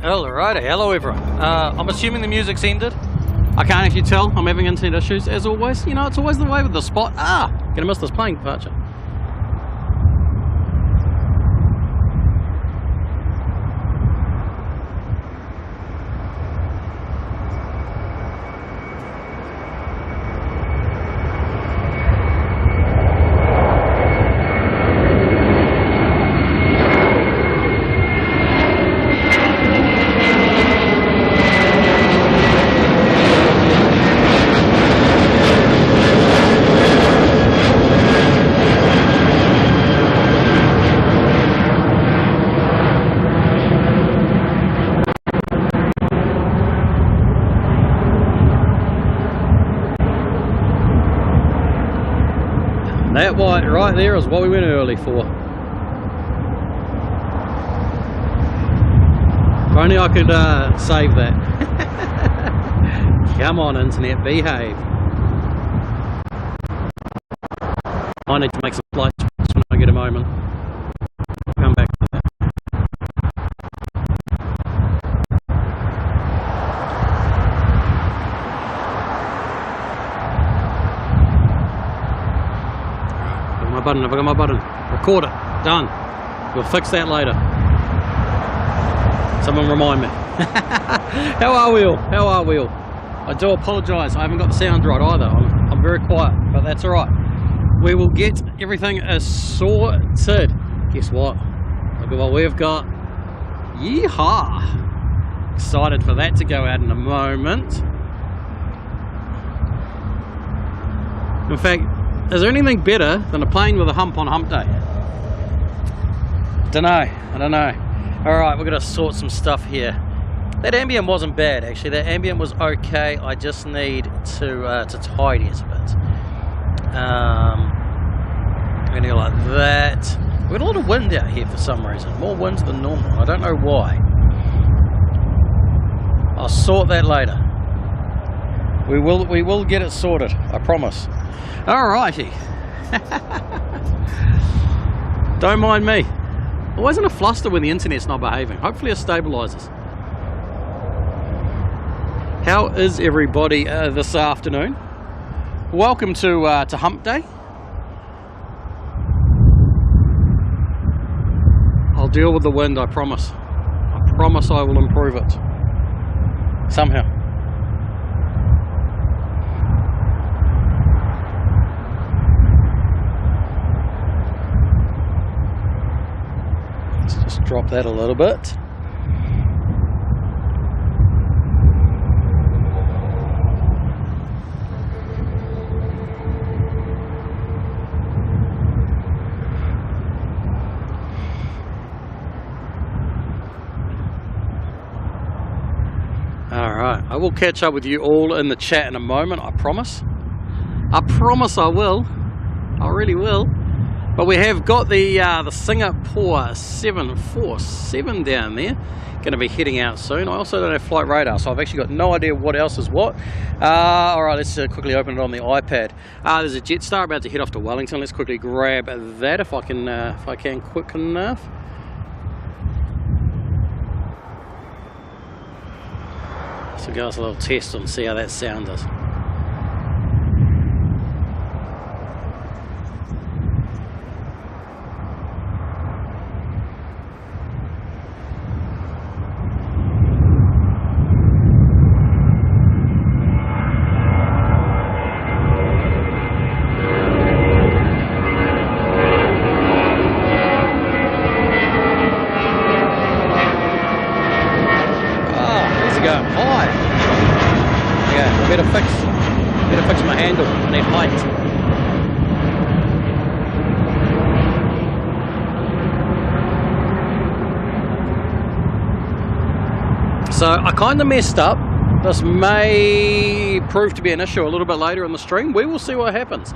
Alrighty, hello everyone. I'm assuming the music's ended. I can't actually tell. I'm having internet issues as always. You know, it's always the way with the spot. Gonna miss this plane departure. That white right there is what we went early for. If only I could save that. Come on, internet, behave. I need to make some flight tweaks when I get a moment. Come back to that. I've got my button. Record it. Done. We'll fix that later. Someone remind me. How are we all? How are we all? I do apologise. I haven't got the sound right either. I'm very quiet, but that's alright. We will get everything sorted. Guess what? Look at what we've got. Yeehaw! Excited for that to go out in a moment. In fact, is there anything better than a plane with a hump on hump day? I don't know. Alright, we're going to sort some stuff here. That ambient wasn't bad actually, that ambient was okay. I just need to tidy it a bit. Anything like that. We've got a lot of wind out here for some reason, more wind than normal. I don't know why. I'll sort that later. We will get it sorted, I promise. Alrighty. Don't mind me. Always in a fluster when the internet's not behaving. Hopefully it stabilises. How is everybody this afternoon? Welcome to Hump Day. I'll deal with the wind, I promise. I promise I will improve it. Somehow. Let's just drop that a little bit. Alright, I will catch up with you all in the chat in a moment, I promise. I promise I will. I really will. But we have got the Singapore 747 down there. Going to be heading out soon. I also don't have flight radar, so I've actually got no idea what else is what. Alright, let's quickly open it on the iPad. There's a Jetstar about to head off to Wellington. Let's quickly grab that if I can quick enough. So give us a little test and see how that sound is. Better fix my handle, I need height. So I kind of messed up. This may prove to be an issue a little bit later in the stream. We will see what happens.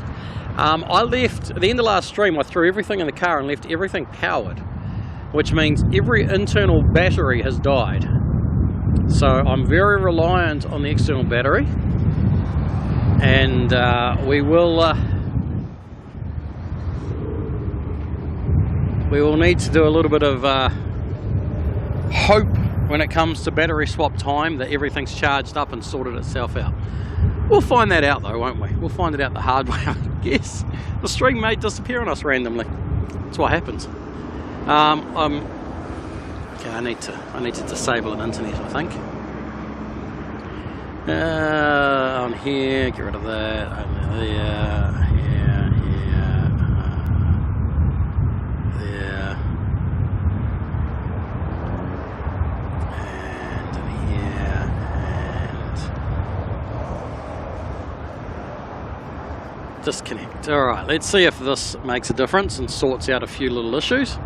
I left, at the end of last stream, I threw everything in the car and left everything powered, which means every internal battery has died. So I'm very reliant on the external battery, and we will need to do a little bit of hope when it comes to battery swap time that everything's charged up and sorted itself out. We'll find that out though, won't we? We'll find it out the hard way, I guess. The stream may disappear on us randomly. That's what happens. Okay, I need to disable an internet, I think. On here, get rid of that. Over there, here, there, and in here, and disconnect. All right, let's see if this makes a difference and sorts out a few little issues,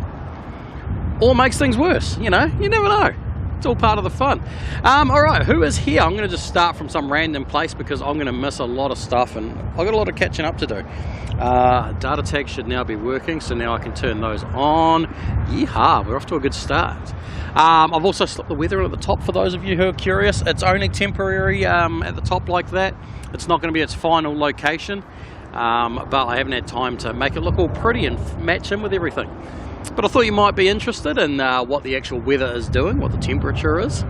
or makes things worse. You know, you never know. It's all part of the fun. Alright, who is here? I'm going to just start from some random place because I'm going to miss a lot of stuff and I've got a lot of catching up to do. Data tags should now be working, so now I can turn those on. Yeehaw, we're off to a good start. I've also slipped the weather in at the top for those of you who are curious. It's only temporary at the top like that. It's not going to be its final location, but I haven't had time to make it look all pretty and match in with everything. But I thought you might be interested in what the actual weather is doing, what the temperature is,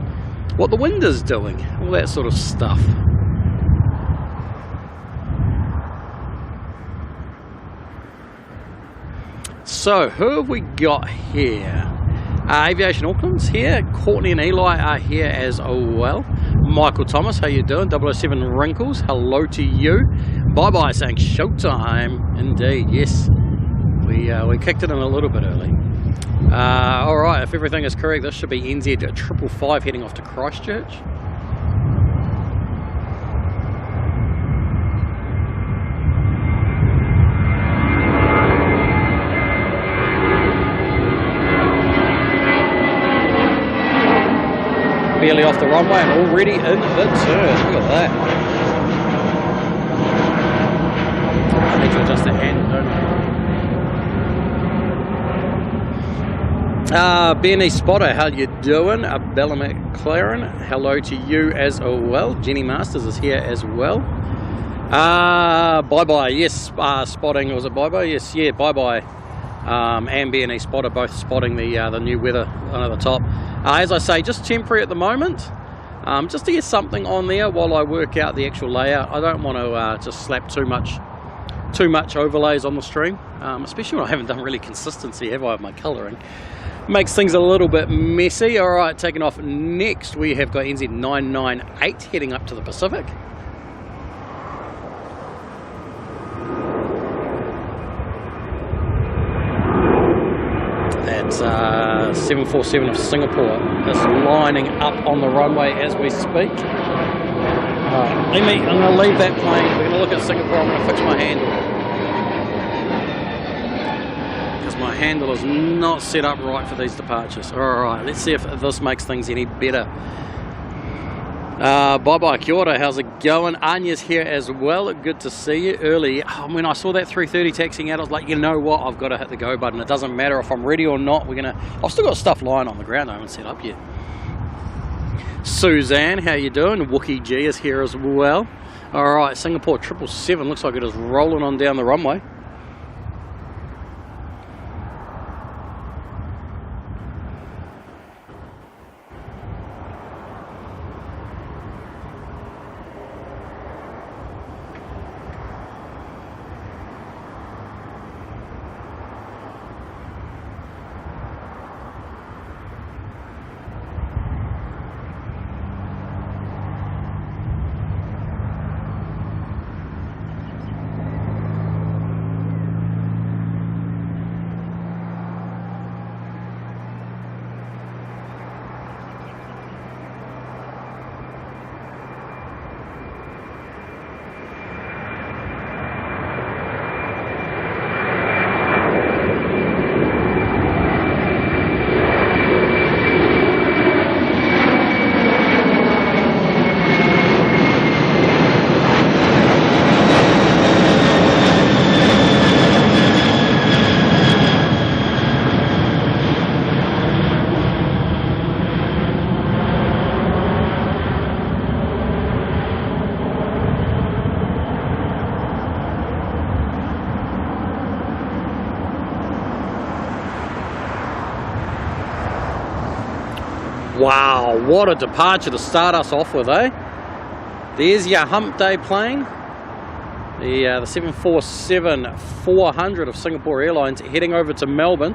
what the wind is doing, all that sort of stuff. So, who have we got here? Aviation Auckland's here, Courtney and Eli are here as well. Michael Thomas, how you doing? 007 Wrinkles, hello to you. Bye-bye, saying showtime. Indeed, yes. We kicked it in a little bit early. Alright, if everything is correct, this should be NZ 555 heading off to Christchurch. Barely off the runway and already in the turn. Look at that. I need to adjust the handle, don't I? Benny Spotter, how you doing? Bella McLaren, hello to you as well. Jenny Masters is here as well. Bye-bye, yes, spotting, was it bye-bye? Yes, yeah, bye-bye. And Benny Spotter both spotting the new weather on the top. As I say, just temporary at the moment. Just to get something on there while I work out the actual layout. I don't want to just slap too much overlays on the stream, especially when I haven't done really consistency, have I, of my colouring. Makes things a little bit messy. Alright, taking off next, we have got NZ 998 heading up to the Pacific. That's 747 of Singapore is lining up on the runway as we speak. I'm going to leave that plane. We're going to look at Singapore. I'm going to fix my handle, because my handle is not set up right for these departures. Alright, let's see if this makes things any better. Bye-bye, kia ora, how's it going? Anya's here as well, good to see you. Early, when I saw that 3:30 taxiing out, I was like, you know what, I've got to hit the go button. It doesn't matter if I'm ready or not. I've still got stuff lying on the ground I haven't set up yet. Suzanne, how you doing? Wookie G is here as well. Alright, Singapore 777 looks like it is rolling on down the runway. Wow, what a departure to start us off with, eh? There's your Hump Day plane. The 747-400 of Singapore Airlines heading over to Melbourne.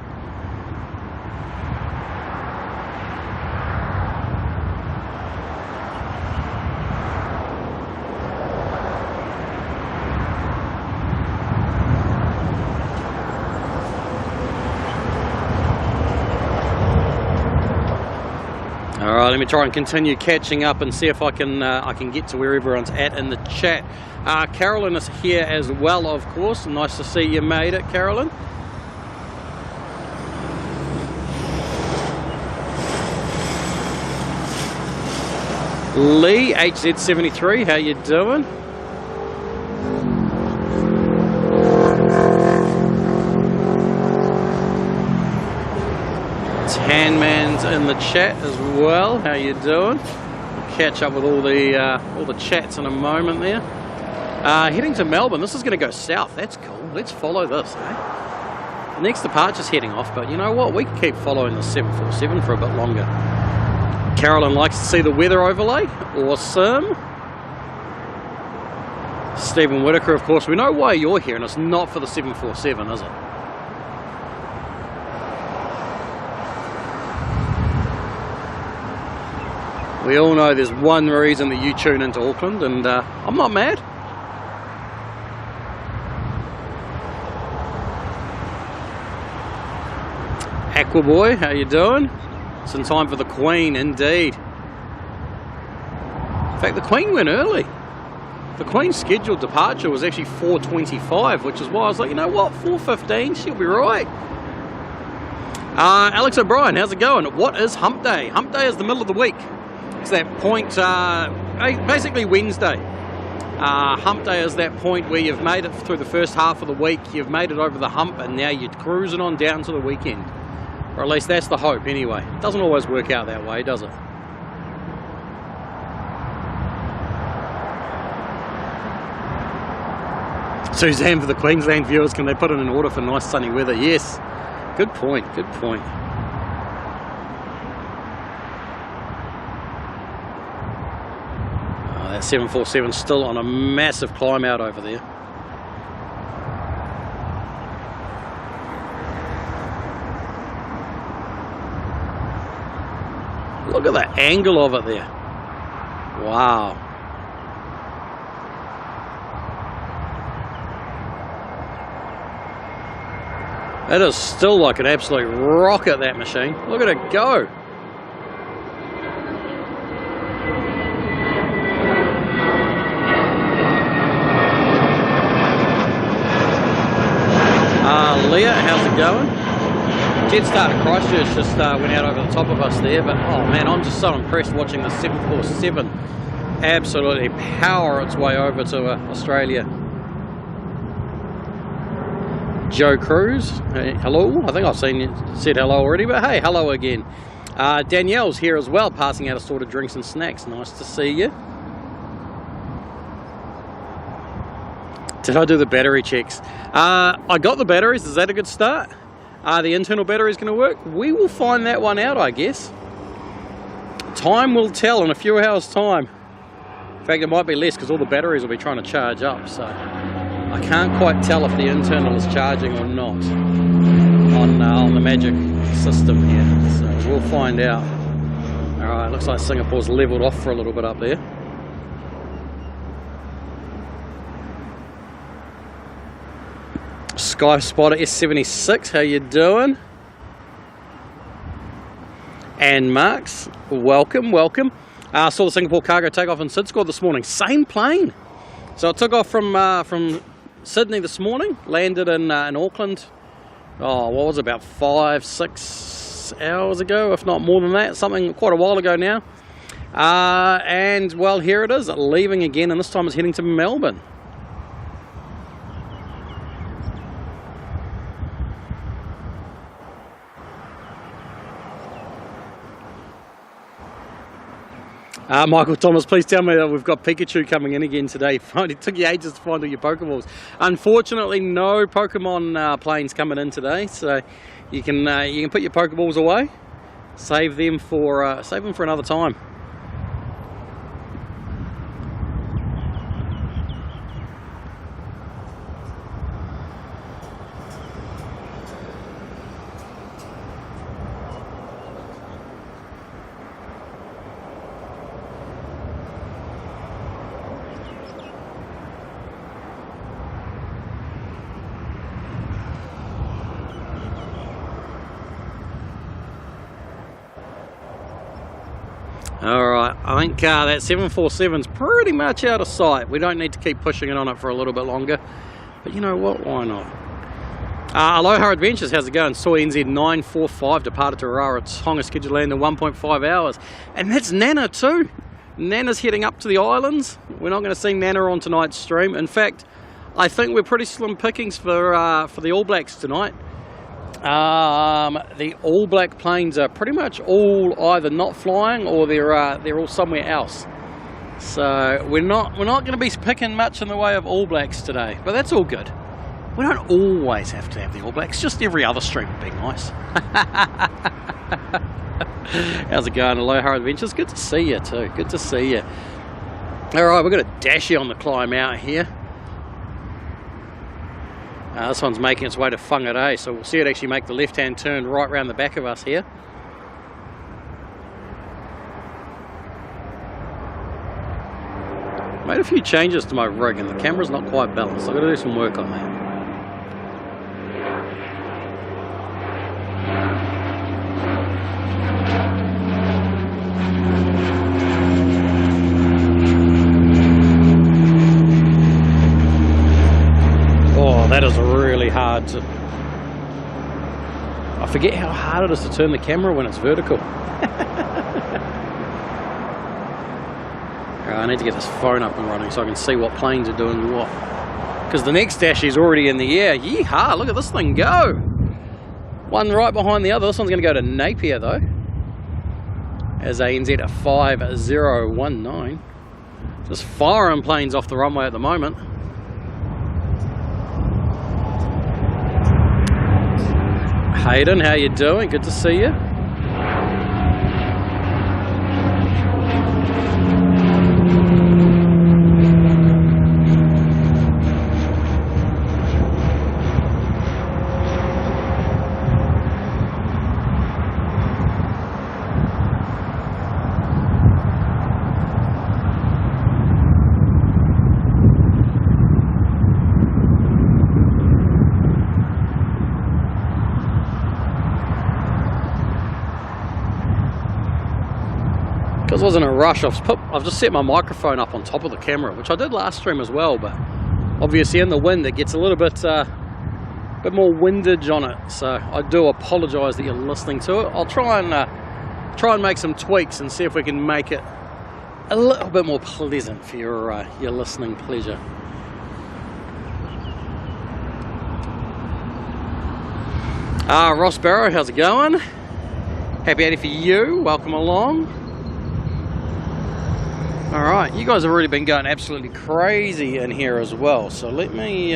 Alright, let me try and continue catching up and see if I can get to where everyone's at in the chat. Carolyn is here as well, of course. Nice to see you made it, Carolyn. Lee, HZ73, how you doing? Tanman's in the chat as well. How you doing? We'll catch up with all the chats in a moment there. Heading to Melbourne. This is going to go south. That's cool. Let's follow this, eh? The next departure's heading off, but you know what? We can keep following the 747 for a bit longer. Carolyn likes to see the weather overlay. Awesome. Stephen Whitaker, of course. We know why you're here, and it's not for the 747, is it? We all know there's one reason that you tune into Auckland, and I'm not mad. Aquaboy, how you doing? It's in time for the Queen, indeed. In fact, the Queen went early. The Queen's scheduled departure was actually 4:25, which is why I was like, you know what, 4:15, she'll be right. Alex O'Brien, how's it going? What is Hump Day? Hump Day is the middle of the week. It's that point, basically Wednesday. Hump Day is that point where you've made it through the first half of the week, you've made it over the hump, and now you're cruising on down to the weekend. Or at least that's the hope anyway. It doesn't always work out that way, does it? Suzanne, for the Queensland viewers, can they put in an order for nice sunny weather? Yes. Good point, good point. That 747 still on a massive climb out over there. Look at the angle of it there. Wow. It is still like an absolute rocket, that machine. Look at it go. Leah, how's it going? Jetstar to Christchurch just went out over the top of us there, but oh man, I'm just so impressed watching the 747 absolutely power its way over to Australia. Joe Cruz, hey, hello. I think I've seen you said hello already, but hey, hello again. Danielle's here as well, passing out assorted drinks and snacks. Nice to see you. Did I do the battery checks? I got the batteries. Is that a good start? The internal battery is going to work? We will find that one out, I guess. Time will tell in a few hours' time. In fact, it might be less because all the batteries will be trying to charge up. So I can't quite tell if the internal is charging or not on the Magic system here. So we'll find out. All right, looks like Singapore's leveled off for a little bit up there. Sky Spotter S76, how you doing? And Marks, welcome, welcome. Saw the Singapore cargo take off in Sid Squad this morning. Same plane. So it took off from Sydney this morning, landed in Auckland. Oh, what was it, about 5-6 hours ago, if not more than that, something quite a while ago now. And well, here it is, leaving again, and this time it's heading to Melbourne. Michael Thomas, please tell me that we've got Pikachu coming in again today. It took you ages to find all your Pokeballs. Unfortunately, no Pokemon planes coming in today, so you can put your Pokeballs away. Save them for another time. Alright, I think that 747's pretty much out of sight. We don't need to keep pushing it on it for a little bit longer. But you know what, why not? Aloha Adventures, how's it going? Soy NZ 945 departed to Rara Tonga, scheduled to land in 1.5 hours. And that's Nana too. Nana's heading up to the islands. We're not going to see Nana on tonight's stream. In fact, I think we're pretty slim pickings for the All Blacks tonight. The All Black planes are pretty much all either not flying or they're all somewhere else. So we're not going to be picking much in the way of All Blacks today, but that's all good. We don't always have to have the All Blacks, just every other stream would be nice. How's it going, Aloha Adventures? Good to see you too, good to see you. Alright, we've got a dashy on the climb out here. This one's making its way to Whangarei, so we'll see it actually make the left-hand turn right round the back of us here. Made a few changes to my rig and the camera's not quite balanced. I've got to do some work on that. That is really hard to... I forget how hard it is to turn the camera when it's vertical. I need to get this phone up and running so I can see what planes are doing what. Because the next dash is already in the air. Yeehaw, look at this thing go. One right behind the other. This one's going to go to Napier though. As NZAA 5019. Just firing planes off the runway at the moment. Hayden, how you doing? Good to see you. Because I was in a rush, I've just set my microphone up on top of the camera, which I did last stream as well, but obviously in the wind it gets a little bit more windage on it, so I do apologise that you're listening to it. I'll try and make some tweaks and see if we can make it a little bit more pleasant for your listening pleasure. Ross Barrow, how's it going? Happy 80 for you, welcome along. Alright, you guys have already been going absolutely crazy in here as well, so let me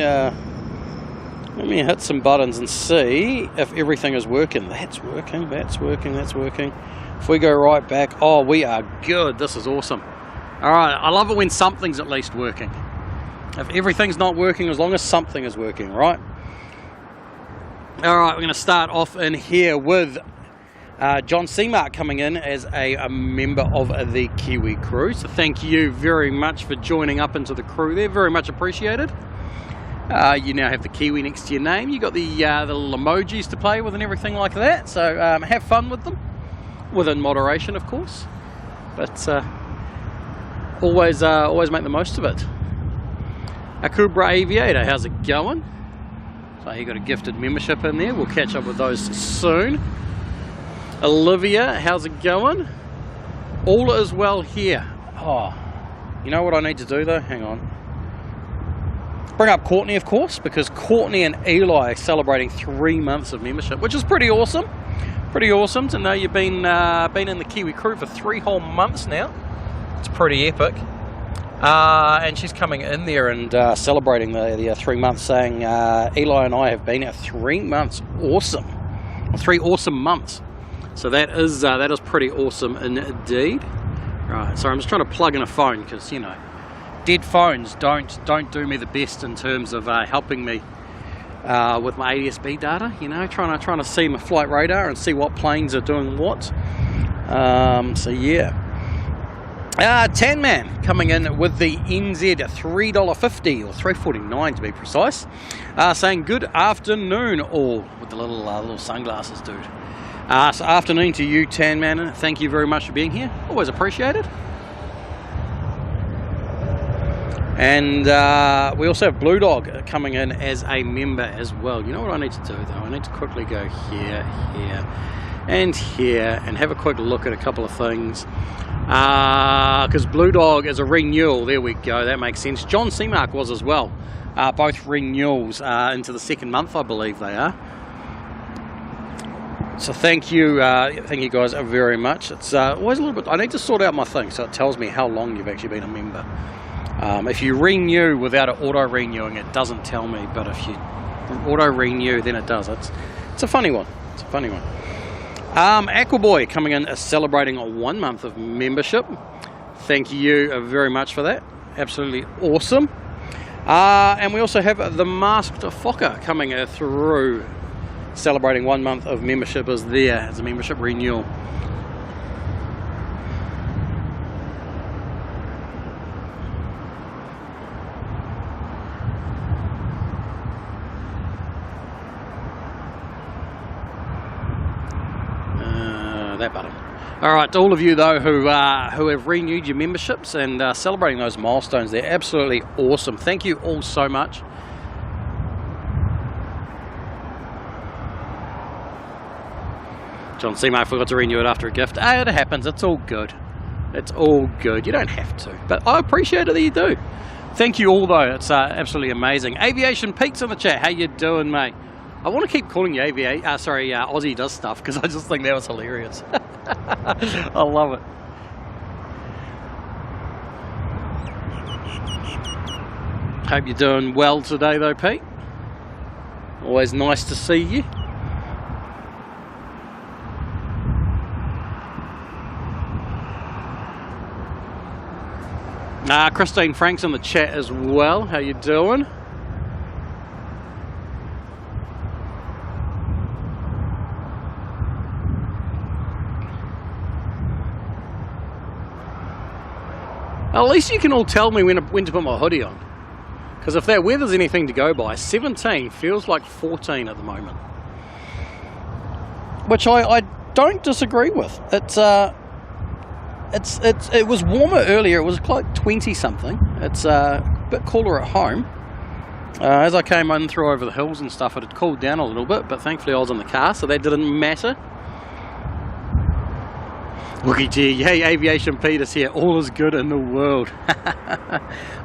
hit some buttons and see if everything is working. That's working, that's working, that's working. If we go right back, oh, we are good, this is awesome. Alright, I love it when something's at least working. If everything's not working, as long as something is working, right? Alright, we're going to start off in here with John Seamark coming in as a member of the Kiwi crew. So thank you very much for joining up into the crew there. Very much appreciated. You now have the Kiwi next to your name. You got the little emojis to play with and everything like that. So have fun with them, within moderation, of course. But always make the most of it. Akubra Aviator, how's it going? So you got a gifted membership in there. We'll catch up with those soon. Olivia, how's it going? All is well here. Oh, you know what I need to do though? Hang on. Bring up Courtney, of course, because Courtney and Eli are celebrating 3 months of membership, which is pretty awesome. Pretty awesome to know you've been in the Kiwi crew for 3 whole months now. It's pretty epic. And she's coming in there and celebrating the 3 months, saying Eli and I have been at 3 months. Awesome. 3 awesome months. So that is pretty awesome indeed. Right, sorry, I'm just trying to plug in a phone because, you know, dead phones don't do me the best in terms of helping me with my ADS-B data. You know, trying to see my flight radar and see what planes are doing what. So yeah. Tan Man coming in with the NZ $3.50 or $3.49 to be precise, saying good afternoon all, with the little sunglasses, dude. So afternoon to you, Tan Man. Thank you very much for being here. Always appreciated. And we also have Blue Dog coming in as a member as well. You know what I need to do though? I need to quickly go here, here, and here, and have a quick look at a couple of things. Because Blue Dog is a renewal. There we go, that makes sense. John Seamark was as well. Both renewals into the second month, I believe they are. So thank you guys very much. It's always a little bit, I need to sort out my thing so it tells me how long you've actually been a member. If you renew without it auto-renewing, it doesn't tell me, but if you auto-renew, then it does. It's a funny one. It's a funny one. Aquaboy coming in celebrating 1 month of membership. Thank you very much for that. Absolutely awesome. And we also have the Masked Fokker coming through, celebrating 1 month of membership as a membership renewal. That button. All right, to all of you though who have renewed your memberships and celebrating those milestones, they're absolutely awesome. Thank you all so much. John Seymour forgot to renew it after a gift. It happens. It's all good. It's all good. You don't have to, but I appreciate it that you do. Thank you all though. It's absolutely amazing. Aviation Peaks in the chat. How you doing, mate? I want to keep calling you Aussie Does Stuff because I just think that was hilarious. I love it. Hope you're doing well today though, Pete. Always nice to see you. Christine Frank's in the chat as well. How you doing? At least you can all tell me when to put my hoodie on. Because if that weather's anything to go by, 17 feels like 14 at the moment. Which I don't disagree with. It was warmer earlier, it was like 20 something. It's a bit cooler at home. As I came in through over the hills and stuff, it had cooled down a little bit, but thankfully I was in the car, so that didn't matter. Looky gee, hey Aviation Peters here, all is good in the world. What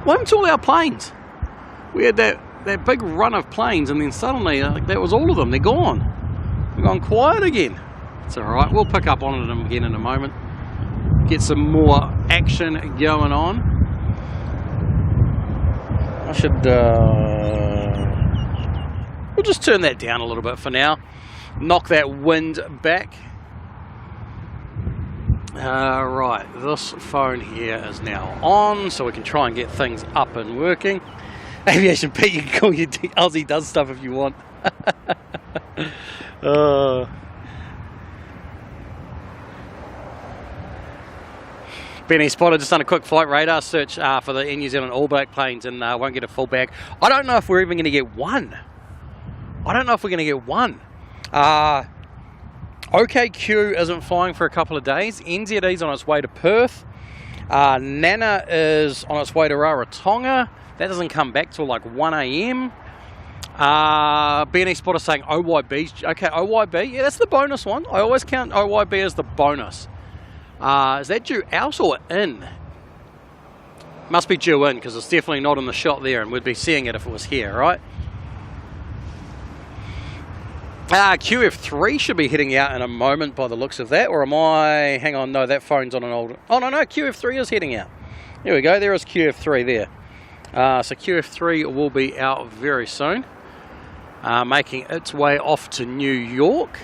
happened to all our planes? We had that big run of planes and then suddenly that was all of them, they're gone. They've gone quiet again. It's alright, we'll pick up on them again in a moment. Get some more action going on. I should, we'll just turn that down a little bit for now. Knock that wind back. Right, this phone here is now on, so we can try and get things up and working. Aviation Pete, you can call you Aussie Does Stuff if you want. Benny Spotter just done a quick flight radar search for the New Zealand All Black planes and won't get a full bag. I don't know if we're even going to get one. I don't know if we're going to get one. OKQ isn't flying for a couple of days. NZAA's on its way to Perth. Nana is on its way to Rarotonga. That doesn't come back till like 1 AM. BNE Spotter saying OYB's. Okay, OYB. Yeah, that's the bonus one. I always count OYB as the bonus. Is that due out or in? Must be due in because it's definitely not in the shot there and we'd be seeing it if it was here, right? QF3 should be heading out in a moment by the looks of that, or am I... Hang on, no, that phone's on an old... Oh, no, QF3 is heading out. There we go, there is QF3 there. So QF3 will be out very soon, making its way off to New York.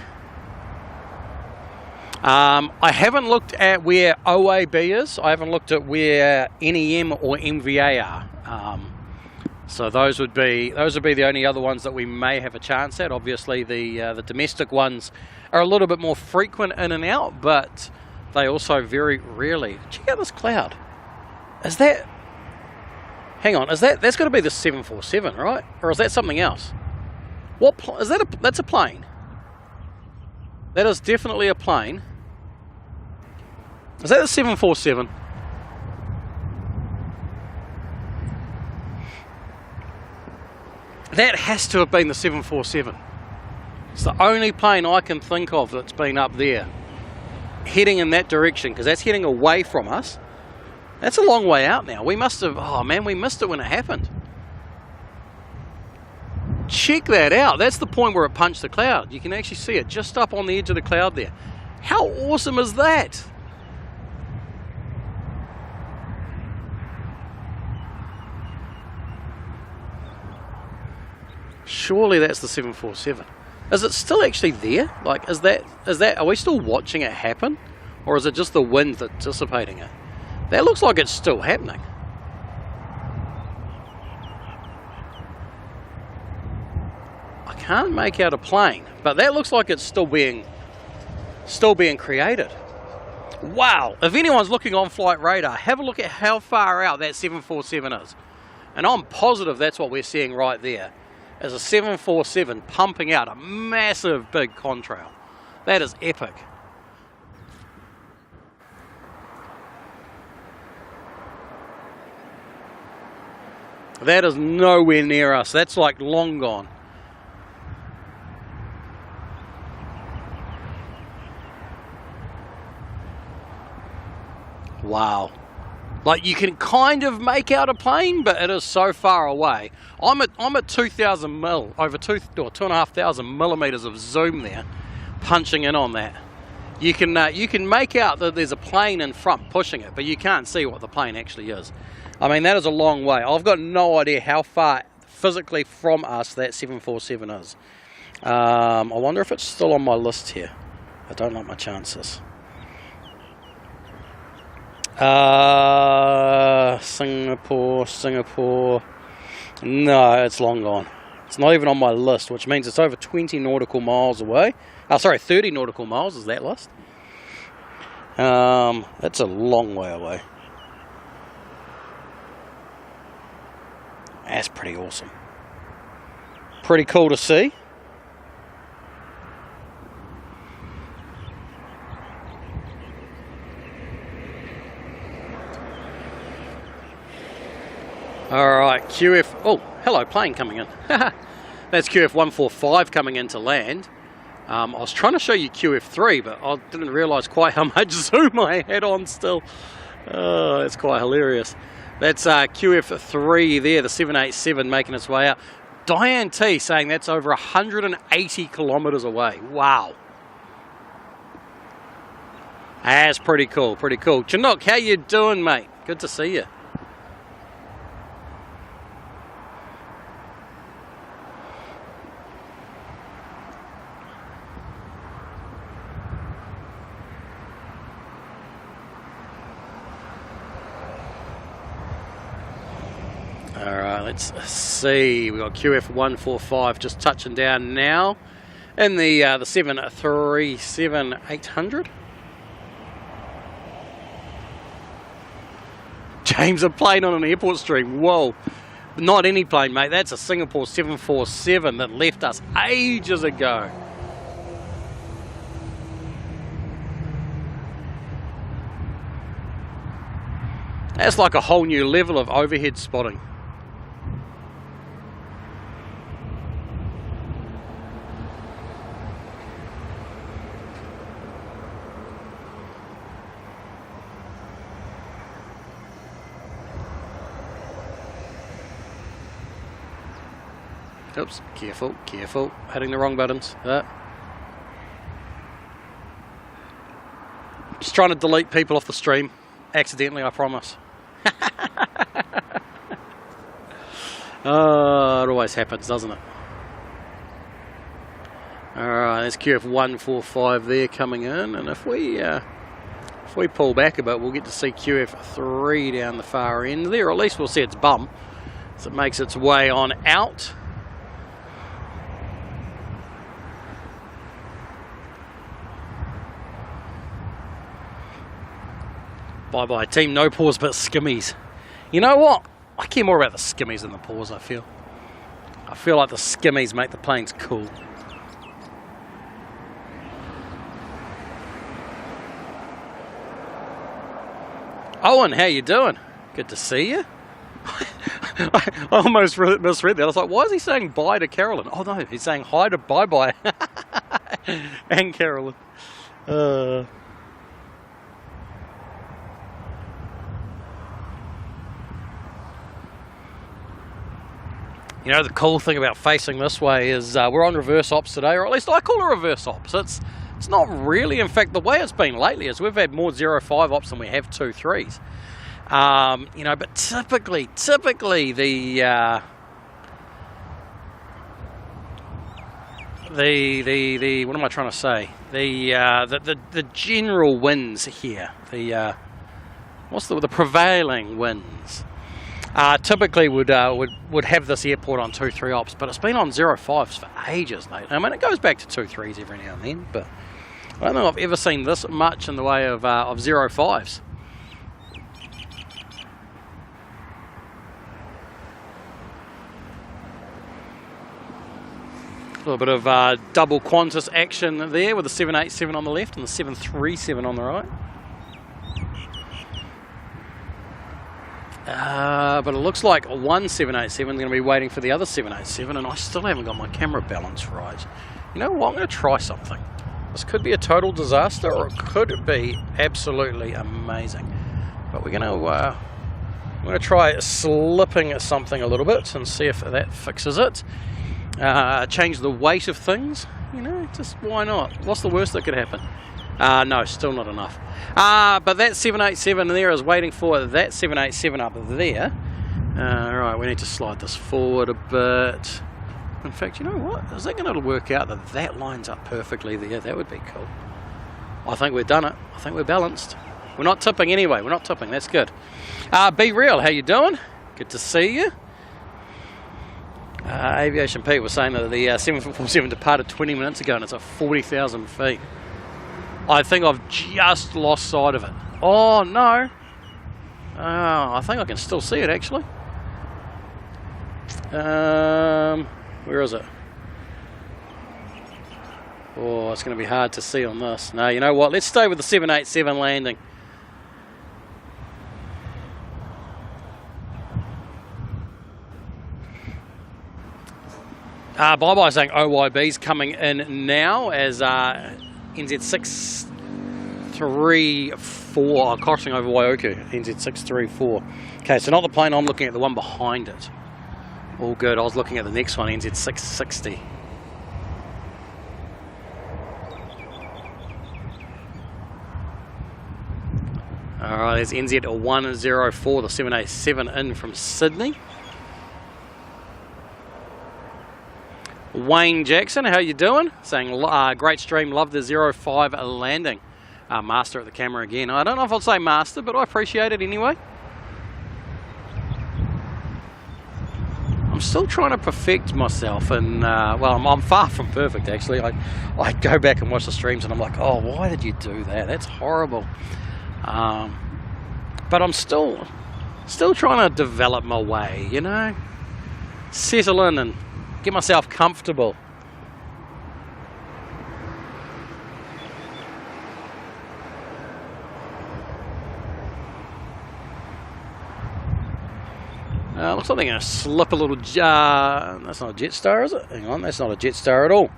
I haven't looked at where OAB is. I haven't looked at where NEM or MVA are. So those would be the only other ones that we may have a chance at. Obviously, the domestic ones are a little bit more frequent in and out, but they also very rarely. Check out this cloud. Is that? Hang on. That's got to be the 747, right? Or is that something else? What is that? That's a plane. That is definitely a plane. Is that the 747? That has to have been the 747. It's the only plane I can think of that's been up there, heading in that direction, because that's heading away from us. That's a long way out now. We must have, oh man, we missed it when it happened. Check that out. That's the point where it punched the cloud. You can actually see it just up on the edge of the cloud there. How awesome is that? Surely that's the 747. Is it still actually there? Like, is that, are we still watching it happen? Or is it just the wind that's dissipating it? That looks like it's still happening. I can't make out a plane, but that looks like it's still being created. Wow, if anyone's looking on flight radar, have a look at how far out that 747 is. And I'm positive that's what we're seeing right there. Is a 747 pumping out a massive big contrail. That is epic. That is nowhere near us. That's like long gone. Wow. Like, you can kind of make out a plane, but it is so far away. I'm at 2,000 mil, over 2,500 millimeters of zoom there, punching in on that. You can make out that there's a plane in front pushing it, but you can't see what the plane actually is. I mean, that is a long way. I've got no idea how far physically from us that 747 is. I wonder if it's still on my list here. I don't like my chances. Singapore. No, it's long gone. It's not even on my list, which means it's over 20 nautical miles away. Oh, sorry, 30 nautical miles is that list. That's a long way away. That's pretty awesome. Pretty cool to see. Alright, QF, oh, hello, plane coming in. That's QF145 coming into land. I was trying to show you QF3, but I didn't realise quite how much zoom I had on still. Oh, that's quite hilarious. That's QF3 there, the 787 making its way out. Diane T saying that's over 180 kilometres away. Wow. That's pretty cool, pretty cool. Chinook, how you doing, mate? Good to see you. Alright, let's see. We've got QF145 just touching down now in the 737-800. James, a plane on an airport stream. Whoa. Not any plane, mate. That's a Singapore 747 that left us ages ago. That's like a whole new level of overhead spotting. Oops, careful, careful. Hitting the wrong buttons. Just trying to delete people off the stream. Accidentally, I promise. Oh, it always happens, doesn't it? Alright, there's QF 145 there coming in, and if we pull back a bit, we'll get to see QF 3 down the far end there, or at least we'll see its bum as it makes its way on out. Bye bye team, no pause but skimmies. You know what? I care more about the skimmies than the pause, I feel. I feel like the skimmies make the planes cool. Owen, how you doing? Good to see you. I almost misread that. I was like, why is he saying bye to Carolyn? Oh no, he's saying hi to bye-bye. And Carolyn. You know, the cool thing about facing this way is we're on reverse ops today, or at least I call it reverse ops. It's not really. In fact, the way it's been lately is we've had more 0.5 ops than we have 2.3s. You know, but typically the what am I trying to say? The general winds here. The prevailing winds. Typically would have this airport on 2.3 ops, but it's been on 0.5s for ages, mate. I mean, it goes back to 2.3s every now and then, but I don't know if I've ever seen this much in the way of 0.5s. A little bit of double Qantas action there with the 787 on the left and the 737 on the right. But it looks like one 787 is going to be waiting for the other 787, and I still haven't got my camera balance right. You know what? I'm going to try something. This could be a total disaster, or it could be absolutely amazing. But we're going to try slipping something a little bit and see if that fixes it. Change the weight of things. You know, just why not? What's the worst that could happen? No, still not enough. But that 787 there is waiting for that 787 up there. Right, we need to slide this forward a bit. In fact, you know what? Is that going to work out that lines up perfectly there? That would be cool. I think we've done it. I think we're balanced. We're not tipping anyway. We're not tipping. That's good. Be Real, how you doing? Good to see you. Aviation Pete was saying that the 747 departed 20 minutes ago and it's at 40,000 feet. I think I've just lost sight of it. Oh no! I think I can still see it actually. Where is it? Oh, it's going to be hard to see on this. No, you know what? Let's stay with the 787 landing. Bye-bye saying OYB's coming in now as NZ634 crossing over Waiuku. NZ634. Okay, so not the plane I'm looking at, the one behind it. All good. I was looking at the next one, NZ660. Alright, there's NZ104, the 787 in from Sydney. Wayne Jackson, how you doing? Saying, great stream, love the 05 landing. Master at the camera again. I don't know if I'll say master, but I appreciate it anyway. I'm still trying to perfect myself, and well, I'm far from perfect actually. I go back and watch the streams and I'm like, oh, why did you do that? That's horrible. But I'm still trying to develop my way, you know? Settle in and get myself comfortable. Looks like they're going to slip a little. That's not a Jetstar, is it? Hang on, that's not a Jetstar at all.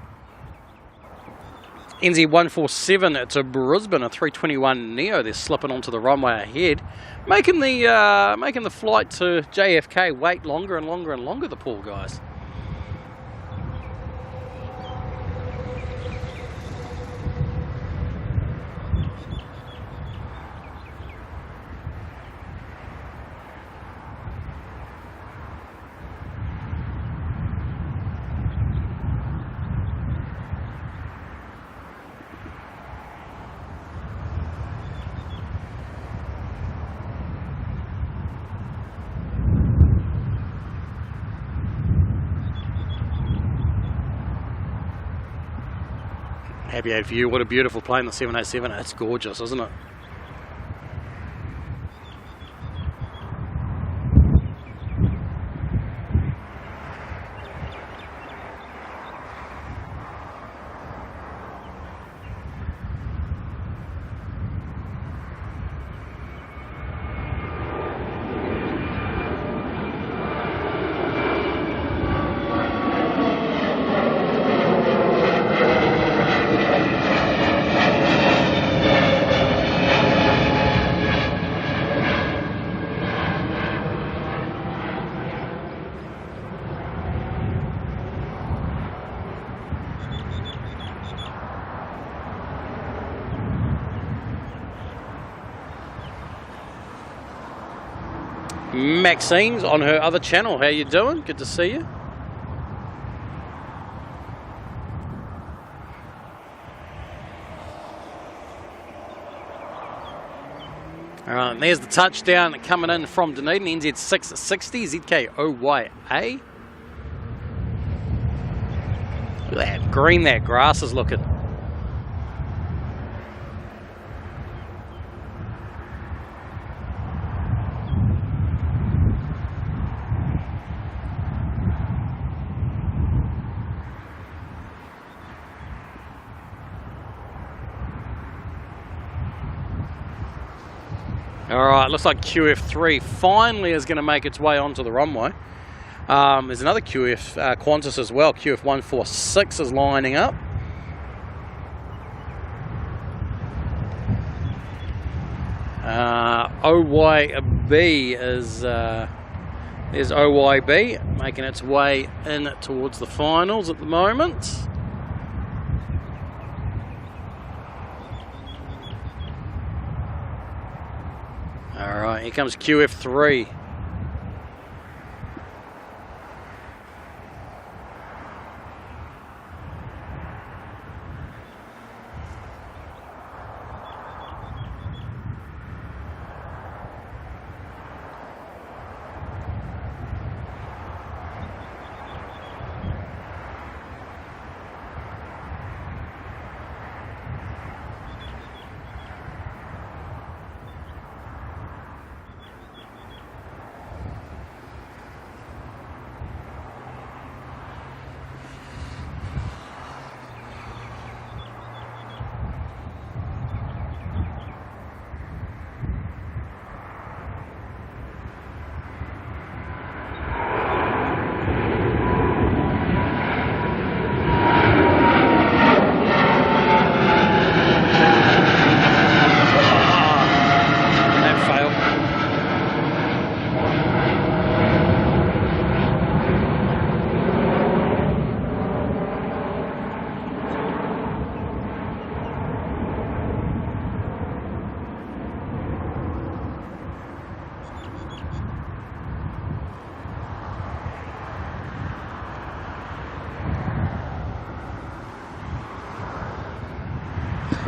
NZ147 to Brisbane, a 321 Neo. They're slipping onto the runway ahead, making the flight to JFK wait longer and longer and longer. The poor guys. Happy Head for you. What a beautiful plane, the 787. It's gorgeous, isn't it? Maxine's on her other channel. How you doing? Good to see you. Alright, there's the touchdown coming in from Dunedin, NZ660, ZKOYA. Look at that green that grass is looking. Alright, looks like QF3 finally is going to make its way onto the runway. There's another QF Qantas as well. QF146 is lining up. OYB is there's OYB making its way in towards the finals at the moment. Alright, here comes QF3.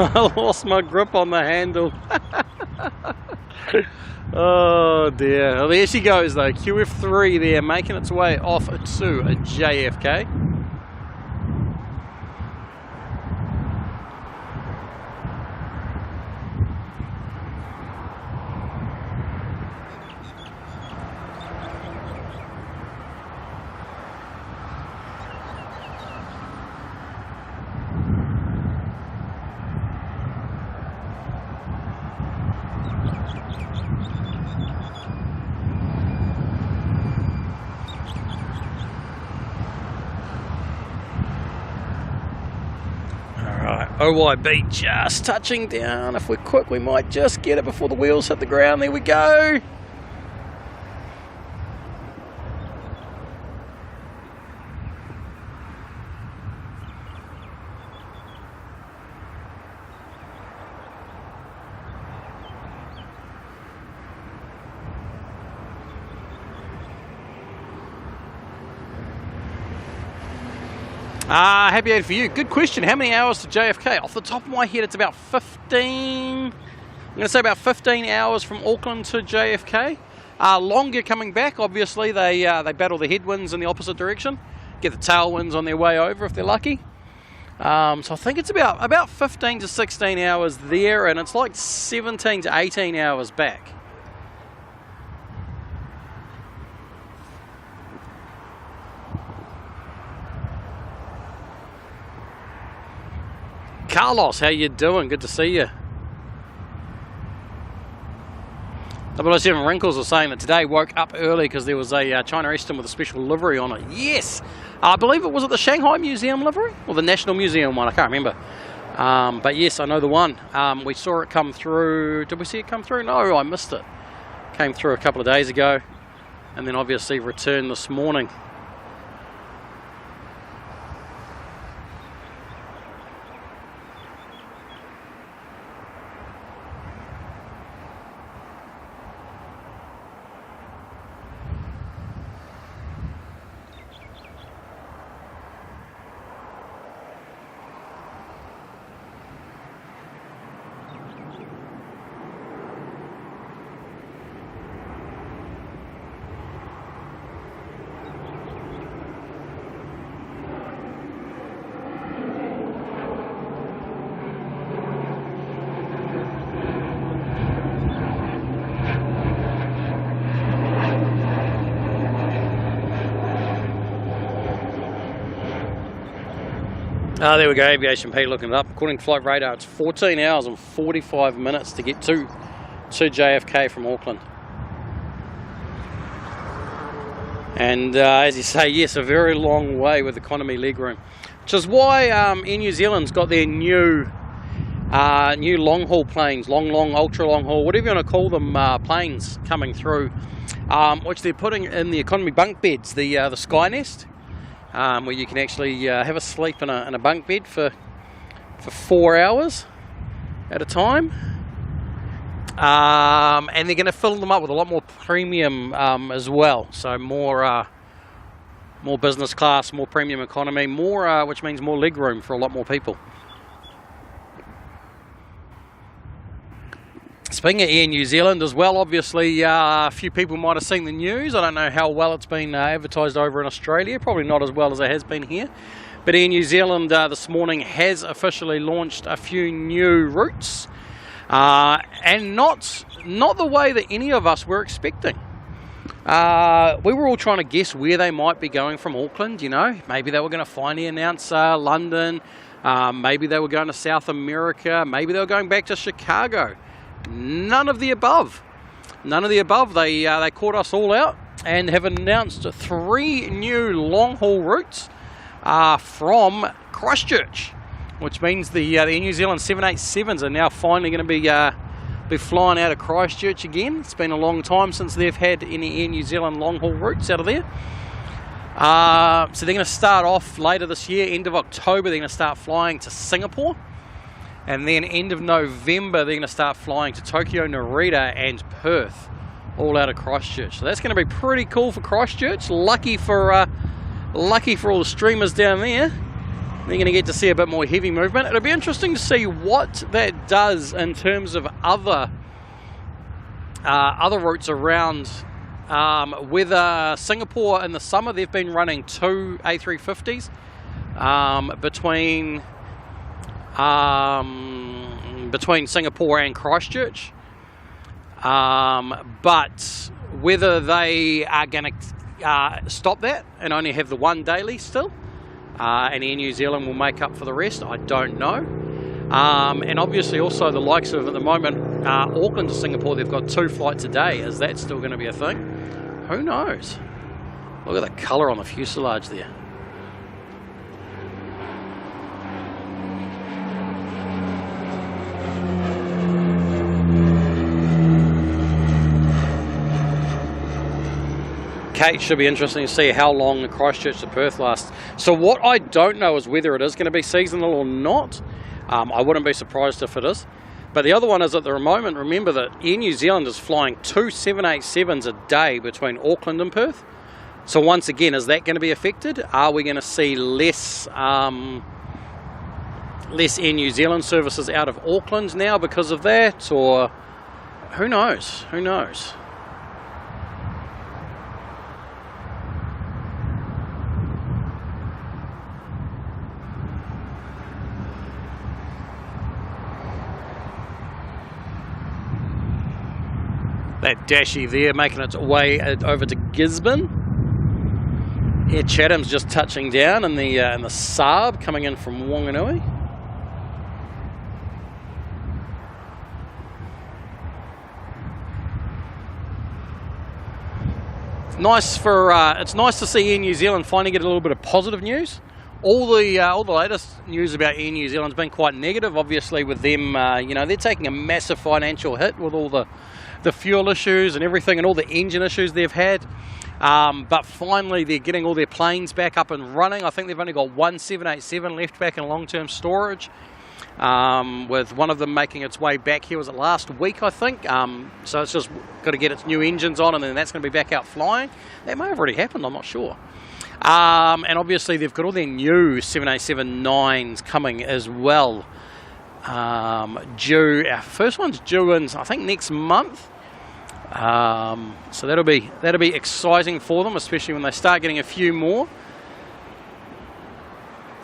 I lost my grip on the handle. Oh dear. Well, there she goes though. QF3 there making its way off to a JFK. OYB just touching down. If we're quick, we might just get it before the wheels hit the ground. There we go. Happy Head for you. Good question. How many hours to JFK? Off the top of my head, it's about 15. I'm going to say about 15 hours from Auckland to JFK. Longer coming back. Obviously, they battle the headwinds in the opposite direction. Get the tailwinds on their way over if they're lucky. So I think it's about 15 to 16 hours there, and it's like 17 to 18 hours back. Carlos, how you doing? Good to see you. 007 Wrinkles was saying that today woke up early because there was a China Eastern with a special livery on it. Yes! I believe it was at the Shanghai Museum livery? Or the National Museum one, I can't remember. But yes, I know the one. We saw it come through. Did we see it come through? No, I missed it. Came through a couple of days ago. And then obviously returned this morning. There we go, Aviation P looking it up. According to Flight Radar, it's 14 hours and 45 minutes to get to JFK from Auckland. And as you say, yes, a very long way with economy legroom. Which is why Air New Zealand's got their new long haul planes, long, ultra long haul, whatever you want to call them, planes coming through, which they're putting in the economy bunk beds, the Skynest. Where you can actually have a sleep in a bunk bed for 4 hours at a time. And they're going to fill them up with a lot more premium as well. So more business class, more premium economy, more which means more leg room for a lot more people. Speaking of Air New Zealand as well, obviously a few people might have seen the news. I don't know how well it's been advertised over in Australia, probably not as well as it has been here. But Air New Zealand this morning has officially launched a few new routes, and not the way that any of us were expecting. We were all trying to guess where they might be going from Auckland, you know. Maybe they were going to finally announce London, maybe they were going to South America, maybe they were going back to Chicago. None of the above. None of the above. They caught us all out and have announced 3 new long-haul routes from Christchurch, which means the Air New Zealand 787s are now finally going to be flying out of Christchurch again. It's been a long time since they've had any Air New Zealand long-haul routes out of there. So they're going to start off later this year, end of October, they're going to start flying to Singapore. And then end of November, they're going to start flying to Tokyo, Narita, and Perth, all out of Christchurch. So that's going to be pretty cool for Christchurch. Lucky for all the streamers down there. They're going to get to see a bit more heavy movement. It'll be interesting to see what that does in terms of other routes around. Whether Singapore in the summer, they've been running 2 A350s between Singapore and Christchurch, but whether they are going to stop that and only have the 1 daily still, and Air New Zealand will make up for the rest, I don't know. And obviously also the likes of, at the moment, Auckland to Singapore, they've got 2 flights a day. Is that still going to be a thing? Who knows? Look at the colour on the fuselage there. Kate, should be interesting to see how long the Christchurch to Perth lasts. So what I don't know is whether it is going to be seasonal or not. I wouldn't be surprised if it is. But the other one is at the moment, remember that Air New Zealand is flying 2 787s a day between Auckland and Perth. So once again, is that going to be affected? Are we going to see less Air New Zealand services out of Auckland now because of that? Or who knows? Who knows? That Dashi there making its way over to Gisborne. Air Chatham's just touching down in the Saab coming in from Wanganui. It's nice to see Air New Zealand finally get a little bit of positive news. All the latest news about Air New Zealand's been quite negative. Obviously, with them, they're taking a massive financial hit with all the fuel issues and everything, and all the engine issues they've had. But finally, they're getting all their planes back up and running. I think they've only got one 787 left back in long-term storage. With one of them making its way back here, was it last week, I think. So it's just got to get its new engines on, and then that's going to be back out flying. That may have already happened, I'm not sure. And obviously they've got all their new 787-9s coming as well. Our first one's due in, I think, next month. So that'll be exciting for them, especially when they start getting a few more.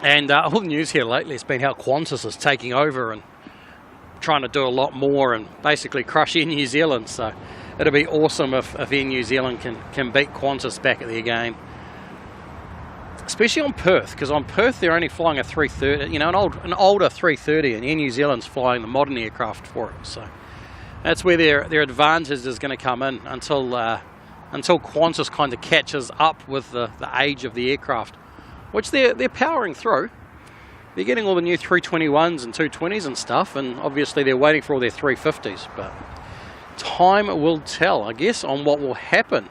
And all the news here lately has been how Qantas is taking over and trying to do a lot more and basically crush Air New Zealand. So it'll be awesome if Air New Zealand can beat Qantas back at their game. Especially on Perth, because on Perth they're only flying a 330, an older 330, and Air New Zealand's flying the modern aircraft for it. So that's where their advantage is going to come in until Qantas kind of catches up with the age of the aircraft, which they're powering through. They're getting all the new 321s and 220s and stuff, and obviously they're waiting for all their 350s, but time will tell, I guess, on what will happen.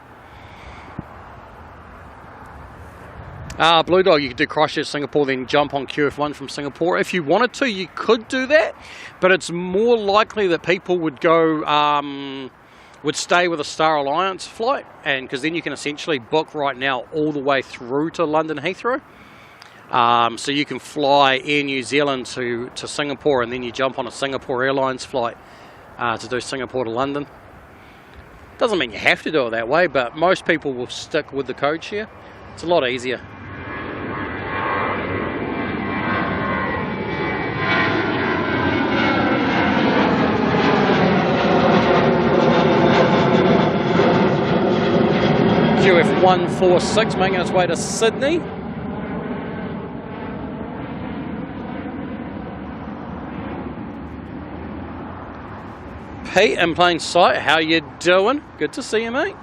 Blue Dog, you could do Christchurch, Singapore, then jump on QF1 from Singapore. If you wanted to, you could do that, but it's more likely that people would go, would stay with a Star Alliance flight, and because then you can essentially book right now all the way through to London Heathrow. So you can fly Air New Zealand to Singapore, and then you jump on a Singapore Airlines flight to do Singapore to London. Doesn't mean you have to do it that way, but most people will stick with the code share. It's a lot easier. QF146 making its way to Sydney. Pete in plain sight, how you doing? Good to see you, mate.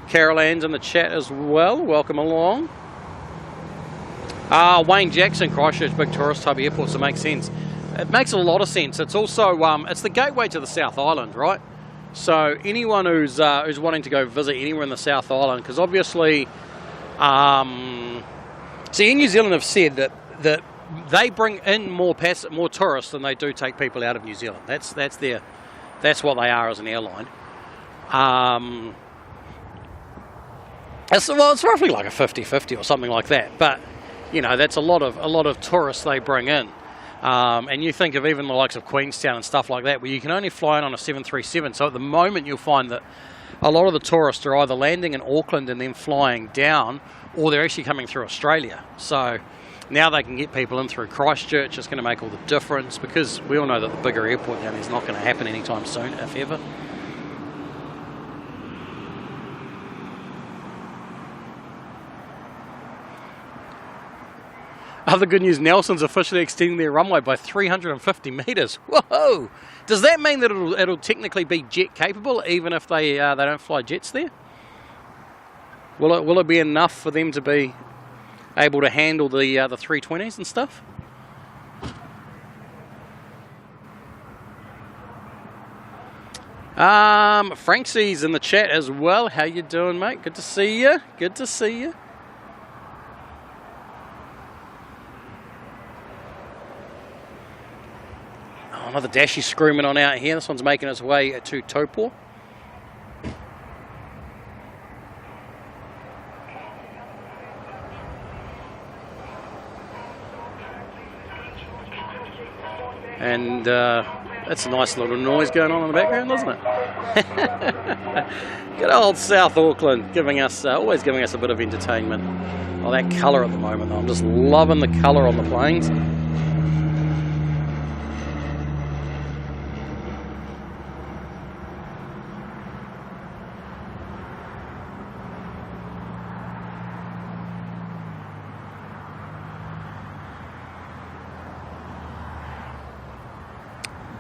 Carol Ann's in the chat as well. Welcome along. Wayne Jackson, Christchurch, big tourist type airport, so it makes sense. It makes a lot of sense. It's also it's the gateway to the South Island, right? So anyone who's wanting to go visit anywhere in the South Island, because obviously, Air New Zealand have said that they bring in more tourists than they do take people out of New Zealand. That's what they are as an airline. It's roughly like a 50-50 or something like that. But that's a lot of tourists they bring in. And you think of even the likes of Queenstown and stuff like that, where you can only fly in on a 737. So at the moment you'll find that a lot of the tourists are either landing in Auckland and then flying down, or they're actually coming through Australia. So now they can get people in through Christchurch. It's going to make all the difference, because we all know that the bigger airport down there is not going to happen anytime soon, if ever. Other good news, Nelson's officially extending their runway by 350 metres. Whoa! Does that mean that it'll technically be jet capable, even if they don't fly jets there? Will it be enough for them to be able to handle the 320s and stuff? Franksy's in the chat as well. How you doing, mate? Good to see you. Good to see you. Another Dashi screaming on out here. This one's making its way to Taupo. And that's a nice little noise going on in the background, doesn't it? Good old South Auckland, always giving us a bit of entertainment. Oh, that colour at the moment, though. I'm just loving the colour on the planes.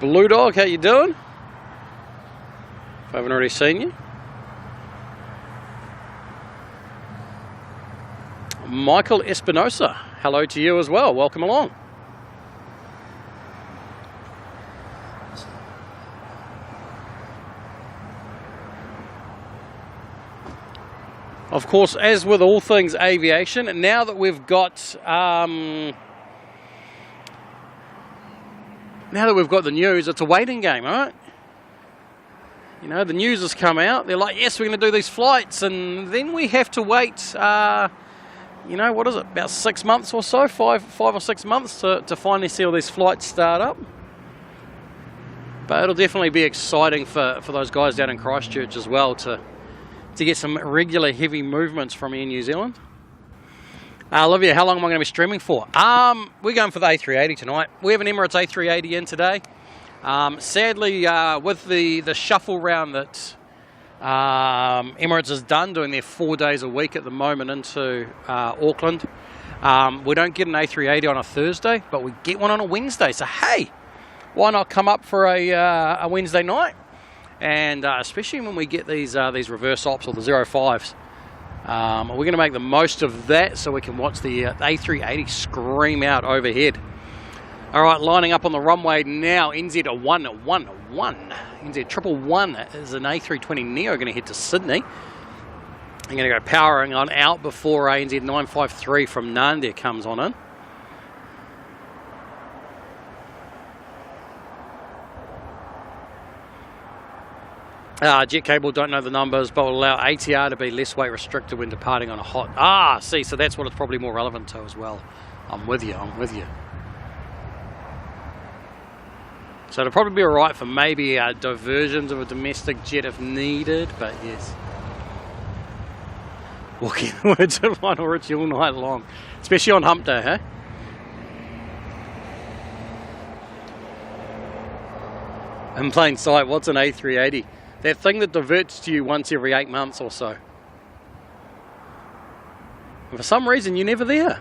Blue Dog, how you doing? If I haven't already seen you. Michael Espinosa, hello to you as well. Welcome along. Of course, as with all things aviation, now that we've got the news, it's a waiting game, right? You know, the news has come out. They're like, yes, we're going to do these flights, and then we have to wait. You know, what is it? About 6 months or so, five or 6 months to finally see all these flights start up. But it'll definitely be exciting for those guys down in Christchurch as well to get some regular heavy movements from Air New Zealand. Olivia, how long am I going to be streaming for? We're going for the A380 tonight. We have an Emirates A380 in today. Sadly, with the shuffle round that Emirates has done, doing their 4 days a week at the moment into Auckland, we don't get an A380 on a Thursday, but we get one on a Wednesday. So hey, why not come up for a Wednesday night? And especially when we get these reverse ops or the 05s, we're going to make the most of that so we can watch the A380 scream out overhead. All right, lining up on the runway now, NZ111. NZ111 is an A320 Neo going to head to Sydney. I'm going to go powering on out before NZ953 from Nandi comes on in. Jet cable, don't know the numbers, but will allow ATR to be less weight restricted when departing on a hot... see, so that's what it's probably more relevant to as well. I'm with you. So it'll probably be alright for maybe diversions of a domestic jet if needed, but yes. Walking the words of Lionel Richie all night long, especially on hump day, huh? In plain sight, what's an A380? That thing that diverts to you once every 8 months or so. And for some reason, you're never there.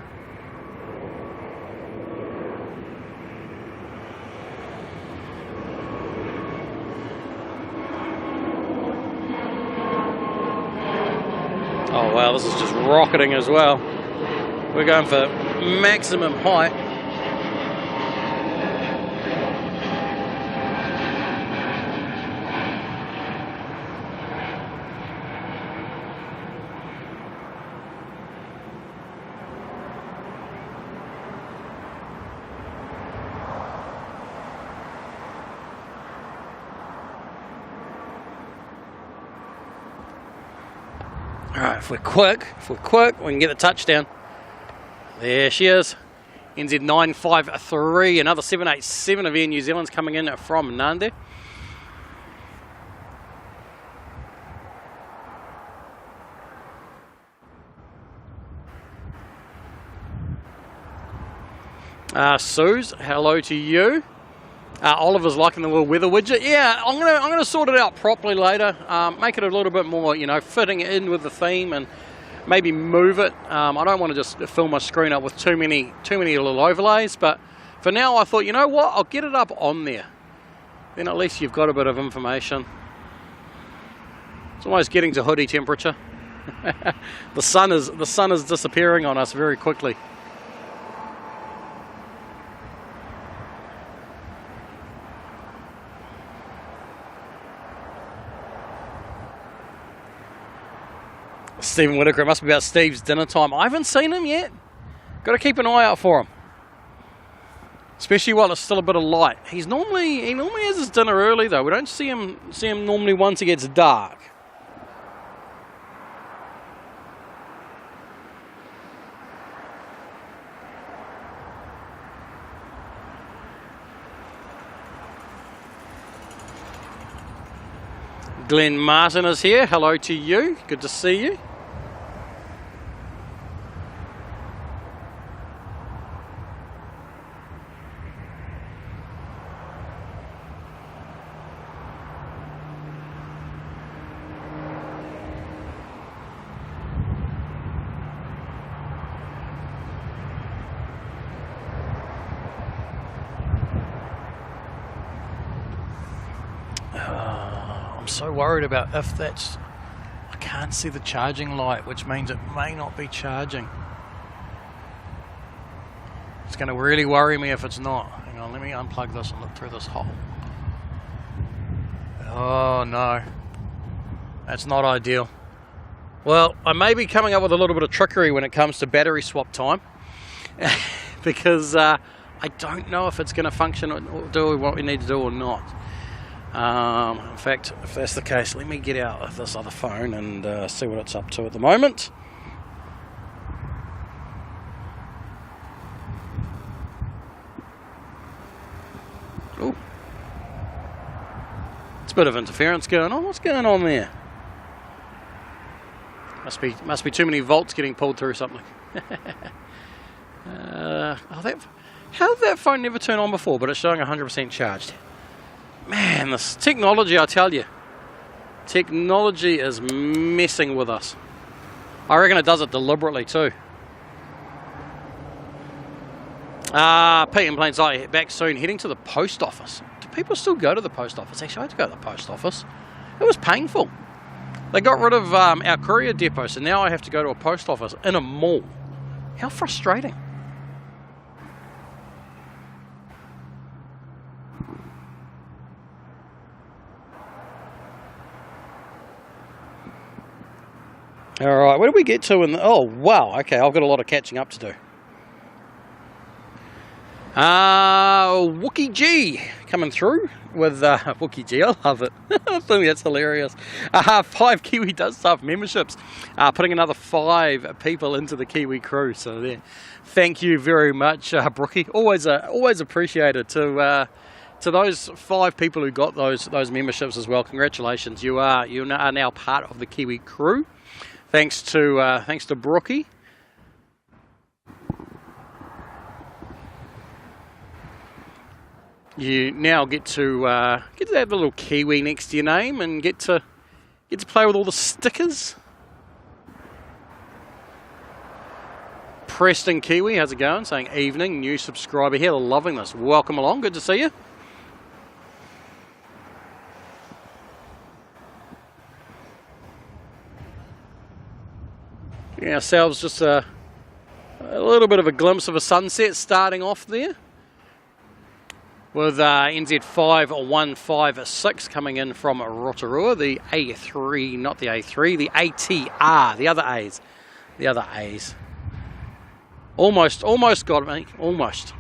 Oh wow, this is just rocketing as well. We're going for maximum height. Alright, if we're quick, we can get the touchdown. There she is. NZ953, another 787 of Air New Zealand's coming in from Nandi. Suze, hello to you. Oliver's liking the little weather widget. Yeah, I'm gonna sort it out properly later. Make it a little bit more, you know, fitting in with the theme, and maybe move it. I don't want to just fill my screen up with too many little overlays. But for now, I thought, you know what, I'll get it up on there. Then at least you've got a bit of information. It's almost getting to hoodie temperature. The sun is disappearing on us very quickly. Stephen Whitaker, it must be about Steve's dinner time. I haven't seen him yet. Got to keep an eye out for him, especially while it's still a bit of light. He normally has his dinner early though. We don't see him normally once it gets dark. Glenn Martin is here. Hello to you. Good to see you. I'm so worried about if that's... I can't see the charging light, which means it may not be charging. It's going to really worry me if it's not. Hang on, let me unplug this and look through this hole. Oh no, that's not ideal. Well, I may be coming up with a little bit of trickery when it comes to battery swap time because I don't know if it's going to function or do what we need to do or not. In fact, if that's the case, let me get out of this other phone and see what it's up to at the moment. Ooh. It's a bit of interference going on. What's going on there? Must be too many volts getting pulled through something. How did that phone never turn on before, but it's showing 100% charged? Man, this technology, I tell you. Technology is messing with us. I reckon it does it deliberately too. Pete in plain sight, back soon, heading to the post office. Do people still go to the post office? Actually, I had to go to the post office. It was painful. They got rid of our courier depot, so now I have to go to a post office in a mall. How frustrating. Alright, where did we get to in the... Oh, wow, okay, I've got a lot of catching up to do. Wookie G coming through with Wookie G. I love it. I think that's hilarious. 5 Kiwi Does Stuff memberships, putting another 5 people into the Kiwi crew. So there, thank you very much, Brookie. Always appreciated to those 5 people who got those memberships as well. Congratulations, you are now part of the Kiwi crew. Thanks to Brookie. You now get to have a little Kiwi next to your name and get to play with all the stickers. Preston Kiwi, how's it going? Saying evening, new subscriber here, loving this. Welcome along, good to see you. Getting ourselves just a little bit of a glimpse of a sunset starting off there. With NZ5156 coming in from Rotorua, the A3, not the A3, the ATR, the other A's. The other A's. Almost got me, almost.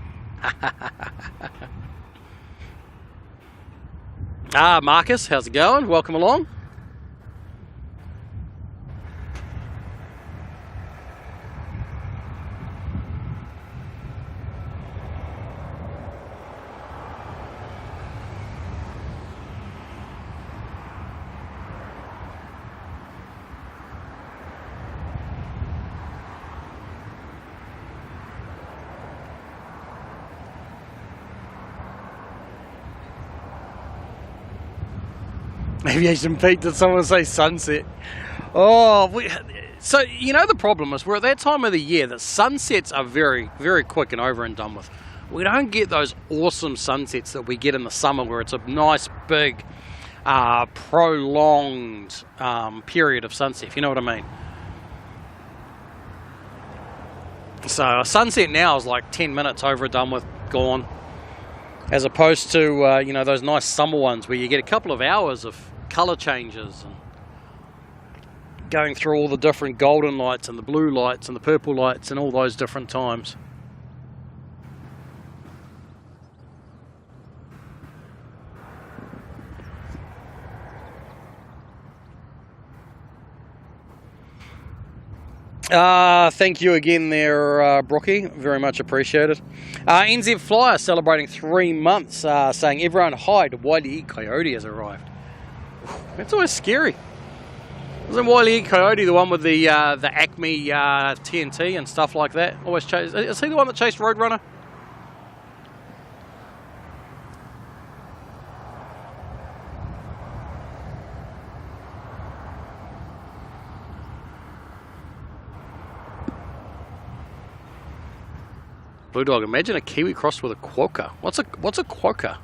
Marcus, how's it going? Welcome along. Aviation Pete, did someone say sunset? Oh, so you know the problem is we're at that time of the year that sunsets are very, very quick and over and done with. We don't get those awesome sunsets that we get in the summer where it's a nice big prolonged period of sunset, if you know what I mean. So a sunset now is like 10 minutes over and done with, gone. As opposed to, you know, those nice summer ones where you get a couple of hours of colour changes and going through all the different golden lights and the blue lights and the purple lights and all those different times. Thank you again there, Brookie. Very much appreciated. NZ Flyer celebrating 3 months, saying everyone hide, Wile E. Coyote has arrived. That's always scary. Isn't Wile E. Coyote the one with the Acme TNT and stuff like that? Always chase. Is he the one that chased Roadrunner? Blue Dog, imagine a Kiwi crossed with a quokka. What's a quokka?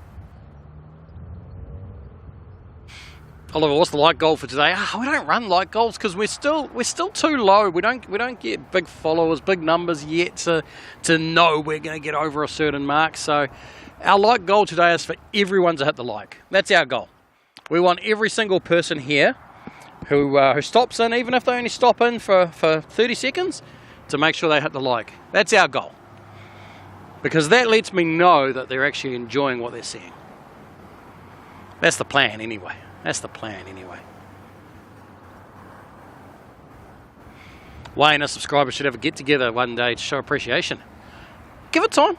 Oliver, what's the light goal for today? We don't run light goals because we're still too low. We don't get big followers, big numbers yet to know we're going to get over a certain mark. So our light goal today is for everyone to hit the like. That's our goal. We want every single person here who stops in, even if they only stop in for 30 seconds, to make sure they hit the like. That's our goal. Because that lets me know that they're actually enjoying what they're seeing. That's the plan anyway. Wayne, a subscriber should have a get together one day to show appreciation. Give it time.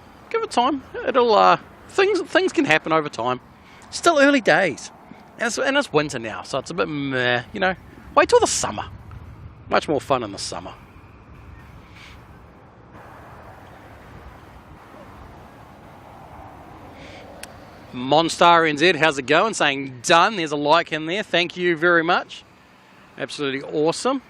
It'll things can happen over time. Still early days, and it's winter now, so it's a bit meh. You know, wait till the summer. Much more fun in the summer. Monstar NZ, how's it going? Saying done. There's a like in there. Thank you very much. Absolutely awesome.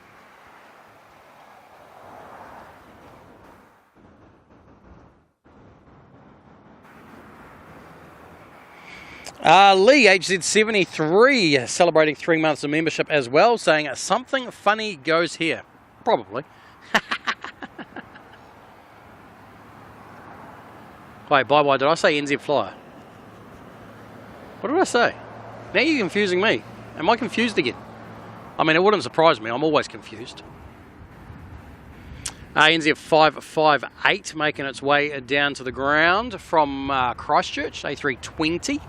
Lee, HZ73, celebrating 3 months of membership as well, saying something funny goes here. Probably. Wait, bye-bye. Did I say NZ Flyer? What did I say? Now you're confusing me. Am I confused again? I mean, it wouldn't surprise me. I'm always confused. NZ 558 making its way down to the ground from Christchurch, A320.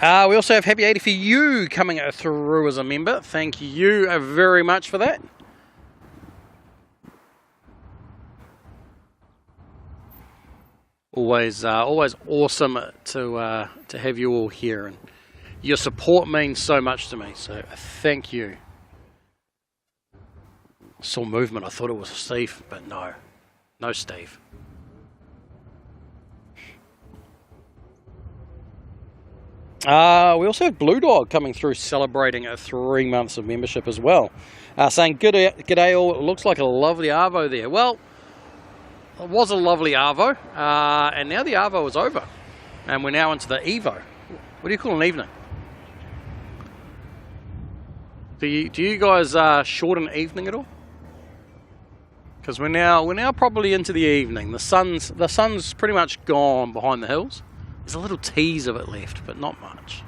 We also have Happy 80 for you coming through as a member. Thank you very much for that. Always awesome to have you all here, and your support means so much to me. So thank you. Saw movement. I thought it was Steve, but no Steve. We also have Blue Dog coming through, celebrating 3 months of membership as well. Saying g'day all. It looks like a lovely arvo there. Well. It was a lovely Arvo, and now the Arvo is over, and we're now into the Evo. What do you call an evening? Do you guys shorten evening at all? Because we're now probably into the evening. The sun's pretty much gone behind the hills. There's a little tease of it left, but not much.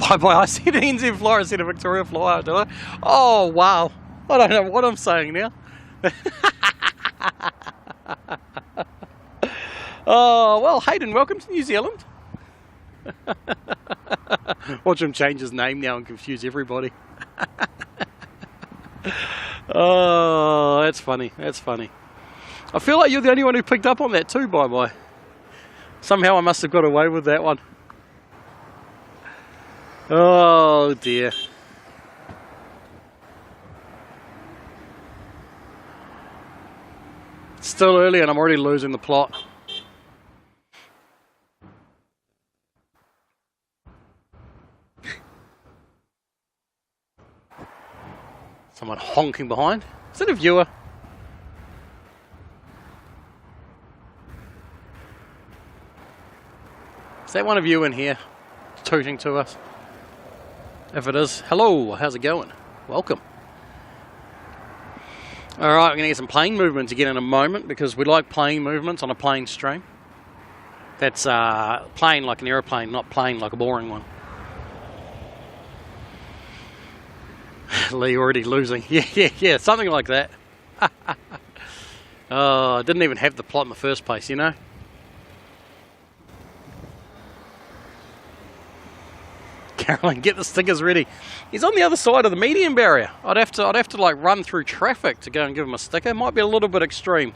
Bye-bye, I said NZ Flyer instead of Victoria Flyer, did I? Oh, wow. I don't know what I'm saying now. Oh, well, Hayden, welcome to New Zealand. Watch him change his name now and confuse everybody. Oh, that's funny. I feel like you're the only one who picked up on that too, bye-bye. Somehow I must have got away with that one. Oh dear. It's still early and I'm already losing the plot. Someone honking behind. Is it a viewer? Is that one of you in here tooting to us? If it is, hello, how's it going? Welcome. Alright, we're going to get some plane movements again in a moment because we like plane movements on a plane stream. That's plane like an aeroplane, not plane like a boring one. Lee already losing. Yeah, something like that. Oh, I didn't even have the plot in the first place, you know? Carolyn, get the stickers ready. He's on the other side of the median barrier. I'd have to like run through traffic to go and give him a sticker. It might be a little bit extreme.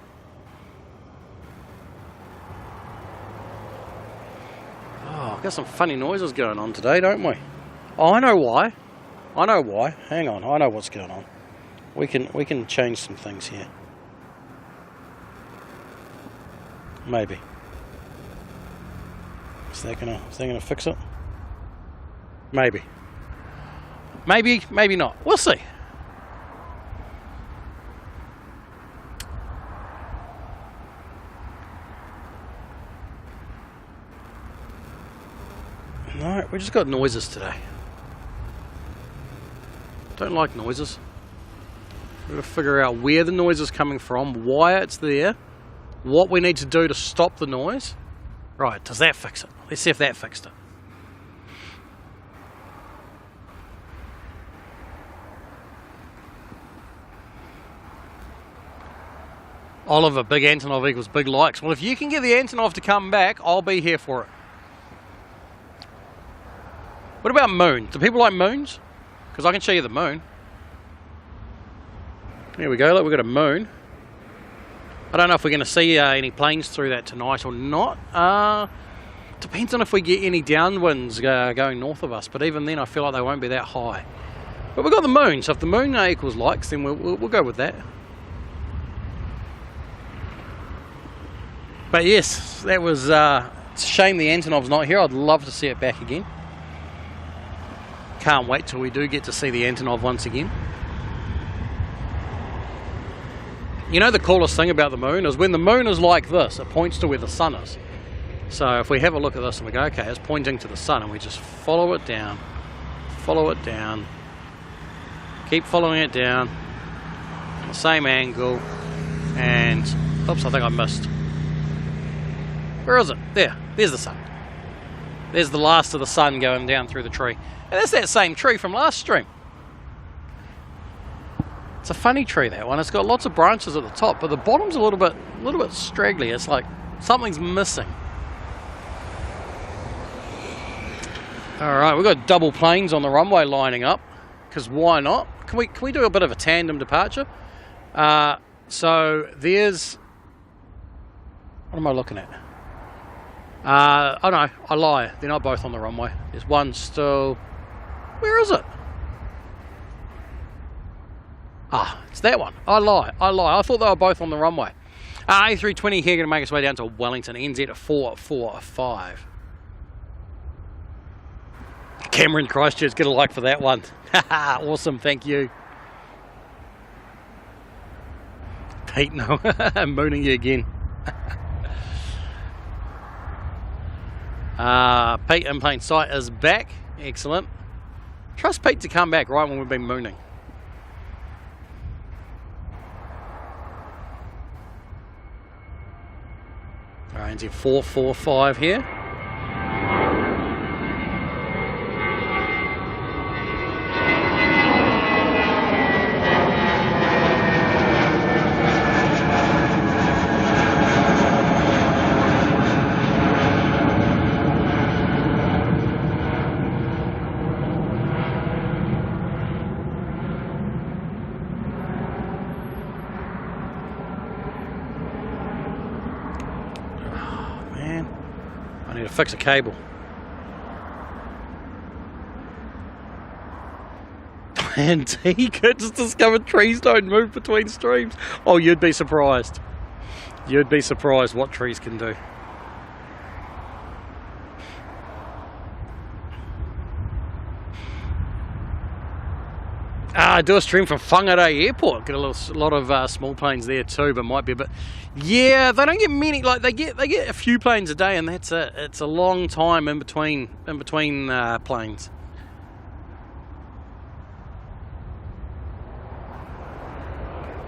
Oh, got some funny noises going on today, don't we? Oh, I know why. Hang on, I know what's going on. We can change some things here. Maybe. Is that gonna fix it? Maybe. Maybe not. We'll see. No, we just got noises today. Don't like noises. We've got to figure out where the noise is coming from, why it's there, what we need to do to stop the noise. Right, does that fix it? Let's see if that fixed it. Oliver, big Antonov equals big likes. Well, if you can get the Antonov to come back, I'll be here for it. What about moon? Do people like moons? Because I can show you the moon. Here we go, look, we've got a moon. I don't know if we're going to see any planes through that tonight or not. Depends on if we get any downwinds going north of us, but even then I feel like they won't be that high. But we've got the moon, so if the moon equals likes, then we'll go with that. But yes, that was, it's a shame the Antonov's not here. I'd love to see it back again. Can't wait till we do get to see the Antonov once again. You know the coolest thing about the moon is when the moon is like this, it points to where the sun is. So if we have a look at this and we go, okay, it's pointing to the sun, and we just follow it down, keep following it down, on the same angle, and, oops, I think I missed. Where is it? There's the sun. There's the last of the sun going down through the tree. And that's that same tree from last stream. It's a funny tree, that one. It's got lots of branches at the top, but the bottom's a little bit straggly. It's like something's missing. Alright, we've got double planes on the runway lining up, because why not? Can we do a bit of a tandem departure? So there's... What am I looking at? Oh no, I lie. They're not both on the runway. There's one still... Where is it? Ah, it's that one. I lie. I thought they were both on the runway. A320 here, going to make its way down to Wellington, NZ at 445. Cameron Christchurch, get a like for that one. Awesome, thank you. Pete, no, I'm mooning you again. Pete in plain sight is back. Excellent. Trust Pete to come back right when we've been mooning. Alright, NZ 445 here. I need to fix a cable. Antique, just discovered trees don't move between streams. Oh, you'd be surprised. You'd be surprised what trees can do. Do a stream from Whangarei Airport. Get a lot of small planes there too, but might be a bit. Yeah, they don't get many. Like they get a few planes a day, and that's it. It's a long time in between planes.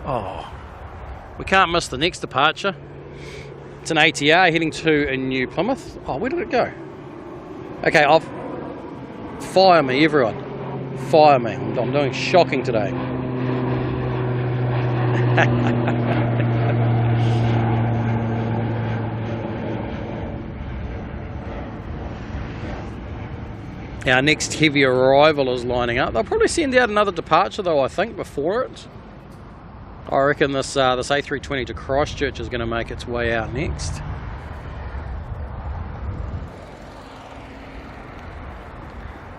Oh, we can't miss the next departure. It's an ATR heading to a New Plymouth. Oh, where did it go? Okay, fire me, everyone. Fire me. I'm doing shocking today. Our next heavy arrival is lining up. They'll probably send out another departure though, I think, before it. I reckon this A320 to Christchurch is going to make its way out next.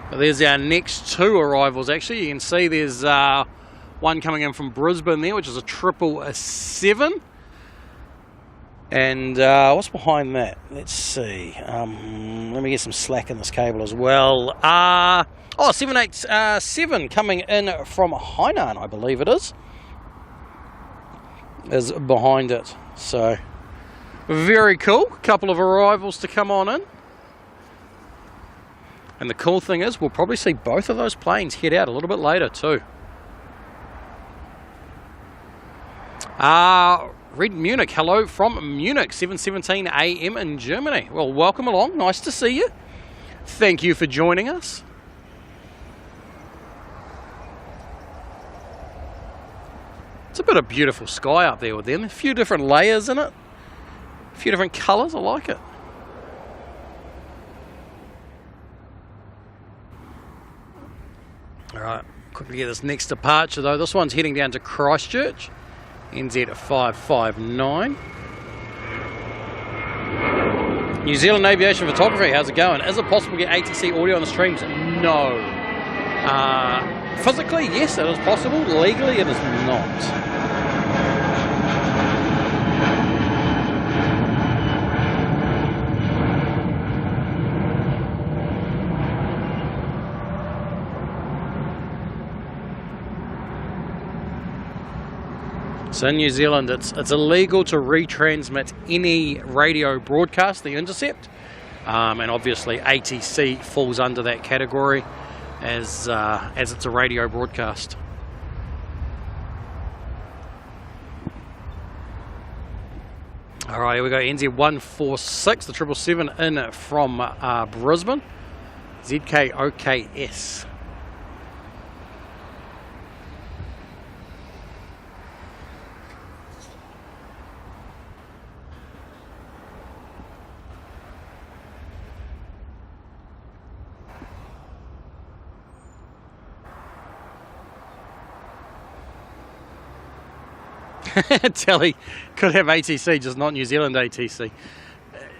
But there's our next two arrivals actually. You can see there's one coming in from Brisbane there, which is a 777. And what's behind that? Let's see. Let me get some slack in this cable as well. 787 coming in from Hainan, I believe it is behind it. So very cool. Couple of arrivals to come on in. And the cool thing is we'll probably see both of those planes head out a little bit later too. Red Munich, hello from Munich, 7:17 AM in Germany. Well, welcome along. Nice to see you. Thank you for joining us. It's a bit of beautiful sky up there with them. A few different layers in it. A few different colours. I like it. Alright, quickly get this next departure though. This one's heading down to Christchurch. NZ559. New Zealand Aviation Photography, how's it going? Is it possible to get ATC audio on the streams? No. Physically, yes, it is possible. Legally, it is not. So in New Zealand, it's illegal to retransmit any radio broadcast, the intercept, and obviously ATC falls under that category as it's a radio broadcast. All right, here we go. NZ146, the 777 in from Brisbane, ZKOKS. Telly could have ATC, just not New Zealand ATC.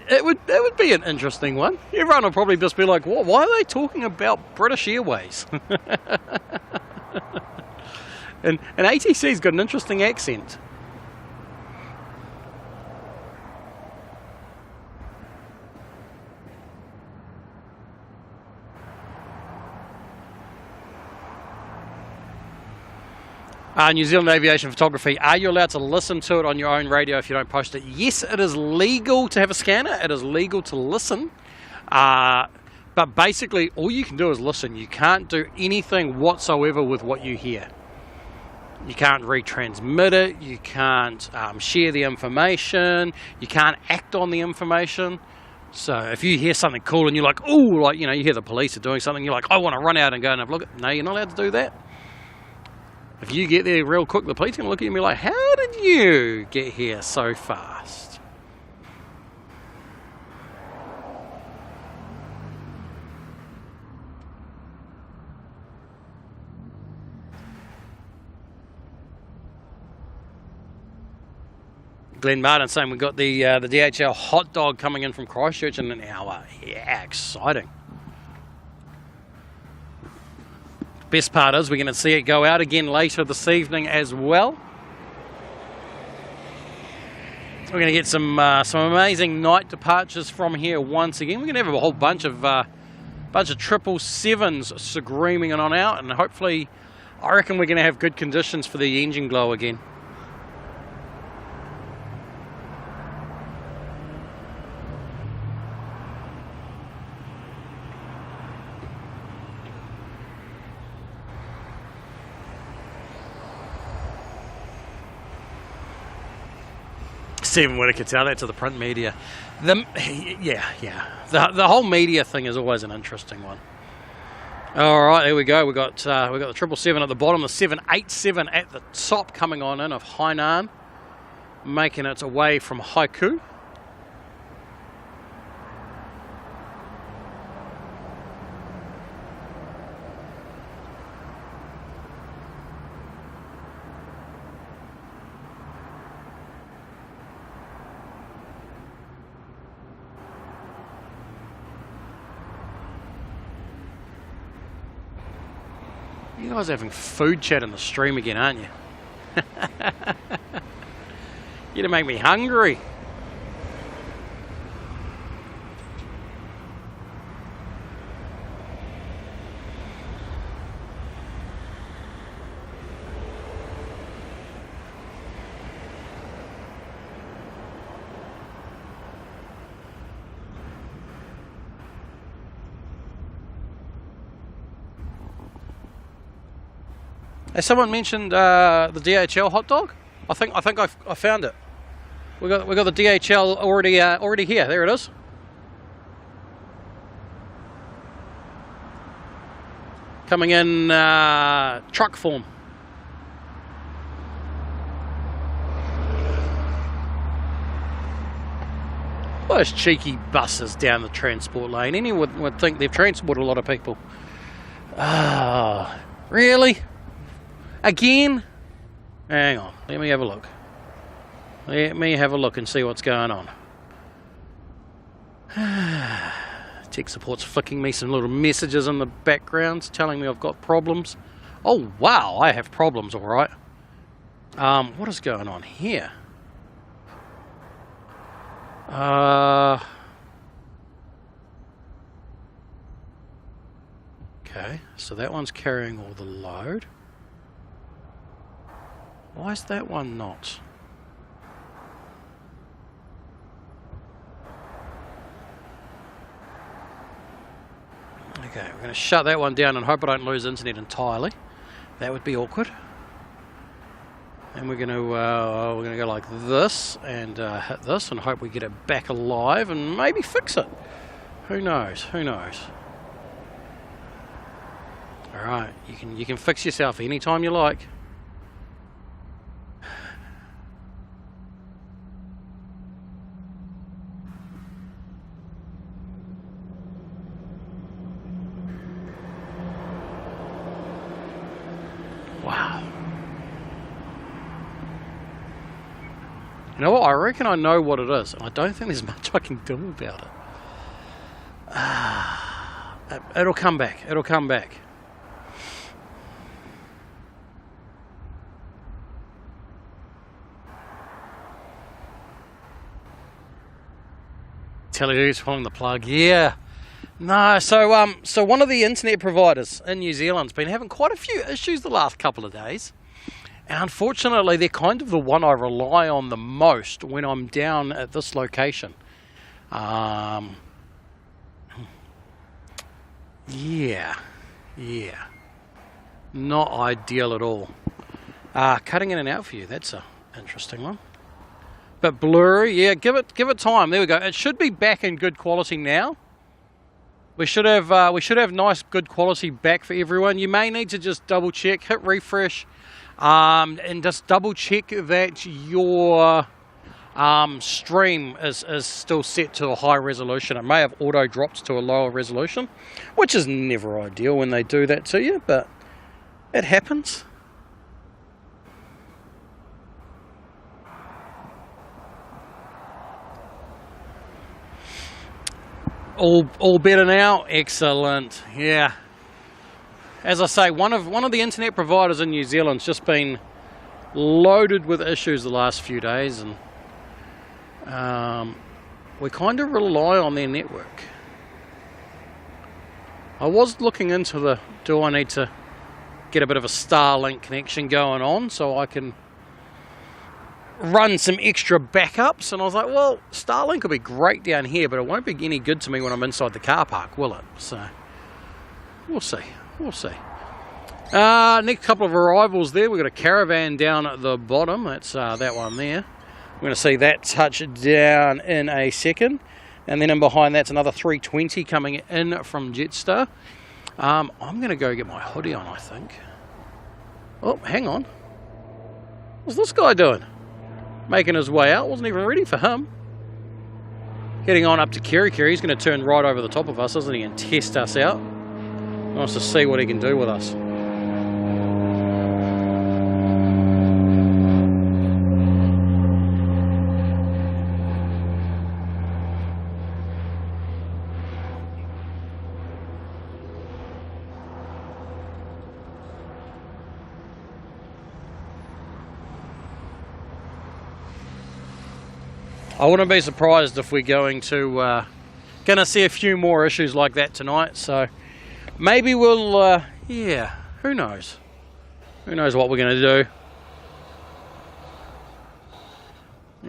It would be an interesting one. Everyone will probably just be like, "What? Why are they talking about British Airways?" and ATC's got an interesting accent. New Zealand Aviation Photography, are you allowed to listen to it on your own radio if you don't post it? Yes, it is legal to have a scanner. It is legal to listen. But basically, all you can do is listen. You can't do anything whatsoever with what you hear. You can't retransmit it. You can't share the information. You can't act on the information. So if you hear something cool and you're like, oh, like, you know, you hear the police are doing something, you're like, I want to run out and go and have a look. No, you're not allowed to do that. If you get there real quick, the police are going to look at you and be like, how did you get here so fast? Glenn Martin saying we've got the DHL hot dog coming in from Christchurch in an hour. Yeah, exciting. Best part is we're going to see it go out again later this evening as well. We're going to get some amazing night departures from here once again. We're going to have a whole bunch of 777s screaming on out, and hopefully, I reckon we're going to have good conditions for the engine glow again. Stephen Whittaker, tell that to the print media. The whole media thing is always an interesting one. All right, there we go. We got the 777 at the bottom, the 787 at the top coming on in of Hainan, making its way from Haiku. You guys are having food chat in the stream again, aren't you? You're to make me hungry. Has someone mentioned the DHL hot dog? I think I found it. We got the DHL already here. There it is. Coming in truck form. Those cheeky buses down the transport lane. Anyone would think they've transported a lot of people. Ah, really? Again? Hang on, let me have a look. Let me have a look and see what's going on. Tech support's flicking me some little messages in the background telling me I've got problems. Oh wow, I have problems, alright. What is going on here? Okay, so that one's carrying all the load. Why is that one not? Okay, we're going to shut that one down and hope I don't lose internet entirely. That would be awkward. And we're going to go like this and hit this and hope we get it back alive and maybe fix it. Who knows? Who knows? All right, you can fix yourself anytime you like. Wow. You know what? I reckon I know what it is, and I don't think there's much I can do about it. It'll come back. It'll come back. Tell you who's pulling the plug. Yeah. No, so one of the internet providers in New Zealand's been having quite a few issues the last couple of days. And unfortunately, they're kind of the one I rely on the most when I'm down at this location. Yeah. Not ideal at all. Cutting in and out for you, that's an interesting one. But blurry, yeah, give it time. There we go. It should be back in good quality now. We should have nice good quality back for everyone. You may need to just double check, hit refresh, and just double check that your stream is still set to a high resolution. It may have auto dropped to a lower resolution, which is never ideal when they do that to you, but it happens. All better now? Excellent. Yeah. As I say, one of the internet providers in New Zealand's just been loaded with issues the last few days, and we kind of rely on their network. I was looking into do I need to get a bit of a Starlink connection going on so I can run some extra backups, and I was like, well, Starlink will be great down here, but it won't be any good to me when I'm inside the car park, will it? So we'll see. Next couple of arrivals there, we've got a caravan down at the bottom. That's that one there. We're going to see that touch down in a second, and then in behind that's another 320 coming in from Jetstar. I'm going to go get my hoodie on, I think. Oh, hang on. What's this guy doing? Making his way out. Wasn't even ready for him. Heading on up to Kiwi. He's going to turn right over the top of us, isn't he, and test us out. He wants to see what he can do with us. I wouldn't be surprised if we're going to see a few more issues like that tonight. So maybe we'll, yeah, who knows? Who knows what we're going to do?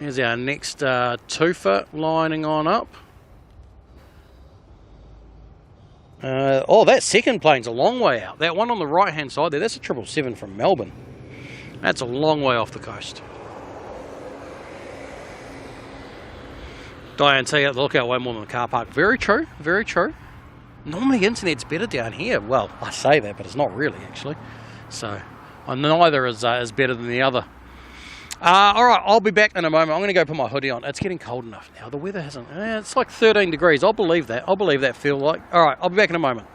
Here's our next twofer lining on up. Oh, that second plane's a long way out. That one on the right-hand side there, that's a 777 from Melbourne. That's a long way off the coast. Diane, say out the lookout way more than the car park. Very true, very true. Normally internet's better down here. Well, I say that, but it's not really, actually. So, neither is better than the other. Alright, I'll be back in a moment. I'm going to go put my hoodie on. It's getting cold enough now. The weather hasn't... it's like 13 degrees. I'll believe that. I'll believe that feel like. Alright, I'll be back in a moment.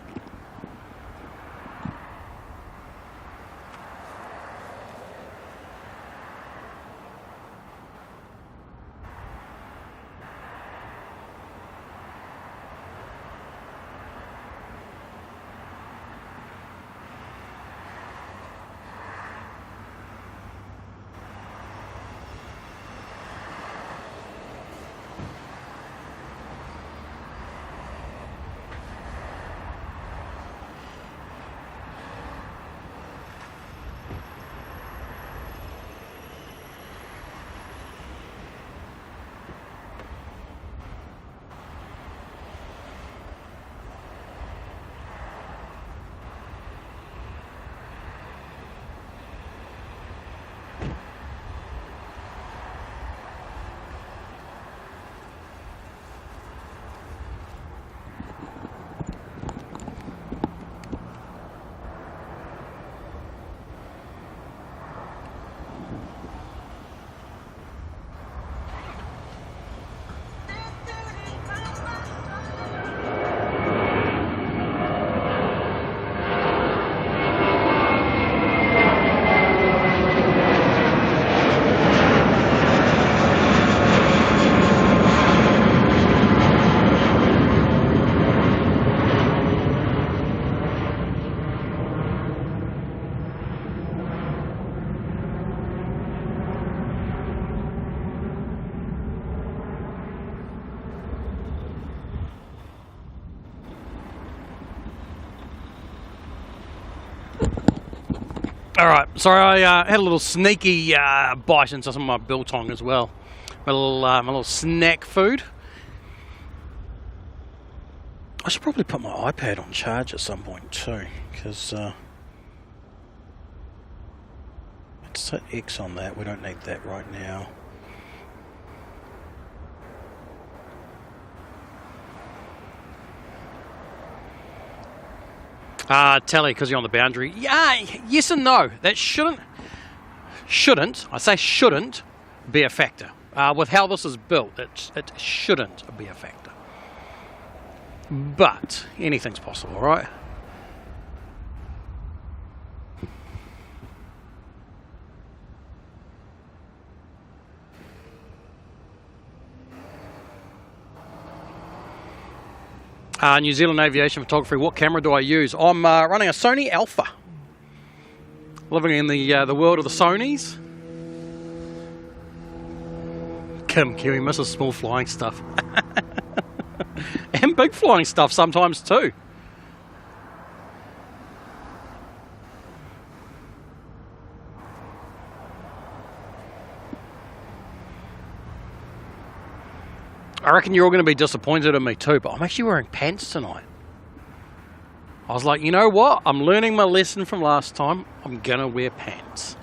Alright, sorry, I had a little sneaky bite into some of my biltong as well. My little snack food. I should probably put my iPad on charge at some point too, because let's set X on that. We don't need that right now. Tally, because you're on the boundary. Yeah, yes and no. That shouldn't, I say shouldn't be a factor. With how this is built, it shouldn't be a factor. But anything's possible, right? New Zealand Aviation Photography, what camera do I use? I'm running a Sony Alpha. Living in the world of the Sonys. Kiwi misses small flying stuff. And big flying stuff sometimes too. I reckon you're all going to be disappointed in me too, but I'm actually wearing pants tonight. I was like, you know what? I'm learning my lesson from last time. I'm going to wear pants.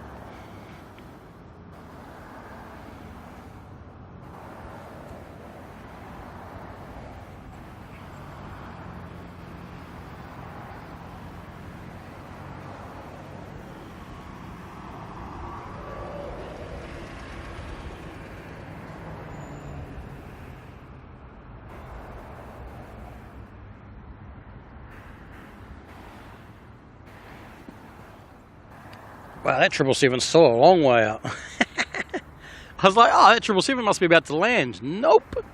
Wow, that 777's still a long way out. I was like, oh, that 777 must be about to land. Nope.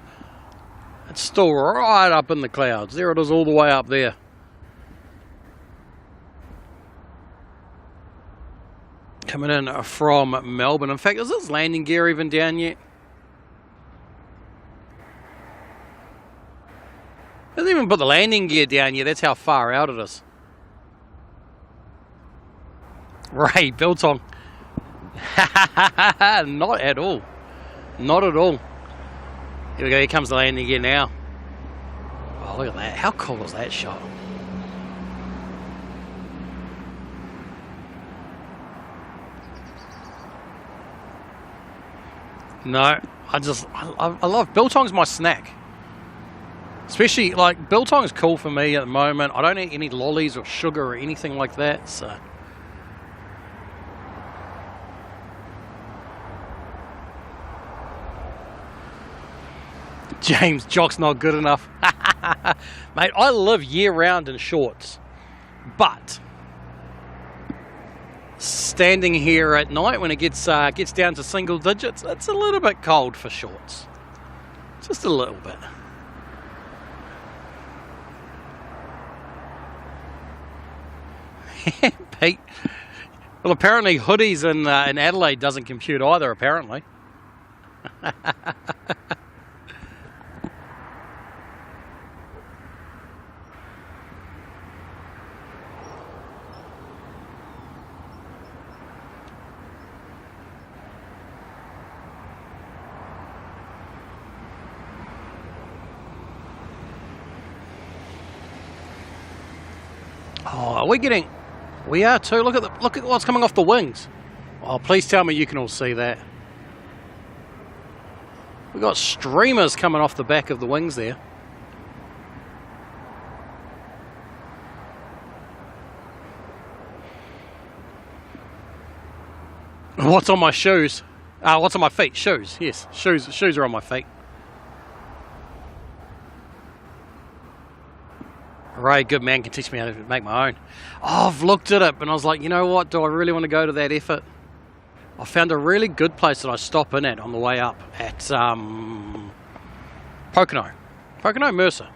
It's still right up in the clouds. There it is all the way up there. Coming in from Melbourne. In fact, is this landing gear even down yet? It doesn't even put the landing gear down yet. That's how far out it is. Right, biltong. Not at all. Not at all. Here we go, here comes the landing gear now. Oh, look at that. How cool is that shot? No, I love biltong's my snack. Especially, like, biltong's cool for me at the moment. I don't eat any lollies or sugar or anything like that, so. James, jock's not good enough. Mate, I live year-round in shorts. But standing here at night when it gets down to single digits, it's a little bit cold for shorts. Just a little bit. Pete. Well, apparently hoodies in Adelaide doesn't compute either, apparently. Oh, we are too. Look at what's coming off the wings. Oh, please tell me you can all see that. We've got streamers coming off the back of the wings there. What's on my shoes? What's on my feet? Shoes. Yes, shoes are on my feet. Ray, good man, can teach me how to make my own. Oh, I've looked at it and I was like, you know what, do I really want to go to that effort? I found a really good place that I stop in at on the way up at Pocono, Mercer.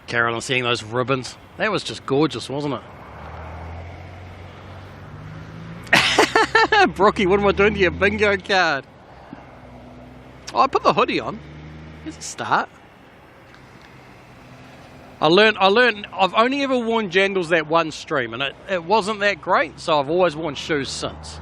Carolyn, seeing those ribbons. That was just gorgeous, wasn't it? Brookie, what am I doing to your bingo card? Oh, I put the hoodie on. Here's a start. I learned I've only ever worn jandals that one stream, and it wasn't that great, so I've always worn shoes since.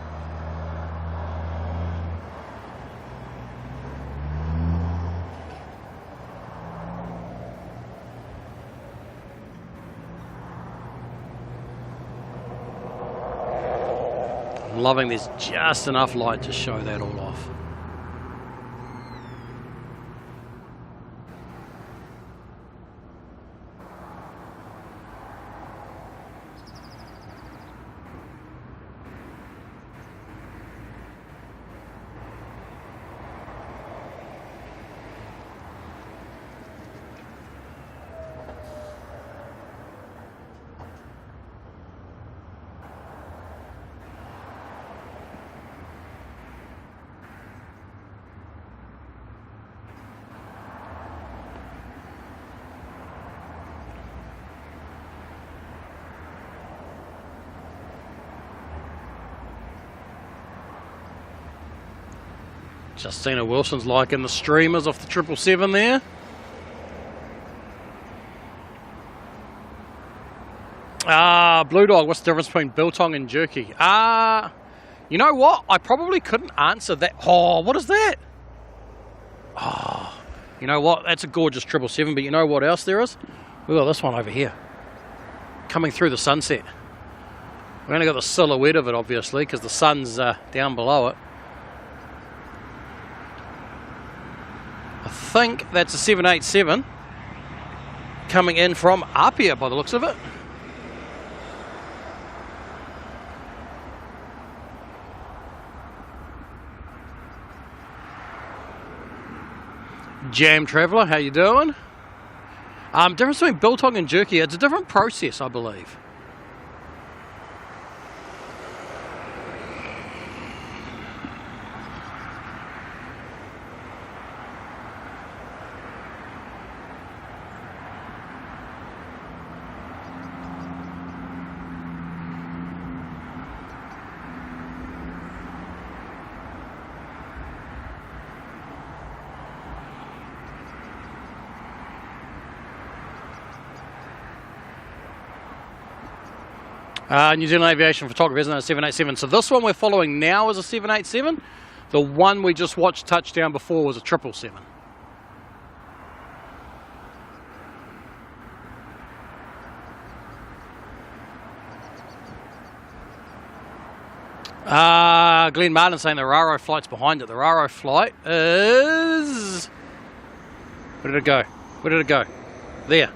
I'm loving there's just enough light to show that all off. Justina Wilson's liking the streamers off the 777 there. Blue Dog, what's the difference between biltong and jerky? You know what? I probably couldn't answer that. Oh, what is that? Oh, you know what? That's a gorgeous 777, but you know what else there is? We've got this one over here. Coming through the sunset. We only got the silhouette of it, obviously, because the sun's down below it. I think that's a 787 coming in from Apia by the looks of it. Jam Traveller, how you doing? Difference between biltong and jerky, it's a different process, I believe. New Zealand Aviation Photography, isn't it, a 787? So this one we're following now is a 787. The one we just watched touchdown before was a 777. Glenn Martin saying the Raro flight's behind it. The Raro flight is... Where did it go? Where did it go? There.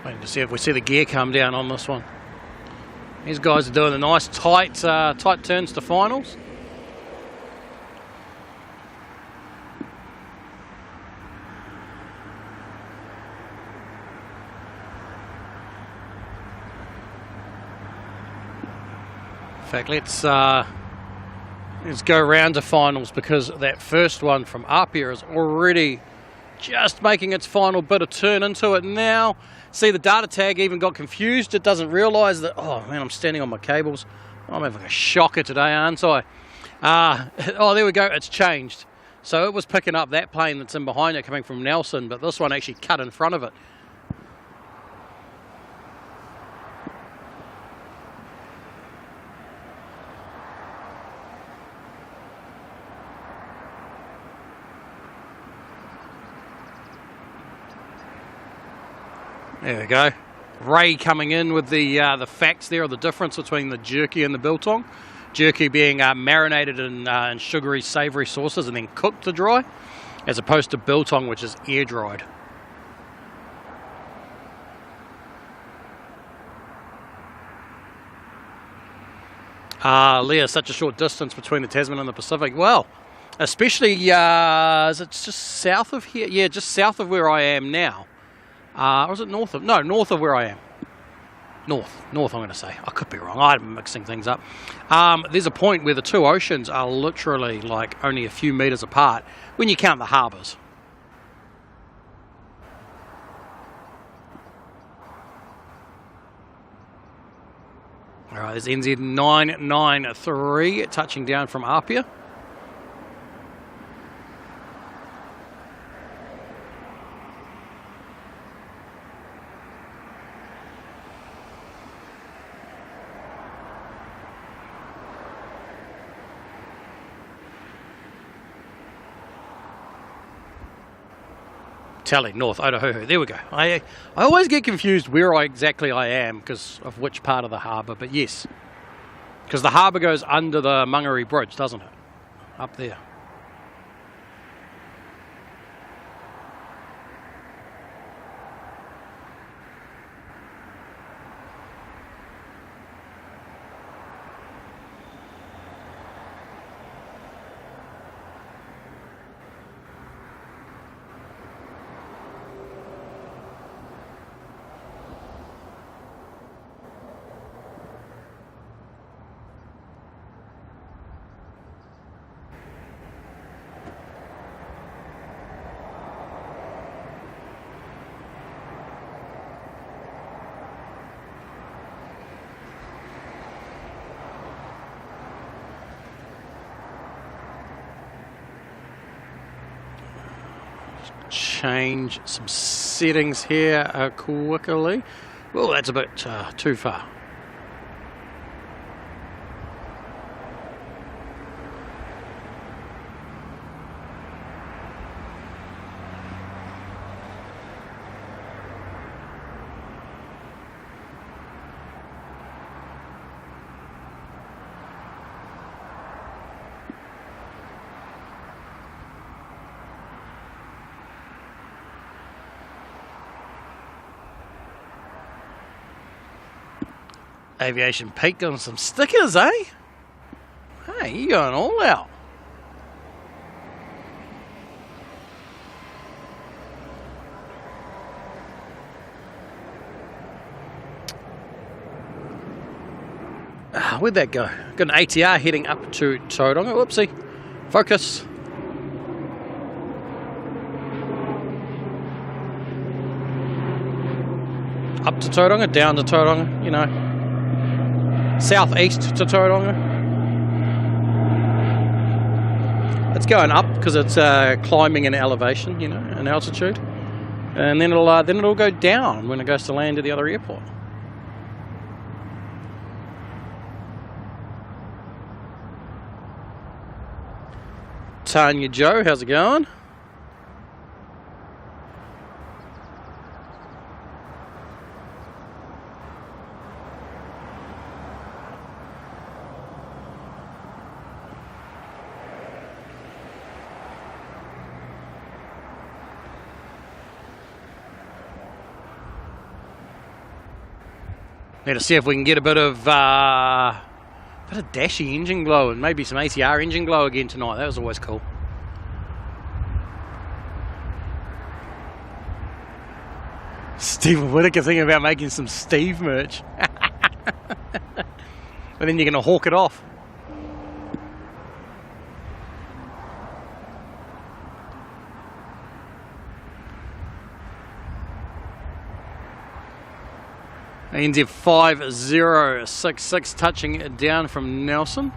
Waiting to see if we see the gear come down on this one. These guys are doing the nice tight turns to finals. In fact, let's go round to finals, because that first one from Apia is already just making its final bit of turn into it now. See, the data tag even got confused. It doesn't realise that, oh man, I'm standing on my cables. I'm having a shocker today, aren't I? Oh, there we go, it's changed. So it was picking up that plane that's in behind it coming from Nelson, but this one actually cut in front of it. There we go. Ray coming in with the facts there of the difference between the jerky and the biltong. Jerky being marinated in sugary, savoury sauces and then cooked to dry, as opposed to biltong, which is air dried. Leah, such a short distance between the Tasman and the Pacific. Well, especially, is it just south of here? Yeah, just south of where I am now. Or is it north of? No, north of where I am. North, I'm going to say. I could be wrong. I'm mixing things up. There's a point where the two oceans are literally like only a few metres apart when you count the harbours. All right, there's NZ 993 touching down from Apia. Tally, North, Otahuhu. There we go. I always get confused where exactly I am because of which part of the harbour, but yes. Because the harbour goes under the Mangere Bridge, doesn't it? Up there. Change some settings here quickly. Well, that's a bit too far. Aviation Peak on some stickers, eh? Hey, you going all out. Where'd that go? Got an ATR heading up to Tauranga. Whoopsie. Focus. up to Tauranga, down to Tauranga, you know, southeast to Tauranga. It's going up because it's climbing in elevation, you know, in altitude, and then it'll go down when it goes to land at the other airport. Tanya Joe, how's it going? Need to see if we can get a bit of dashy engine glow and maybe some ACR engine glow again tonight. That was always cool. Stephen Whittaker thinking about making some Steve merch. But then you're going to hawk it off. NZ 5066 touching it down from Nelson.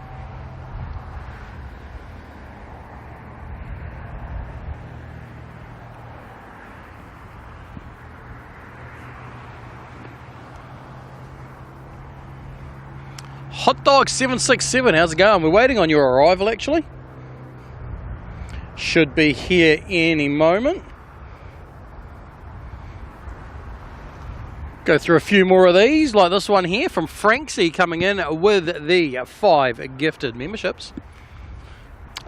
Hot Dog 767, how's it going? We're waiting on your arrival actually. Should be here any moment. Go through a few more of these, like this one here from Franksy coming in with the 5 gifted memberships.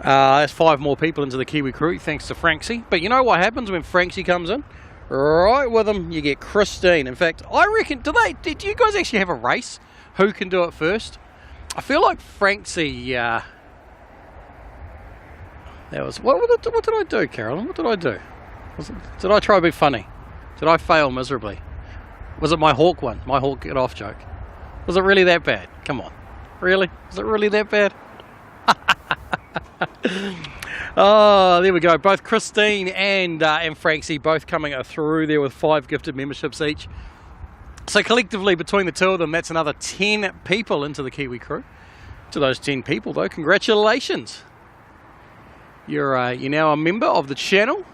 That's 5 more people into the Kiwi crew, thanks to Franksy. But you know what happens when Franksy comes in? Right with him, you get Christine. In fact, I reckon, did you guys actually have a race? Who can do it first? I feel like Franksy, that was, what did I do, Carolyn? What did I do? Did I try to be funny? Did I fail miserably? Was it my hawk one? My hawk get off joke? Was it really that bad? Come on. Really? Was it really that bad? Oh, there we go. Both Christine and Franksy both coming through there with 5 gifted memberships each. So collectively between the two of them, that's another 10 people into the Kiwi crew. To those 10 people though, congratulations. You're now a member of the channel.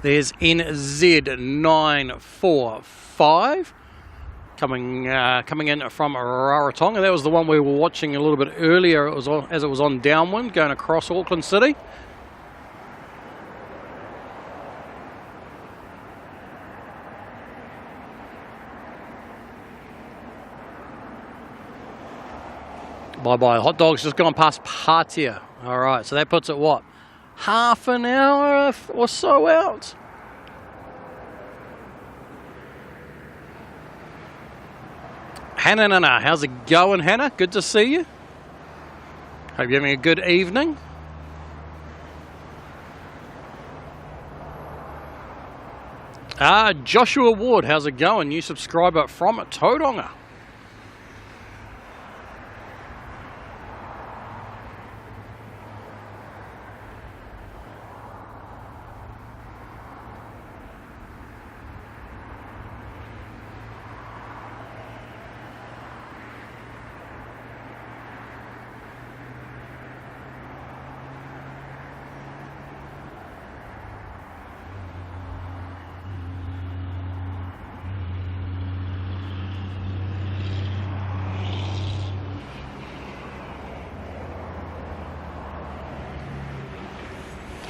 There's NZ945 coming in from Rarotonga. That was the one we were watching a little bit earlier. It was as it was on downwind going across Auckland City. Bye-bye. Hot Dog's just gone past Patia. All right, so that puts it what? Half an hour or so out. Hannah, how's it going, Hannah? Good to see you. Hope you're having a good evening. Joshua Ward, how's it going? New subscriber from Tauranga.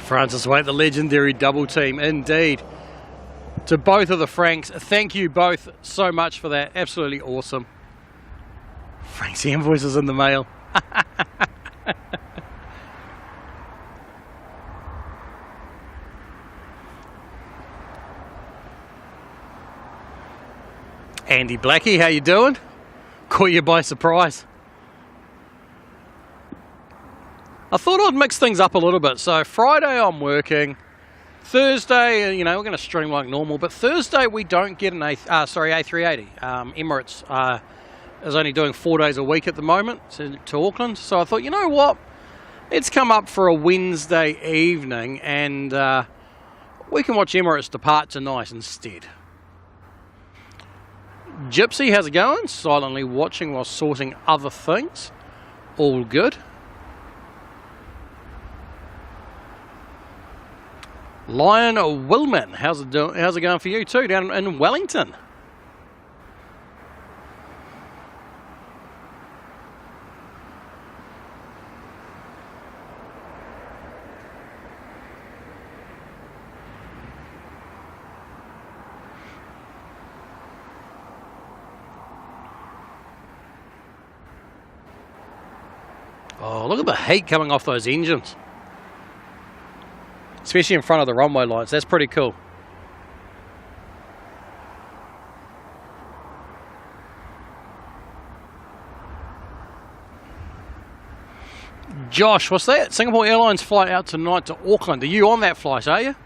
Francis Waite, the legendary double team, indeed. To both of the Franks, thank you both so much for that. Absolutely awesome. Frank's invoice is in the mail. Andy Blackie, how you doing? Caught you by surprise. I thought I'd mix things up a little bit. So Friday I'm working. Thursday, you know, we're going to stream like normal. But Thursday we don't get an A380. Emirates is only doing 4 days a week at the moment to Auckland. So I thought, you know what? Let's come up for a Wednesday evening and we can watch Emirates depart tonight instead. Gypsy, how's it going? Silently watching while sorting other things. All good. Lion Willman, how's it going for you too down in Wellington? Oh, look at the heat coming off those engines. Especially in front of the runway lights. That's pretty cool. Josh, what's that? Singapore Airlines flight out tonight to Auckland. Are you on that flight, are you?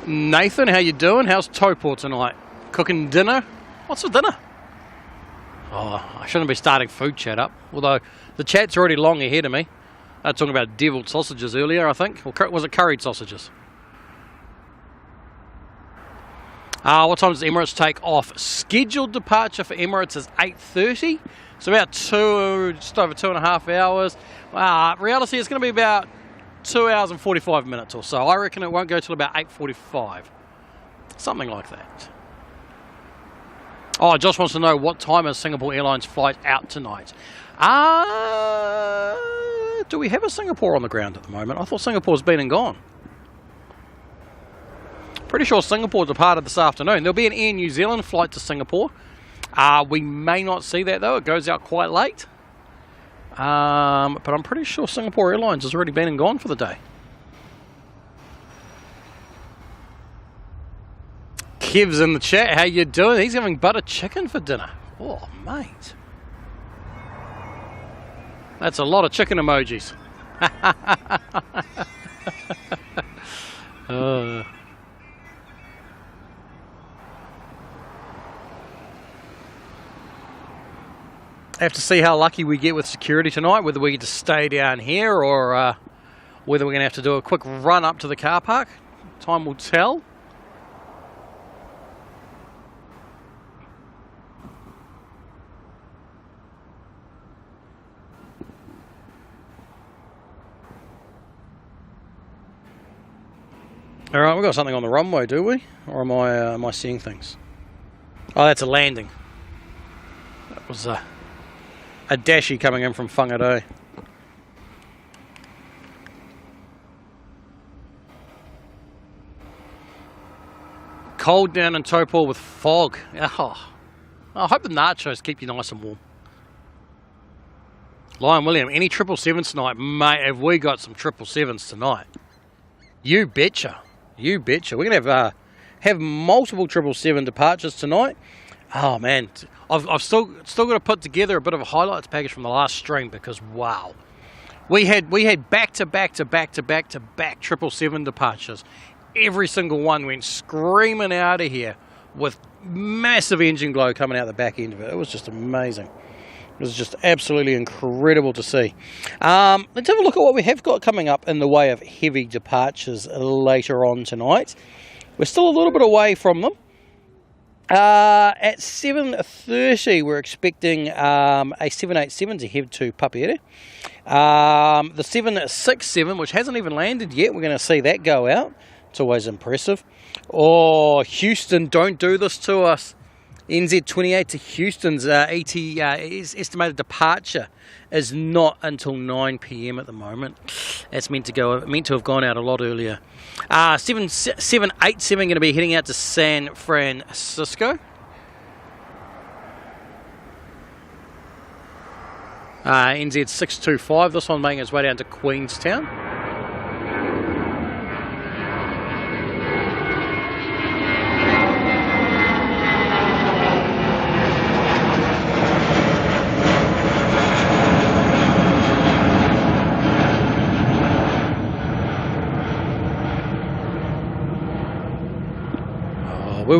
Nathan, how you doing? How's Topor tonight? Cooking dinner? What's for dinner? Oh, I shouldn't be starting food chat up. Although the chat's already long ahead of me. They were talking about deviled sausages earlier, I think. Or was it curried sausages? What time does Emirates take off? Scheduled departure for Emirates is 8:30. So about just over 2.5 hours. Reality is going to be about 2 hours and 45 minutes or so. I reckon it won't go till about 8:45. Something like that. Oh, Josh wants to know what time is Singapore Airlines flight out tonight. Do we have a Singapore on the ground at the moment? I thought Singapore's been and gone. Pretty sure Singapore departed this afternoon. There'll be an Air New Zealand flight to Singapore. We may not see that though. It goes out quite late. But I'm pretty sure Singapore Airlines has already been and gone for the day. Kev's in the chat. How you doing? He's having butter chicken for dinner. Oh, mate. That's a lot of chicken emojis. Have to see how lucky we get with security tonight, whether we get to stay down here or whether we're going to have to do a quick run up to the car park. Time will tell. All right, we've got something on the runway, do we? Or am I seeing things? Oh, that's a landing. That was a dashi coming in from Whangarei. Cold down in Topor with fog. Oh, I hope the nachos keep you nice and warm. Lion William, any 777s tonight? Mate, have we got some 777s tonight? You betcha. You betcha. We're going to have multiple 777 departures tonight. Oh, man. I've still got to put together a bit of a highlights package from the last stream because, wow. We had back-to-back 777 departures. Every single one went screaming out of here with massive engine glow coming out the back end of it. It was just amazing. It was just absolutely incredible to see. Let's have a look at what we have got coming up in the way of heavy departures later on tonight. We're still a little bit away from them. At 7:30, we're expecting a 787 to head to Papeete. The 767, which hasn't even landed yet, we're going to see that go out. It's always impressive. Oh, Houston, don't do this to us. NZ28 to Houston's estimated departure is not until 9 PM at the moment. That's meant to have gone out a lot earlier. 787 going to be heading out to San Francisco. NZ 625. This one making its way down to Queenstown.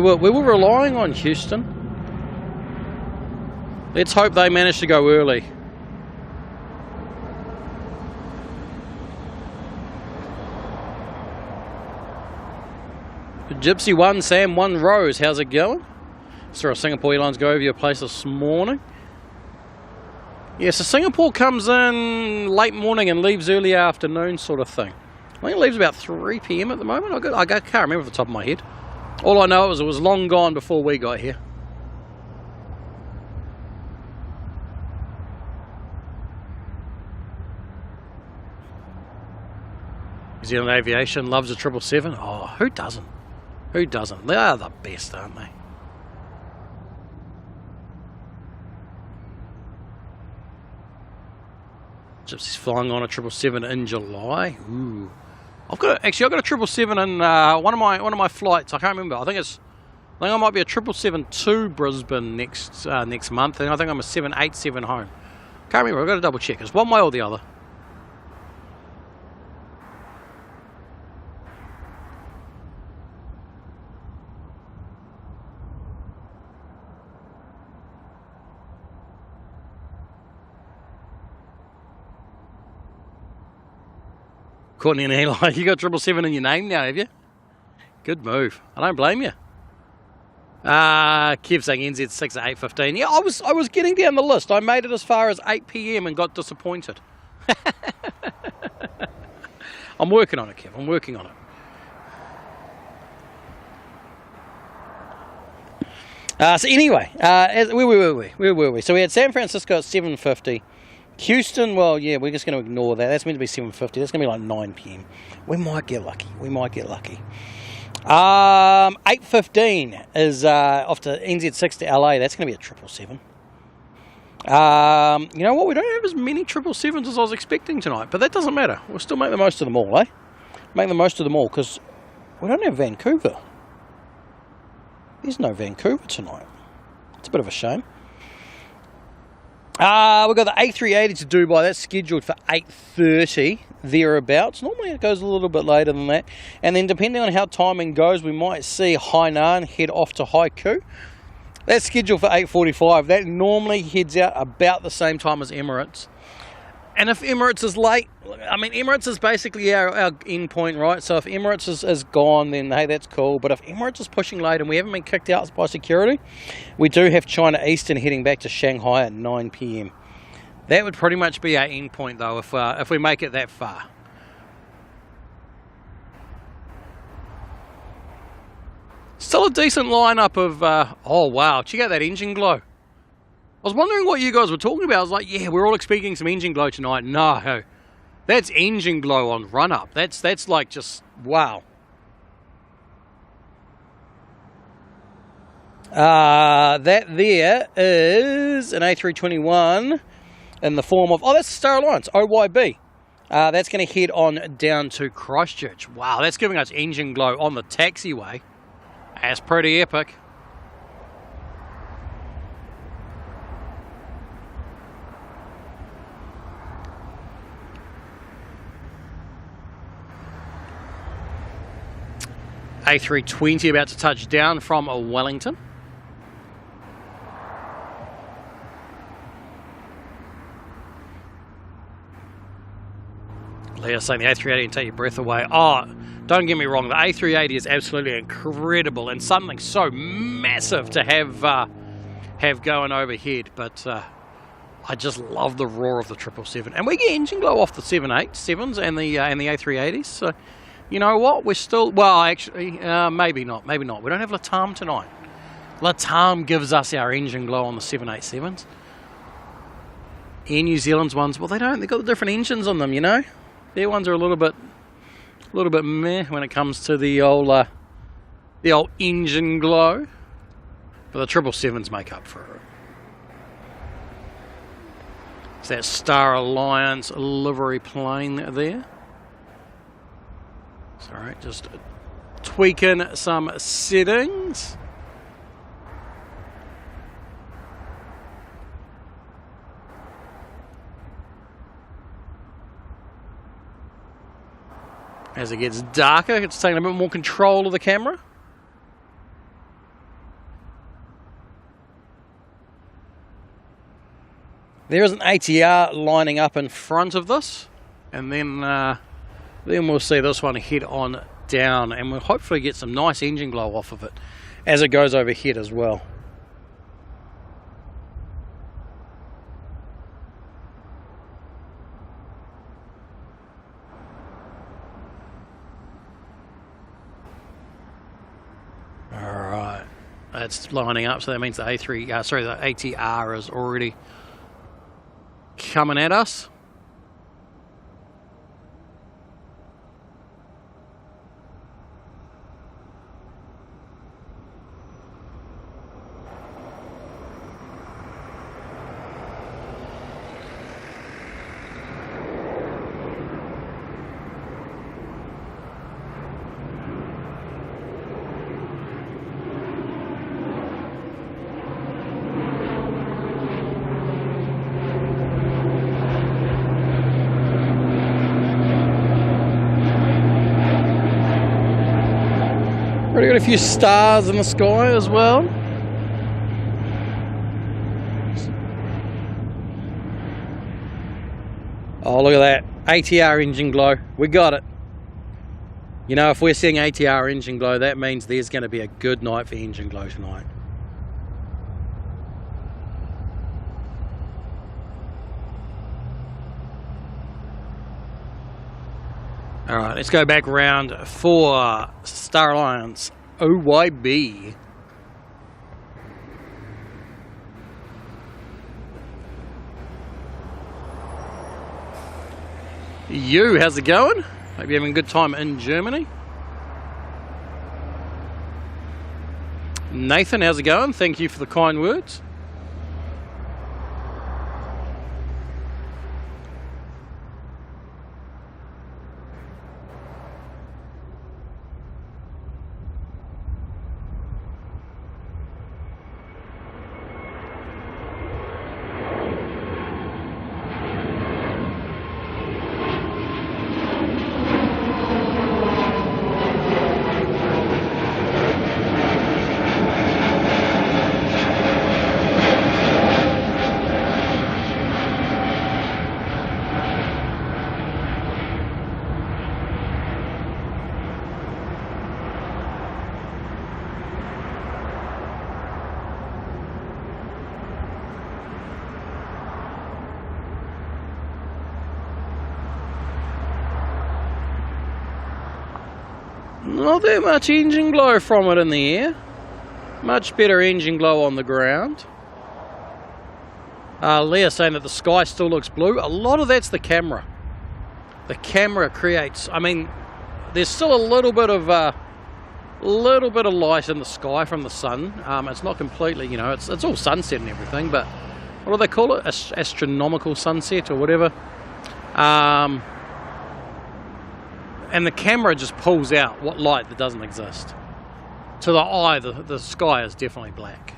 We were relying on Houston. Let's hope they manage to go early. Gypsy 1, Sam 1, Rose. How's it going? Saw a Singapore Airlines go over your place this morning. Yeah, so Singapore comes in late morning and leaves early afternoon sort of thing. I think it leaves about 3 PM at the moment. I can't remember off the top of my head. All I know is it was long gone before we got here. New Zealand Aviation loves a 777. Oh, who doesn't? Who doesn't? They are the best, aren't they? Gypsy's flying on a 777 in July. Ooh, I've got a 777 in one of my flights. I can't remember. I think I might be a 777 to Brisbane next month, and I think I'm a 787 home. Can't remember. I've got to double check. It's one way or the other. Courtney and Eli, you got 777 in your name now, have you? Good move. I don't blame you. Kev saying NZ6 at 8:15. Yeah, I was getting down the list. I made it as far as 8 PM and got disappointed. I'm working on it, Kev. I'm working on it. So anyway, where were we? So we had San Francisco at 7:50. Houston, well, yeah, we're just going to ignore that. That's meant to be 7:50. That's going to be like 9 PM. We might get lucky. 8:15 is off to NZ6 to LA. That's going to be a 777. You know what? We don't have as many 777s as I was expecting tonight, but that doesn't matter. We'll still make the most of them all, eh? Make the most of them all, because we don't have Vancouver. There's no Vancouver tonight. It's a bit of a shame. We've got the A380 to Dubai. That's scheduled for 8:30, thereabouts. Normally it goes a little bit later than that. And then depending on how timing goes, we might see Hainan head off to Haiku. That's scheduled for 8:45. That normally heads out about the same time as Emirates. And if Emirates is late, I mean, Emirates is basically our end point, right? So if Emirates is gone, then hey, that's cool. But if Emirates is pushing late and we haven't been kicked out by security, we do have China Eastern heading back to Shanghai at 9 PM. That would pretty much be our end point, though, if we make it that far. Still a decent lineup of, oh wow, check out that engine glow. I was wondering what you guys were talking about. I was like, yeah, we're all expecting some engine glow tonight. No, that's engine glow on run-up. That's like just, wow. That there is an A321 in the form of, oh, that's Star Alliance, OYB. That's going to head on down to Christchurch. Wow, that's giving us engine glow on the taxiway. That's pretty epic. A320 about to touch down from Wellington. Leah saying the A380 and take your breath away. Oh, don't get me wrong, the A380 is absolutely incredible and something so massive to have going overhead, but I just love the roar of the 777. And we get engine glow off the 787s and the A380s, so you know what? We're still, well, actually, maybe not. We don't have Latam tonight. Latam gives us our engine glow on the 787s. Air New Zealand's ones, well, they don't. They've got the different engines on them, you know. Their ones are a little bit meh when it comes to the old engine glow. But the 777s make up for it. It's that Star Alliance livery plane there. Alright, just tweaking some settings. As it gets darker, it's taking a bit more control of the camera. There is an ATR lining up in front of this, and then we'll see this one head on down, and we'll hopefully get some nice engine glow off of it as it goes overhead as well. Alright, that's lining up, so that means the the ATR is already coming at us. Already got a few stars in the sky as well. Oh, look at that. ATR engine glow. We got it. You know, if we're seeing ATR engine glow, that means there's going to be a good night for engine glow tonight. Alright, let's go back round for Star Alliance OYB. You, how's it going? Hope you're having a good time in Germany. Nathan, how's it going? Thank you for the kind words. Not that much engine glow from it in the air. Much better engine glow on the ground. Leah saying that the sky still looks blue. A lot of that's the camera. The camera creates, I mean, there's still a little bit of light in the sky from the sun. It's not completely, you know, it's all sunset and everything, but what do they call it? Astronomical sunset or whatever. And the camera just pulls out what light that doesn't exist. To the eye, the sky is definitely black.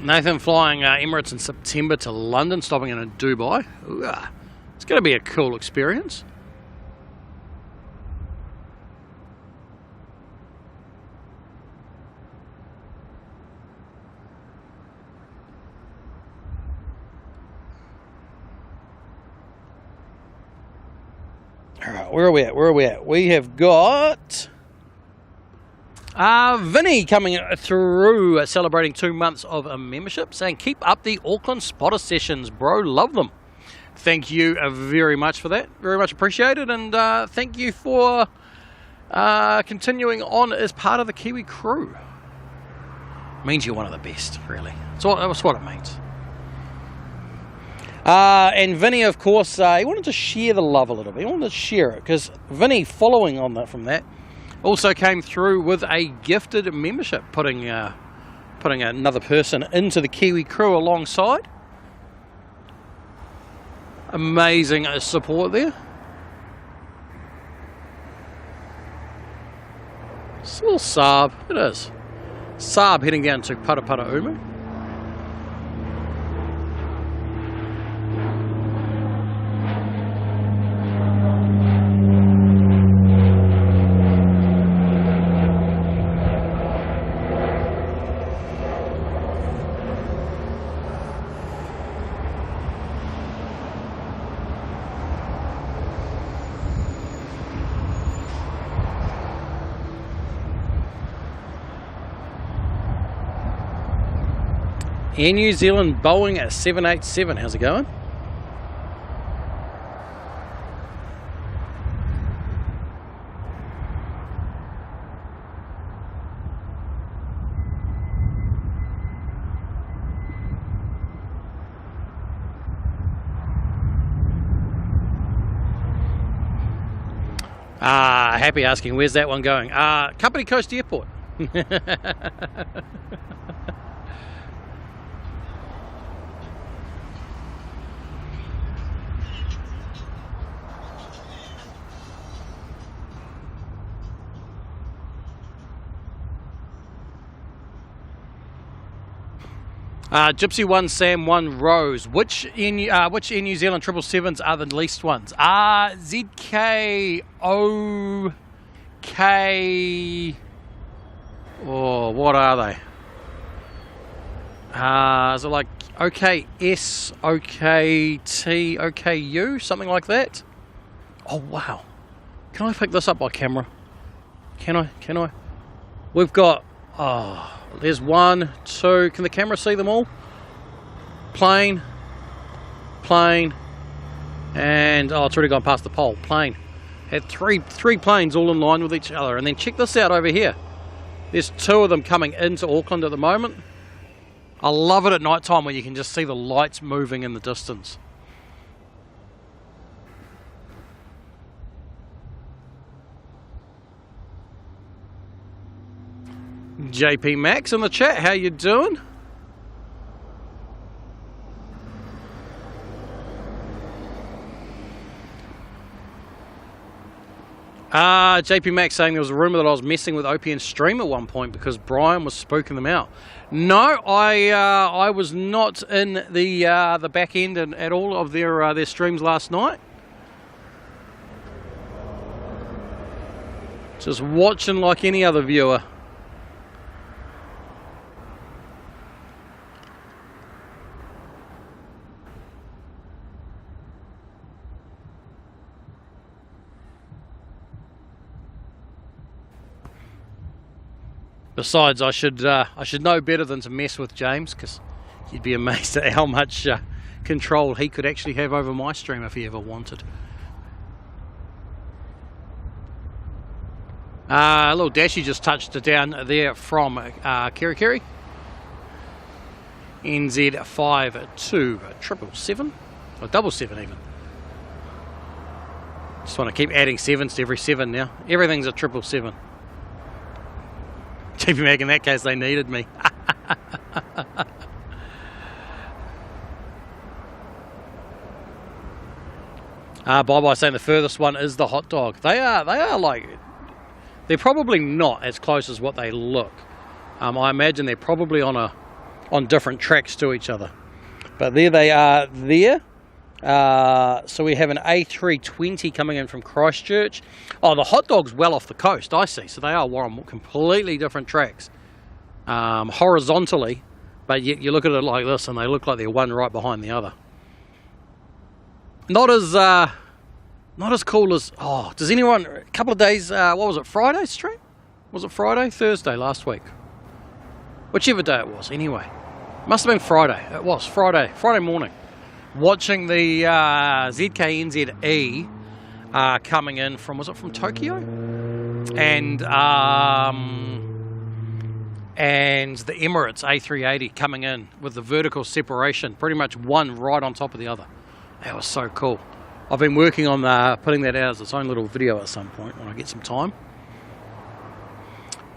Nathan flying Emirates in September to London, stopping in Dubai. Ooh, it's going to be a cool experience. All right, where are we at? Where are we at? We have got Vinny coming through, celebrating 2 months of a membership, saying keep up the Auckland spotter sessions, bro, love them. Thank you very much for that, very much appreciated, and thank you for continuing on as part of the Kiwi crew. It means you're one of the best, really. That's what it means. And Vinny, of course, he wanted to share the love a little bit. He wanted to share it, because Vinny, following on that from that, also came through with a gifted membership, putting another person into the Kiwi crew alongside. Amazing support there. little Saab, it is. Saab heading down to Parapara-Umu. Air New Zealand Boeing at 787, how's it going? Happy asking, where's that one going? Company Coast Airport. Gypsy 1, Sam 1, Rose. Which in New Zealand 777s are the least ones? ZK, OK. Oh, what are they? Is it like OKS, OKT, OKU, something like that? Oh wow! Can I pick this up by camera? Can I? We've got. Oh. There's 1, 2, can the camera see them all? Plane, and oh, it's already gone past the pole. Plane. Had three planes all in line with each other. And then check this out over here. There's 2 of them coming into Auckland at the moment. I love it at night time when you can just see the lights moving in the distance. JP Max in the chat, how you doing? JP Max saying there was a rumour that I was messing with OPN Stream at one point because Brian was spooking them out. No, I was not in the back end at all of their streams last night. Just watching like any other viewer. Besides, I should know better than to mess with James, because you'd be amazed at how much control he could actually have over my stream if he ever wanted. A little Dashy just touched it down there from Kerikeri. NZ5277, or 77 even. Just want to keep adding 7s to every 7 now. Everything's a 777. JP Mag, in that case, they needed me. Bye-bye saying the furthest one is the hot dog. They are like, they're probably not as close as what they look. I imagine they're probably on different tracks to each other. But there they are there. So we have an A320 coming in from Christchurch. Oh, the hot dog's well off the coast, I see. So they are on completely different tracks, horizontally, but you look at it like this and they look like they're one right behind the other. Not as cool as, oh, does anyone, a couple of days, what was it, Friday stream? Was it Friday? Thursday last week? Whichever day it was, anyway. Must have been Friday. It was Friday morning. Watching the ZK NZAA coming in from, was it from Tokyo? And the Emirates A380 coming in with the vertical separation, pretty much one right on top of the other. That was so cool. I've been working on putting that out as its own little video at some point when I get some time.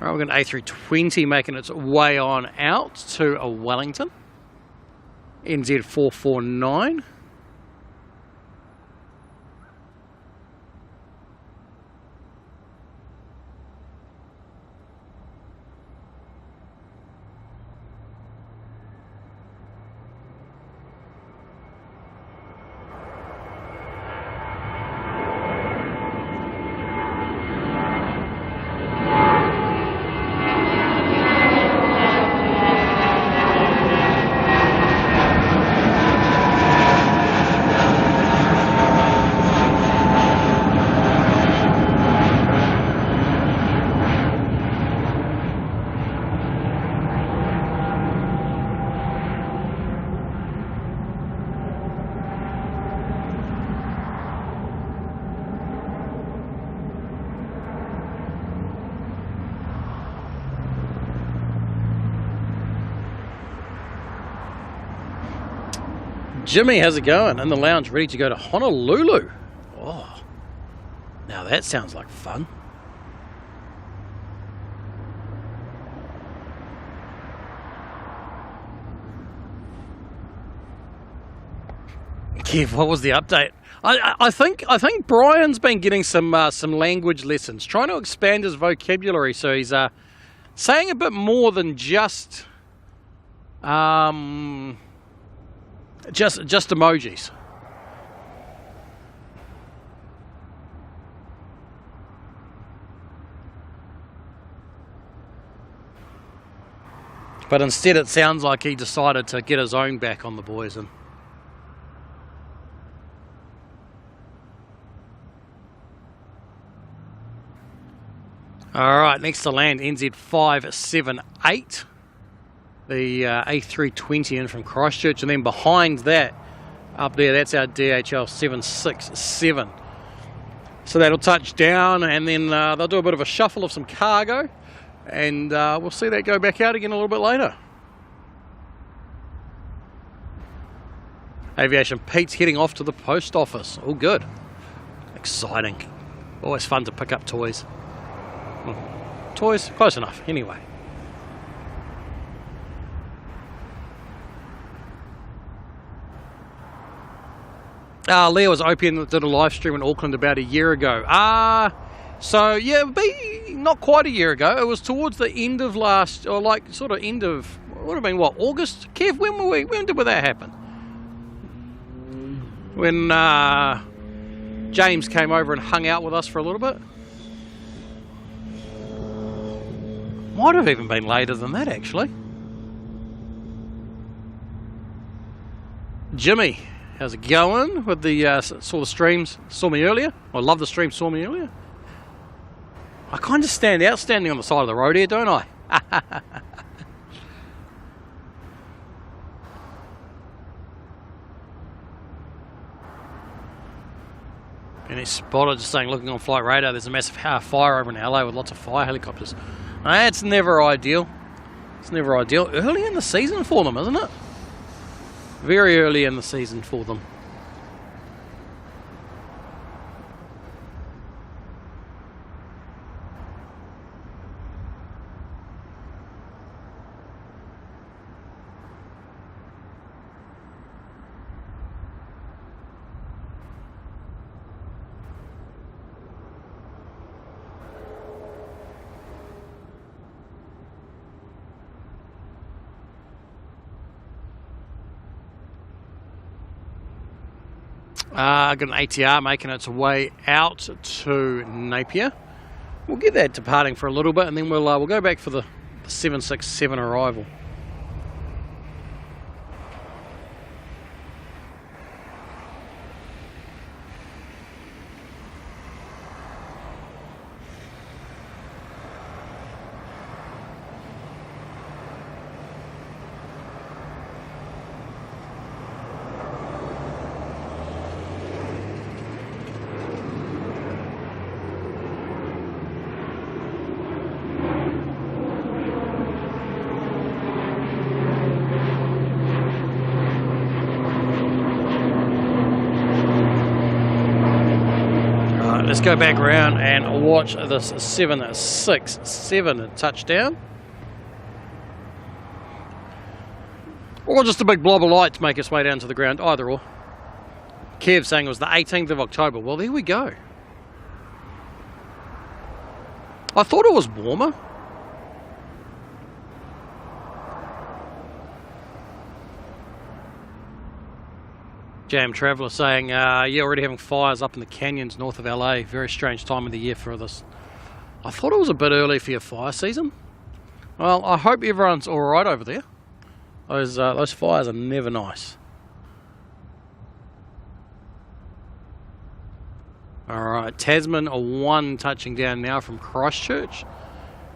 All right, we've got an A320 making its way on out to a Wellington. NZ449. Jimmy, how's it going? In the lounge, ready to go to Honolulu. Oh, now that sounds like fun. Kev, what was the update? I think Brian's been getting some language lessons, trying to expand his vocabulary, so he's saying a bit more than just emojis. But instead it sounds like he decided to get his own back on the boys. And alright, next to land, NZ578. The A320 in from Christchurch, and then behind that, up there, that's our DHL 767. So that'll touch down, and then they'll do a bit of a shuffle of some cargo, and we'll see that go back out again a little bit later. Aviation Pete's heading off to the post office. All good. Exciting. Always fun to pick up toys. Toys? Close enough, anyway. Leah was open that did a live stream in Auckland about a year ago. So yeah, it would be not quite a year ago. It was towards the end of last, or like sort of end of, would have been what, August? Kev, when did that happen? When James came over and hung out with us for a little bit? Might have even been later than that, actually. Jimmy, how's it going with the saw the streams, saw me earlier? I love the stream, saw me earlier. I kind of stand out standing on the side of the road here, don't I? And it's spotted, just saying, looking on flight radar, there's a massive fire over in LA with lots of fire helicopters. That's never ideal. It's never ideal. Early in the season for them, isn't it? Very early in the season for them. Got an ATR making its way out to Napier. We'll get that departing for a little bit, and then we'll go back for the 767 arrival. Let's go back around and watch this 767 touchdown. Or just a big blob of light to make its way down to the ground, either or. Kev saying it was the 18th of October. Well, there we go. I thought it was warmer. Jam Traveller saying, yeah, already having fires up in the canyons north of LA. Very strange time of the year for this. I thought it was a bit early for your fire season. Well, I hope everyone's alright over there. Those fires are never nice. Alright, Tasman 1 touching down now from Christchurch.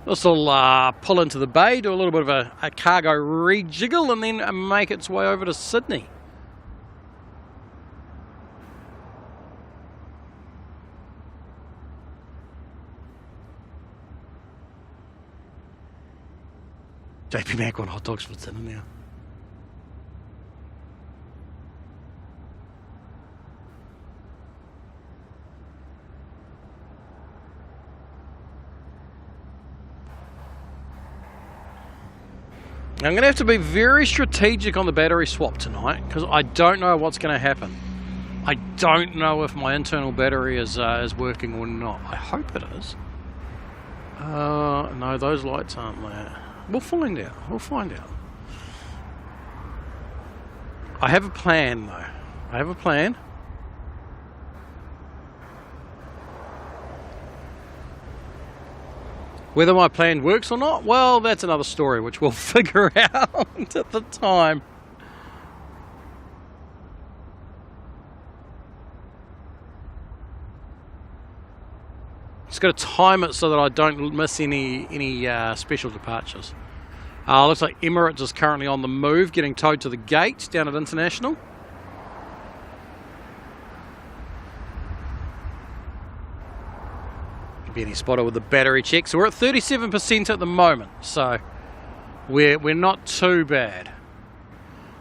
This will pull into the bay, do a little bit of a cargo rejiggle, and then make its way over to Sydney. JP Mac on hot dogs for dinner now. I'm going to have to be very strategic on the battery swap tonight because I don't know what's going to happen. I don't know if my internal battery is working or not. I hope it is. No, those lights aren't there. We'll find out. We'll find out. I have a plan, though. I have a plan. Whether my plan works or not, well, that's another story, which we'll figure out at the time. Just got to time it so that I don't miss any special departures. Looks like Emirates is currently on the move, getting towed to the gate down at International. Benny Spotter with the battery check. So we're at 37% at the moment, so we're not too bad.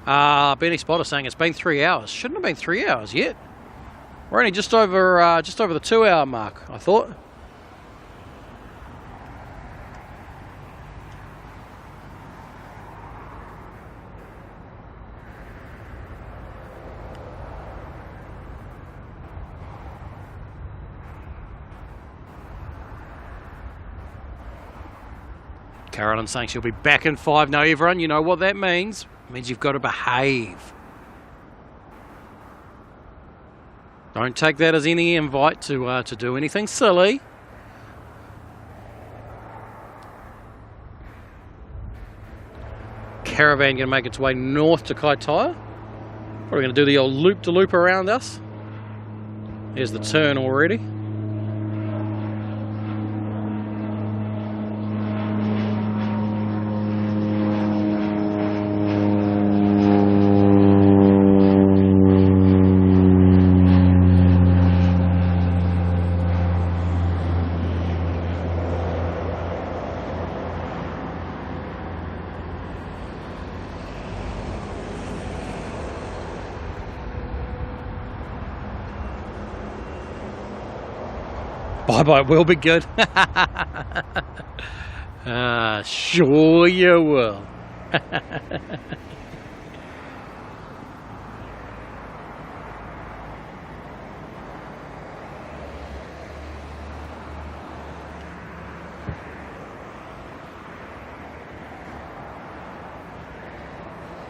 Benny Spotter saying it's been 3 hours. Shouldn't have been 3 hours yet. We're only just over the 2 hour mark, I thought. Carolyn saying she'll be back in 5. Now, everyone, you know what that means. It means you've got to behave. Don't take that as any invite to do anything silly. Caravan going to make its way north to Kaitaia. Probably going to do the old loop-to-loop around us. There's the turn already. Bye-bye, will be good. Sure you will.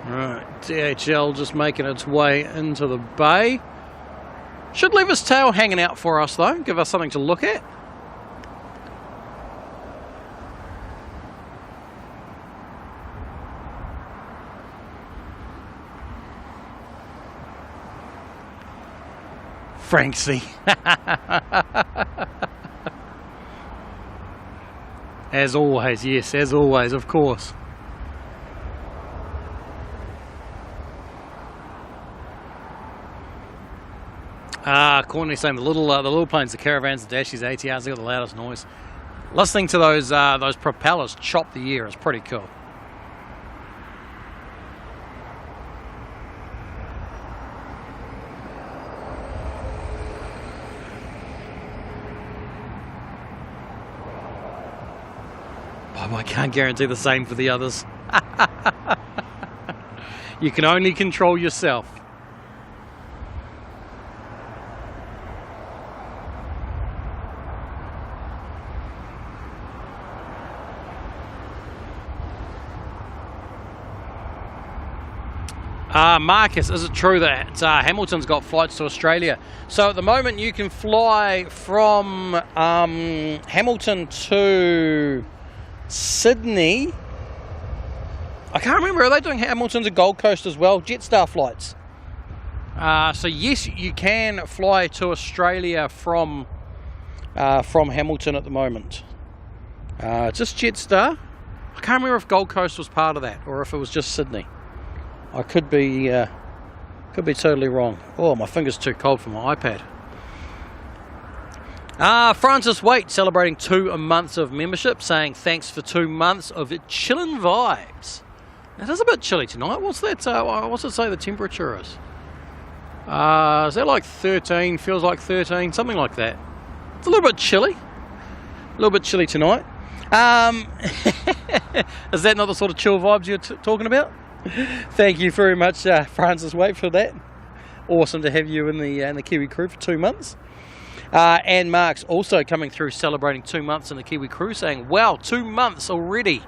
Right, DHL just making its way into the bay. Should leave his tail hanging out for us though, give us something to look at. Franksy. As always, yes, as always, of course. Courtney saying the little planes, the caravans, the dashies, ATRs, they got the loudest noise. Listening to those propellers chop the air is pretty cool. I can't guarantee the same for the others. You can only control yourself. Marcus, is it true that Hamilton's got flights to Australia? So at the moment you can fly from Hamilton to Sydney. I can't remember, are they doing Hamilton to Gold Coast as well? Jetstar flights. So yes, you can fly to Australia from Hamilton at the moment. Just Jetstar. I can't remember if Gold Coast was part of that or if it was just Sydney. I could be totally wrong. Oh, my finger's too cold for my iPad. Francis Waite celebrating 2 months of membership, saying thanks for 2 months of chillin' vibes. It is a bit chilly tonight. What's that? What's it say the temperature is? Is that like 13? Feels like 13, something like that. It's a little bit chilly. A little bit chilly tonight. Is that not the sort of chill vibes you're talking about? Thank you very much, Francis Waite, for that. Awesome to have you in the Kiwi crew for 2 months. And Mark's also coming through celebrating 2 months in the Kiwi crew, saying, wow, 2 months already.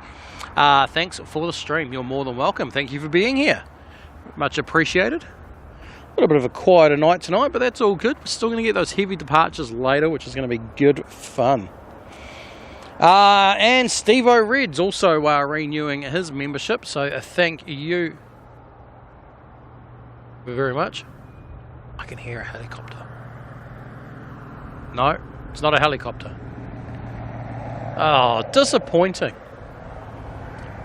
Thanks for the stream. You're more than welcome. Thank you for being here. Much appreciated. A little bit of a quieter night tonight, but that's all good. We're still going to get those heavy departures later, which is going to be good fun. And Steve O'Red's also renewing his membership, so thank you very much. I can hear a helicopter. No, it's not a helicopter. Oh, disappointing.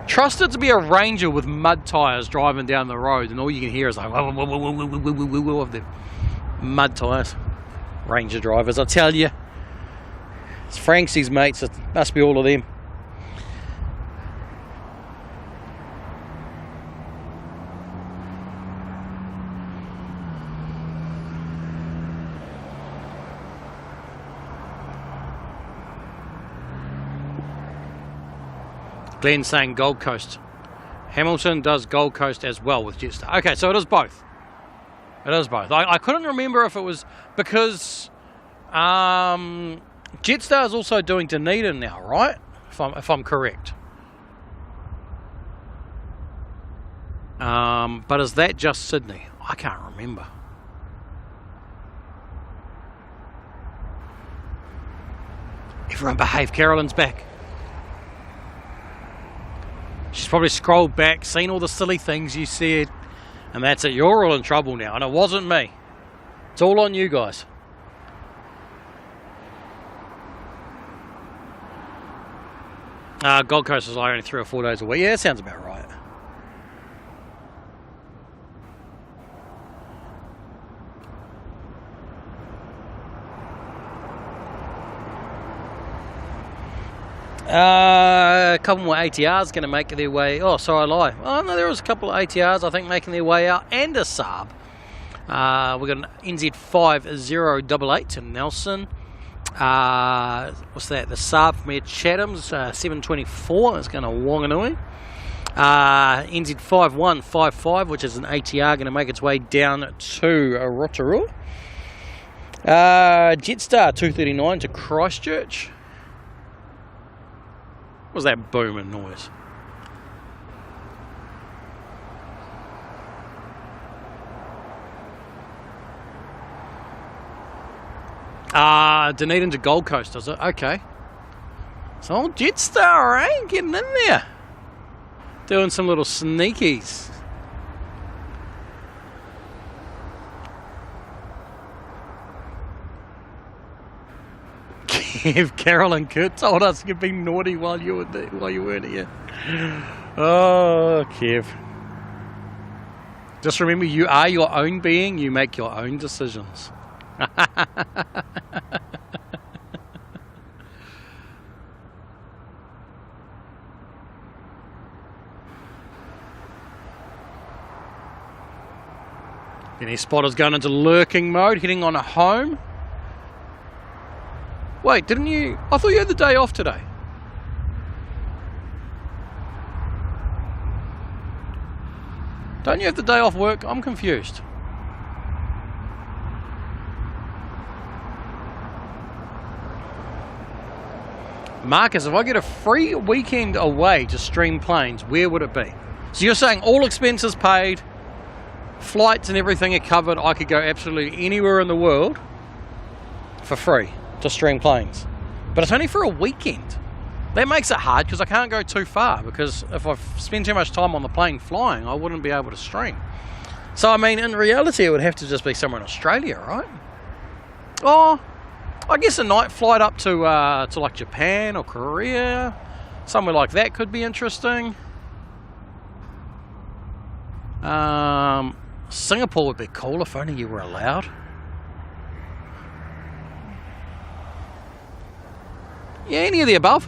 Trusted to be a ranger with mud tyres driving down the road, and all you can hear is like of the mud tyres. Ranger drivers, I tell you. It's Franksy's mates, it must be all of them. Glenn saying Gold Coast. Hamilton does Gold Coast as well with Jetstar. Okay, so it is both. It is both. I couldn't remember if it was because Jetstar is also doing Dunedin now, right? If I'm correct. But is that just Sydney? I can't remember. Everyone behave. Carolyn's back. She's probably scrolled back, seen all the silly things you said, and that's it. You're all in trouble now, and it wasn't me. It's all on you guys. Gold Coast is like only 3 or 4 days a week. Yeah, that sounds about right. A couple more ATRs going to make their way. Oh, sorry, I lie. Oh no, there was a couple of ATRs I think making their way out, and a Saab. We've got an NZ5088 to Nelson. What's that? The Saab from here, Chatham's 724. That's going to Wanganui. NZ5155, which is an ATR, going to make its way down to Rotorua. Jetstar 239 to Christchurch. What was that booming noise? Dunedin to Gold Coast, does it? Okay. So old Jetstar, eh? Getting in there. Doing some little sneakies. Kev, Carol and Kurt told us you'd be naughty while you weren't here. Oh, Kev. Just remember, you are your own being. You make your own decisions. Any spotters going into lurking mode, heading on a home. Wait, didn't you? I thought you had the day off today. Don't you have the day off work? I'm confused. Marcus, if I get a free weekend away to stream planes, where would it be? So you're saying all expenses paid, flights and everything are covered, I could go absolutely anywhere in the world for free to stream planes. But it's only for a weekend. That makes it hard because I can't go too far, because if I spend too much time on the plane flying, I wouldn't be able to stream. So I mean, in reality, it would have to just be somewhere in Australia, right? Oh, I guess a night flight up to like Japan or Korea, somewhere like that could be interesting. Singapore would be cool if only you were allowed. Yeah, any of the above.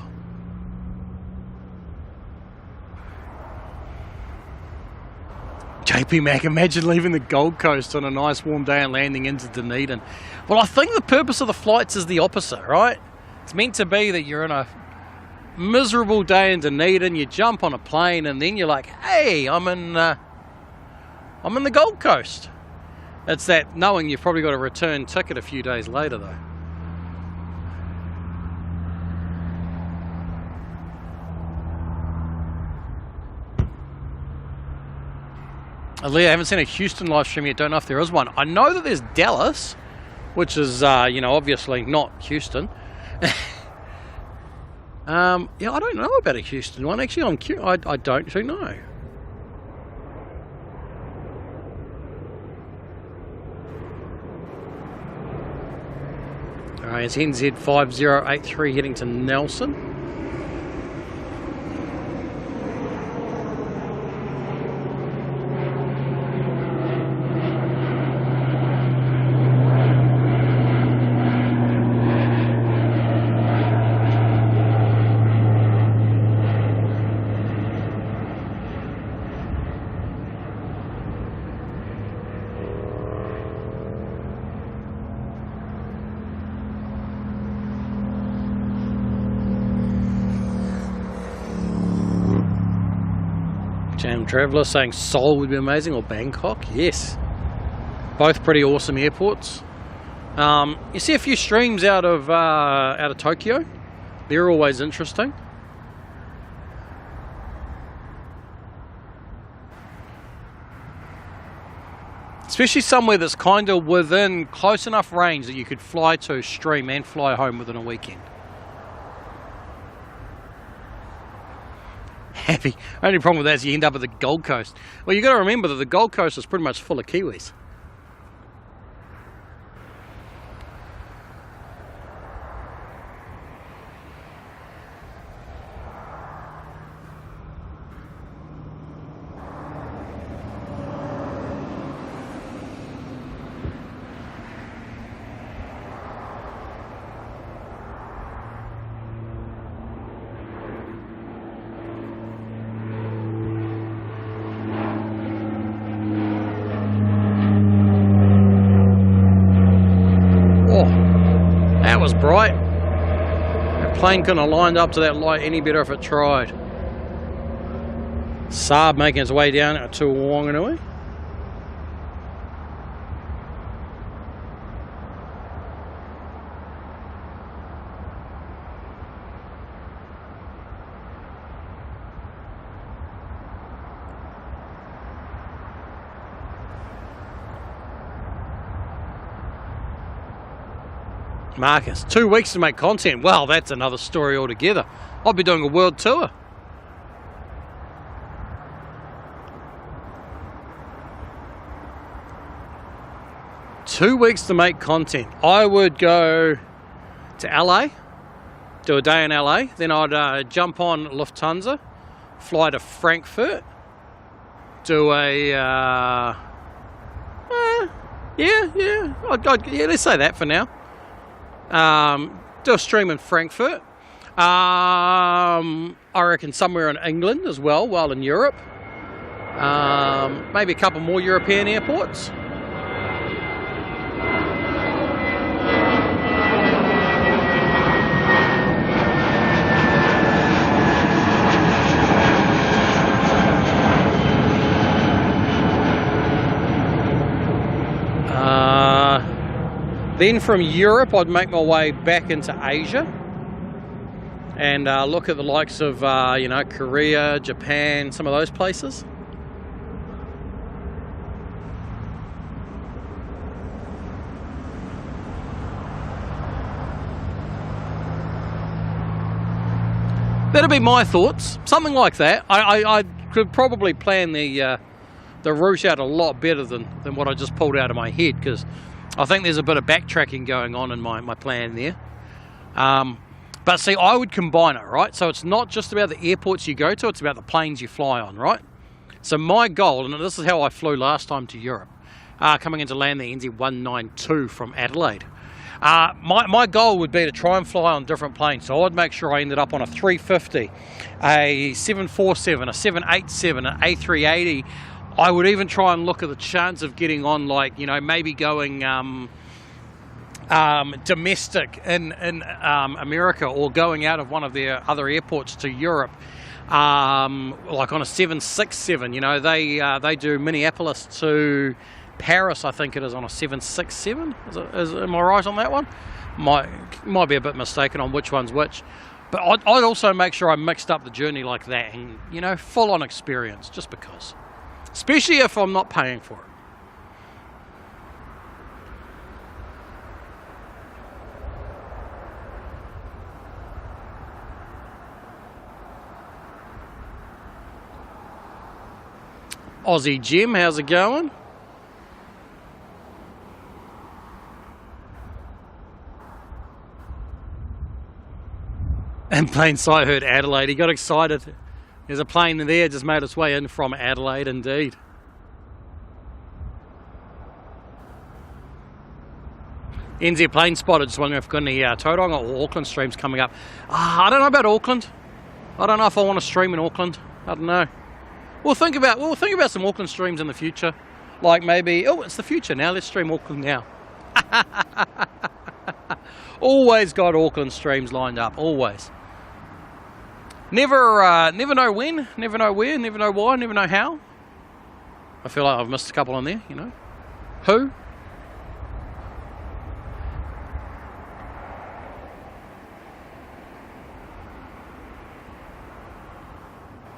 JP Mac, imagine leaving the Gold Coast on a nice warm day and landing into Dunedin. Well, I think the purpose of the flights is the opposite, right? It's meant to be that you're in a miserable day in Dunedin, you jump on a plane and then you're like, hey, I'm in the Gold Coast. It's that knowing you've probably got a return ticket a few days later though. Leah, I haven't seen a Houston live stream yet, don't know if there is one. I know that there's Dallas, which is, you know, obviously not Houston. Yeah, I don't know about a Houston one. Actually, I'm curious. I don't actually know. Alright, it's NZ 5083 heading to Nelson. Jam Traveller saying Seoul would be amazing, or Bangkok. Yes, both pretty awesome airports. You see a few streams out of Tokyo. They're always interesting. Especially somewhere that's kind of within close enough range that you could fly to, stream, and fly home within a weekend. Happy. Only problem with that is you end up at the Gold Coast. Well, you got to remember that the Gold Coast is pretty much full of Kiwis. That was bright. That plane couldn't have lined up to that light any better if it tried. Saab making its way down to Wanganui. Marcus, 2 weeks to make content. Well, that's another story altogether. I'll be doing a world tour. Two weeks to make content. I would go to LA, do a day in LA, then I'd jump on Lufthansa, fly to Frankfurt, do a let's say that for now. Do a stream in Frankfurt. I reckon somewhere in England as well, while in Europe. Maybe a couple more European airports. Then from Europe, I'd make my way back into Asia and look at the likes of, you know, Korea, Japan, some of those places. That'd be my thoughts, something like that. I could probably plan the route out a lot better than what I just pulled out of my head, because I think there's a bit of backtracking going on in my plan there. But see, I would combine it, right? So it's not just about the airports you go to, it's about the planes you fly on, right? So my goal, and this is how I flew last time to Europe, coming into land the NZ192 from Adelaide. My goal would be to try and fly on different planes. So I'd make sure I ended up on a 350, a 747, a 787, an A380. I would even try and look at the chance of getting on, like, you know, maybe going domestic in America, or going out of one of their other airports to Europe, like on a 767. You know, they do Minneapolis to Paris, I think it is, on a 767. Am I right on that one? Might be a bit mistaken on which one's which. But I'd also make sure I mixed up the journey like that, and, you know, full on experience, just because. Especially if I'm not paying for it. Aussie Jim, how's it going? In plain sight heard Adelaide. He got excited. There's a plane there, just made its way in from Adelaide, indeed. NZ plane spotted. Just wondering if we've got any Tauranga or Auckland streams coming up. I don't know about Auckland. I don't know if I want to stream in Auckland. I don't know. We'll think about some Auckland streams in the future. Like maybe, oh, it's the future now. Let's stream Auckland now. Always got Auckland streams lined up. Always. Never know when, never know where, never know why, never know how. I feel like I've missed a couple on there, you know. Who?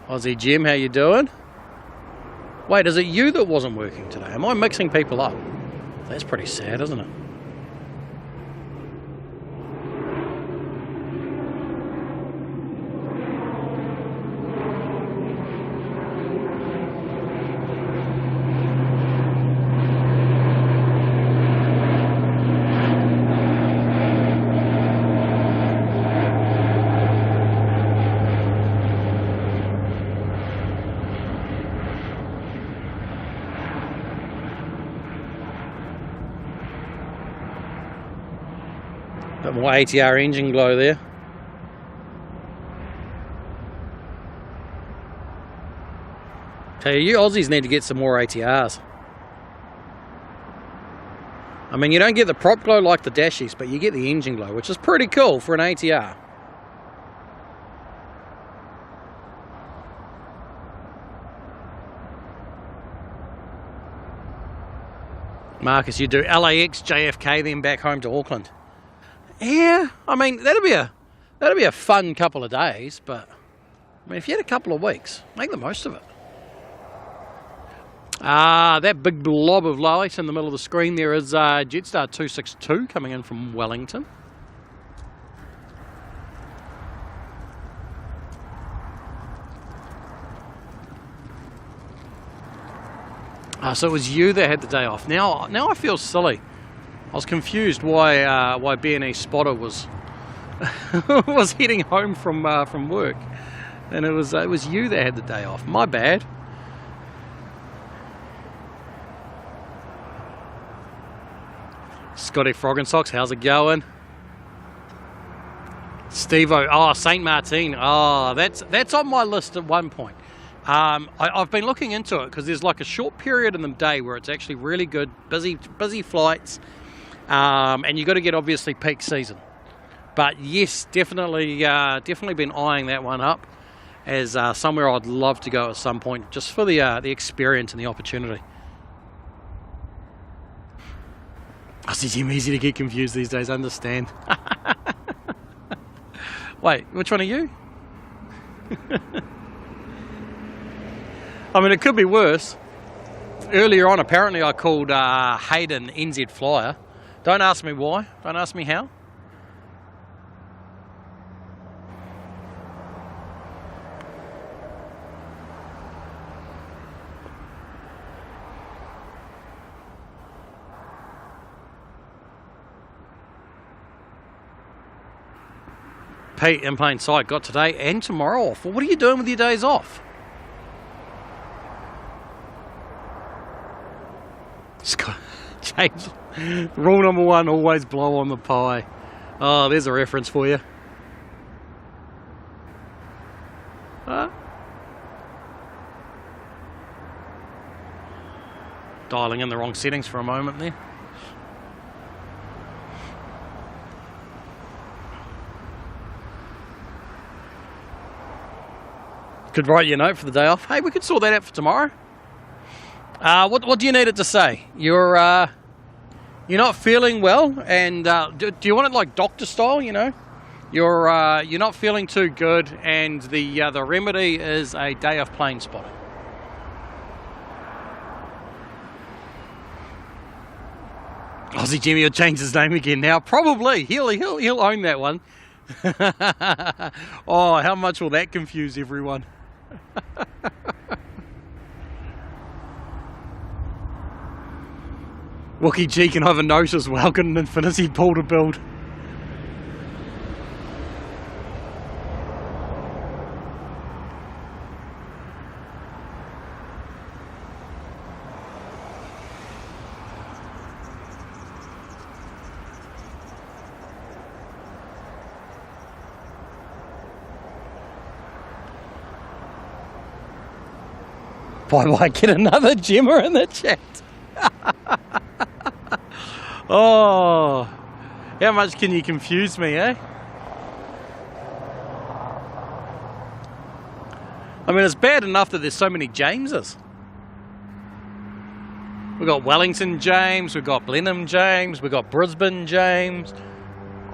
Aussie Jim, how you doing? Wait, is it you that wasn't working today? Am I mixing people up? That's pretty sad, isn't it? Bit more ATR engine glow there. Tell you Aussies need to get some more ATRs. I mean, you don't get the prop glow like the dashies, but you get the engine glow, which is pretty cool for an ATR. Marcus, you do LAX, JFK, then back home to Auckland. Yeah, I mean, that'd be a fun couple of days, but I mean, if you had a couple of weeks, make the most of it. That big blob of light in the middle of the screen there is Jetstar 262 coming in from Wellington. So it was you that had the day off. Now I feel silly. I was confused why B&E Spotter was was heading home from work, and it was you that had the day off. My bad. Scotty Frog and Socks, how's it going? Steve-O, St. Martin. That's on my list at one point. I've been looking into it because there's like a short period in the day where it's actually really good, busy flights. And you've got to get obviously peak season, but yes, definitely been eyeing that one up as somewhere I'd love to go at some point, just for the experience and the opportunity. I see Jim, easy to get confused these days. I understand. Wait, which one are you? I mean, it could be worse. Earlier on, apparently, I called Hayden NZ Flyer. Don't ask me why. Don't ask me how. Pete, in plain sight, got today and tomorrow off. Well, what are you doing with your days off? Change. Rule number one, always blow on the pie. Oh, there's a reference for you. Dialing in the wrong settings for a moment there. Could write you a note for the day off. Hey, we could sort that out for tomorrow. What do you need it to say? You're not feeling well, and do you want it like doctor style? You know, you're not feeling too good, and the remedy is a day of plane spotting. Aussie Jimmy will change his name again now. Probably he'll own that one. Oh, how much will that confuse everyone? Wookie G can have a note as well. Got an infinity pool to build. Bye, get another gemmer in the chat. Oh, how much can you confuse me, eh? I mean, it's bad enough that there's so many Jameses. We've got Wellington James, we've got Blenheim James, we've got Brisbane James.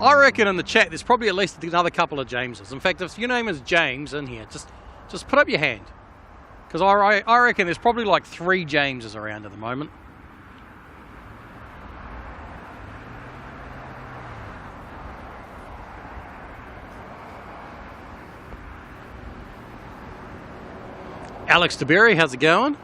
I reckon in the chat there's probably at least another couple of Jameses. In fact, if your name is James in here, just put up your hand. Because I reckon there's probably like 3 Jameses around at the moment. Alex DeBerry, how's it going?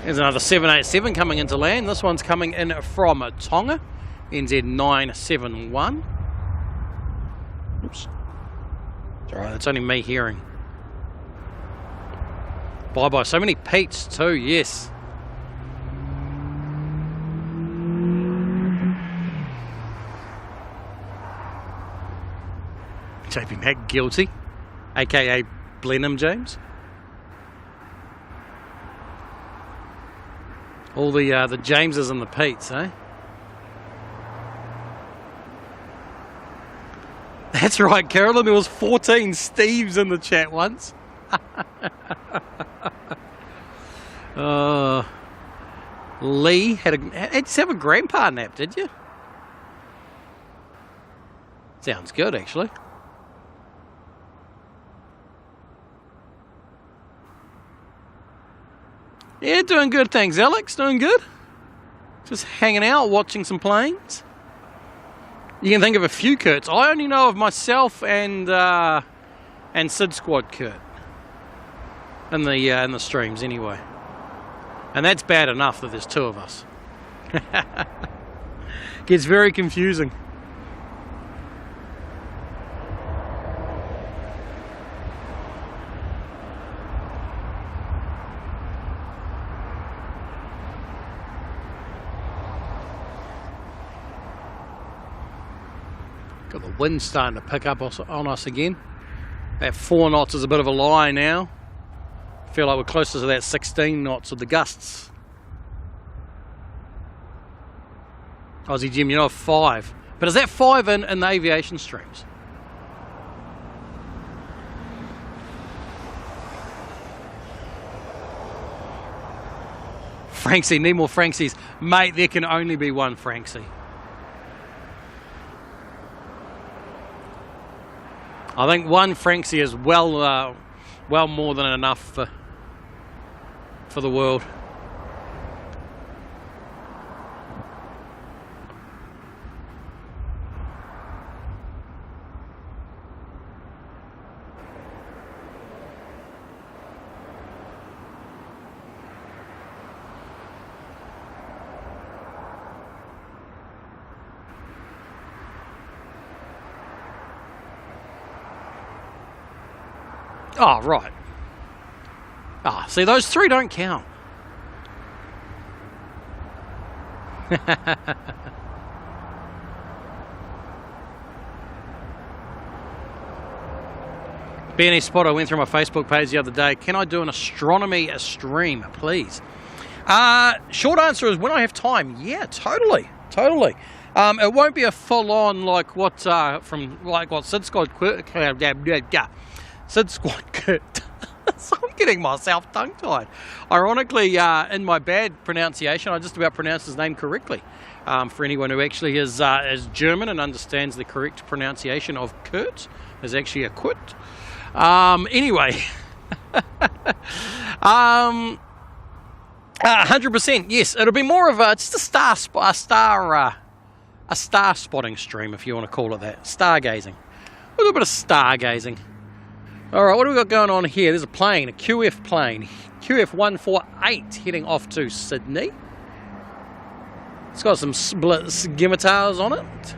There's another 787 coming into land. This one's coming in from Tonga, NZ971. Oops. It's alright, that's only me hearing. Bye-bye. So many Pete's too, yes. JP Mac guilty, aka Blenheim James. All the Jameses and the Petes, eh? That's right, Carolyn. There was 14 Steves in the chat once. Lee had to have a grandpa nap, did you? Sounds good, actually. Yeah, doing good, thanks, Alex. Doing good. Just hanging out, watching some planes. You can think of a few Kurts. I only know of myself and Sid Squad Kurt in the streams anyway, and that's bad enough that there's 2 of us. Gets very confusing. Got the wind starting to pick up on us again. That 4 knots is a bit of a lie now. I feel like we're closer to that 16 knots with the gusts. Aussie Jim, you know 5. But is that 5 in the aviation streams? Franksy, need more Franksies. Mate, there can only be one Franksy. I think one Franksy is well more than enough for the world. Oh, right. Ah, see, those 3 don't count. BNE Spot, I went through my Facebook page the other day. Can I do an astronomy stream, please? Short answer is when I have time. Yeah, totally. It won't be a full-on like what Sid Squad Sid Squad Kurt. So I'm getting myself tongue-tied. Ironically, in my bad pronunciation, I just about pronounced his name correctly. For anyone who actually is German and understands the correct pronunciation of Kurt, is actually a Kurt. Anyway, 100%. Yes, it'll be more of just a star spotting stream, if you want to call it that. Stargazing. A little bit of stargazing. Alright, what do we got going on here? There's a plane, a QF plane. QF 148 heading off to Sydney. It's got some split scimitars on it.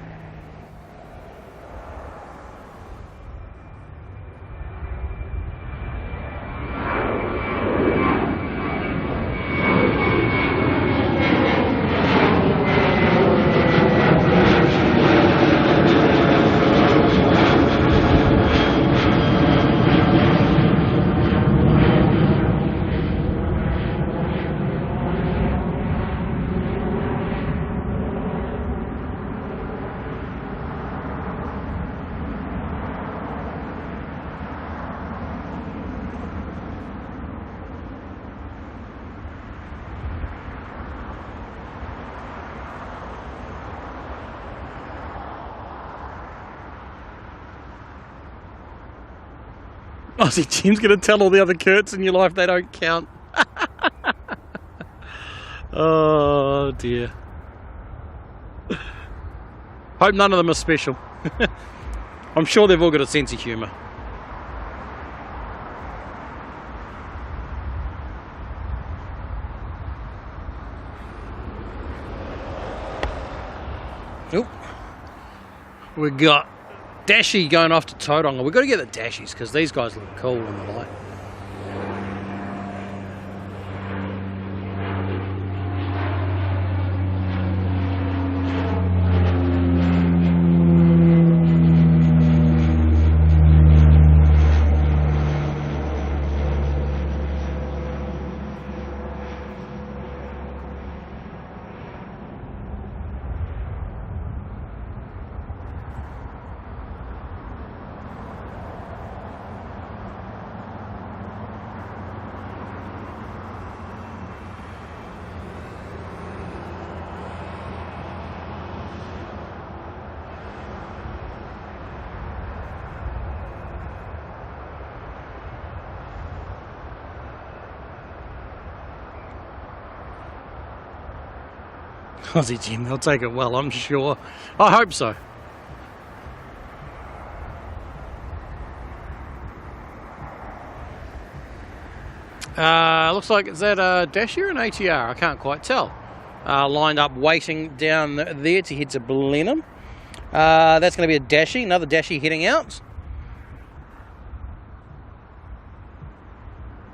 Aussie Jim's going to tell all the other Kurts in your life they don't count. Oh dear. Hope none of them are special. I'm sure they've all got a sense of humour. Oop. We got Dashi going off to Tauranga. We've got to get the Dashies because these guys look cool in the light. Aussie Jim, they'll take it well, I'm sure. I hope so. Looks like, is that a Dashi or an ATR? I can't quite tell. Lined up waiting down there to head to Blenheim. That's going to be a Dashi, another Dashi heading out.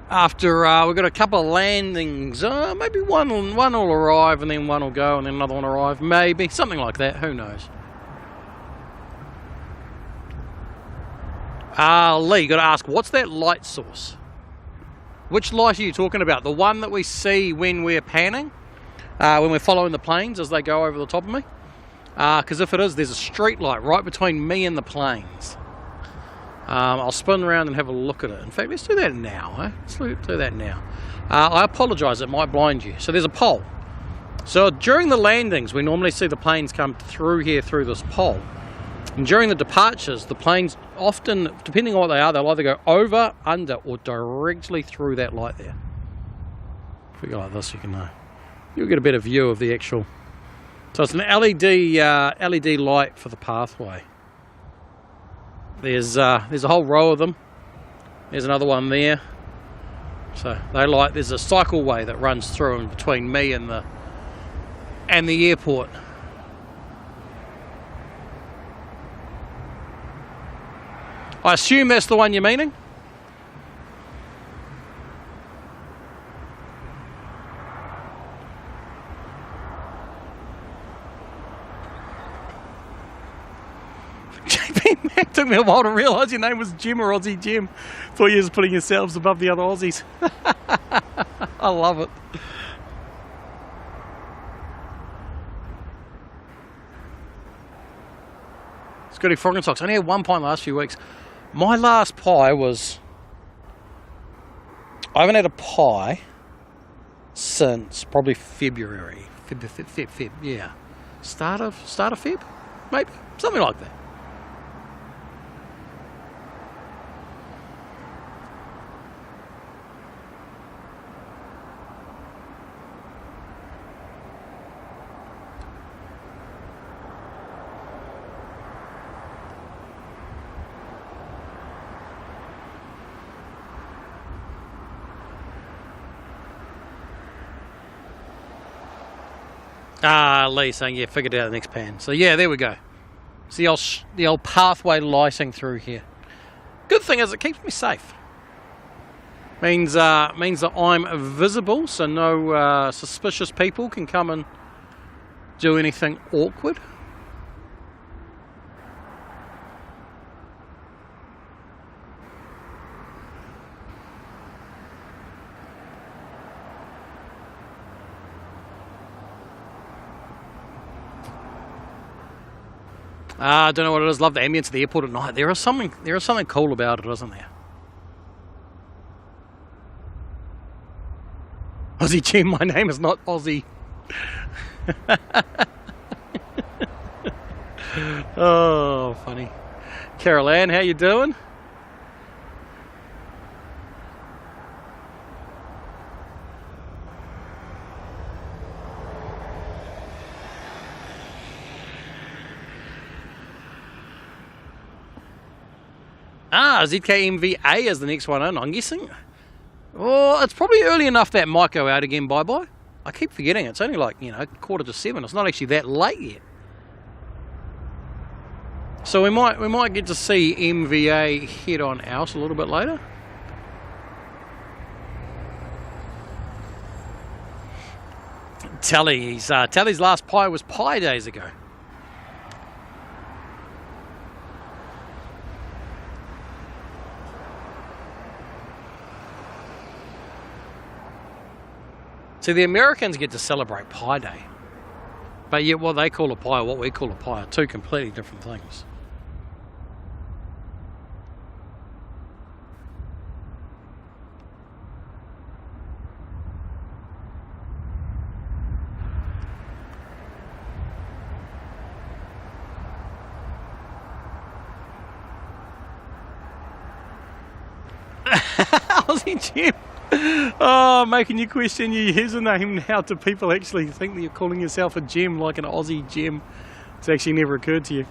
After we've got a couple of landings, maybe one will arrive and then one will go and then another one will arrive, maybe, something like that, who knows. Lee, you got to ask, what's that light source? Which light are you talking about? The one that we see when we're panning? When we're following the planes as they go over the top of me? Because if it is, there's a street light right between me and the planes. I'll spin around and have a look at it. In fact, let's do that now. Let's do that now. I apologise, it might blind you. So there's a pole. So during the landings, we normally see the planes come through here through this pole. And during the departures, the planes often, depending on what they are, they'll either go over, under, or directly through that light there. If we go like this, you'll get a better view of the actual. So it's an LED light for the pathway. There's a whole row of them. There's another one there. So they light. There's a cycleway that runs through in between me and the airport. I assume that's the one you're meaning? JP Mac, took me a while to realise your name was Jim or Aussie Jim. Thought you was putting yourselves above the other Aussies. I love it. Goody Frog and Socks. I only had 1 pint the last few weeks. My last pie was... I haven't had a pie since probably February. Feb, yeah. Start of Feb? Maybe. Something like that. Lee saying, yeah, figured out the next pan. So yeah, there we go. It's the old pathway lighting through here. Good thing is it keeps me safe. Means that I'm visible, so no suspicious people can come and do anything awkward. I don't know what it is. Love the ambience of the airport at night. There is something cool about it, isn't there? Aussie Jim, my name is not Aussie. Oh, funny. Carol Ann, how you doing? ZKMVA is the next one in, I'm guessing. Oh, it's probably early enough that might go out again, bye-bye. I keep forgetting it's only like, 7:15. It's not actually that late yet. So we might get to see MVA head on out a little bit later. Tally's last pie was Pie Days ago. See, the Americans get to celebrate Pie Day. But yet what they call a pie or what we call a pie are two completely different things. Aussie Jim. Oh, making you question your username now. Do people actually think that you're calling yourself a gem, like an Aussie gem? It's actually never occurred to you.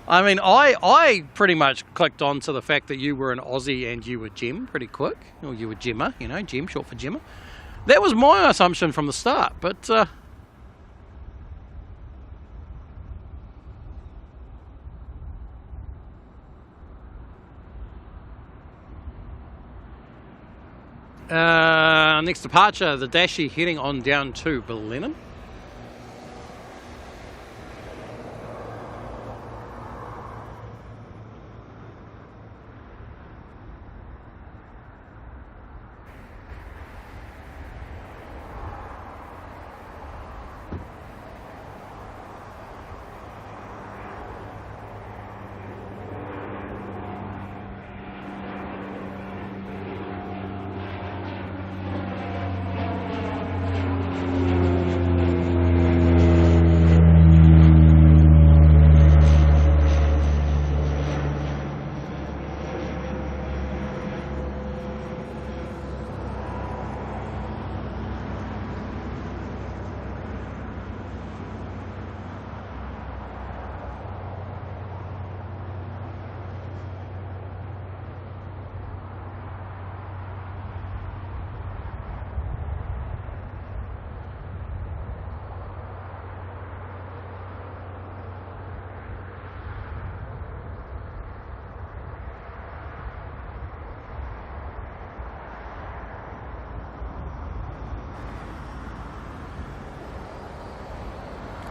I mean, I pretty much clicked on to the fact that you were an Aussie and you were gem pretty quick. Or you were gemmer, gem, short for gemmer. That was my assumption from the start, but... next departure, the Dashi heading on down to Blenheim.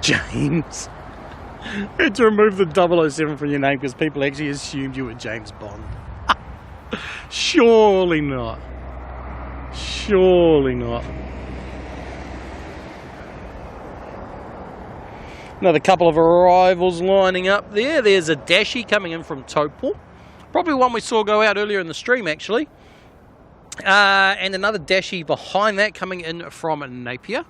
James. I had to remove the 007 from your name because people actually assumed you were James Bond. Surely not. Surely not. Another couple of arrivals lining up there. There's a Dashi coming in from Taupo. Probably one we saw go out earlier in the stream, actually. And another Dashi behind that coming in from Napier.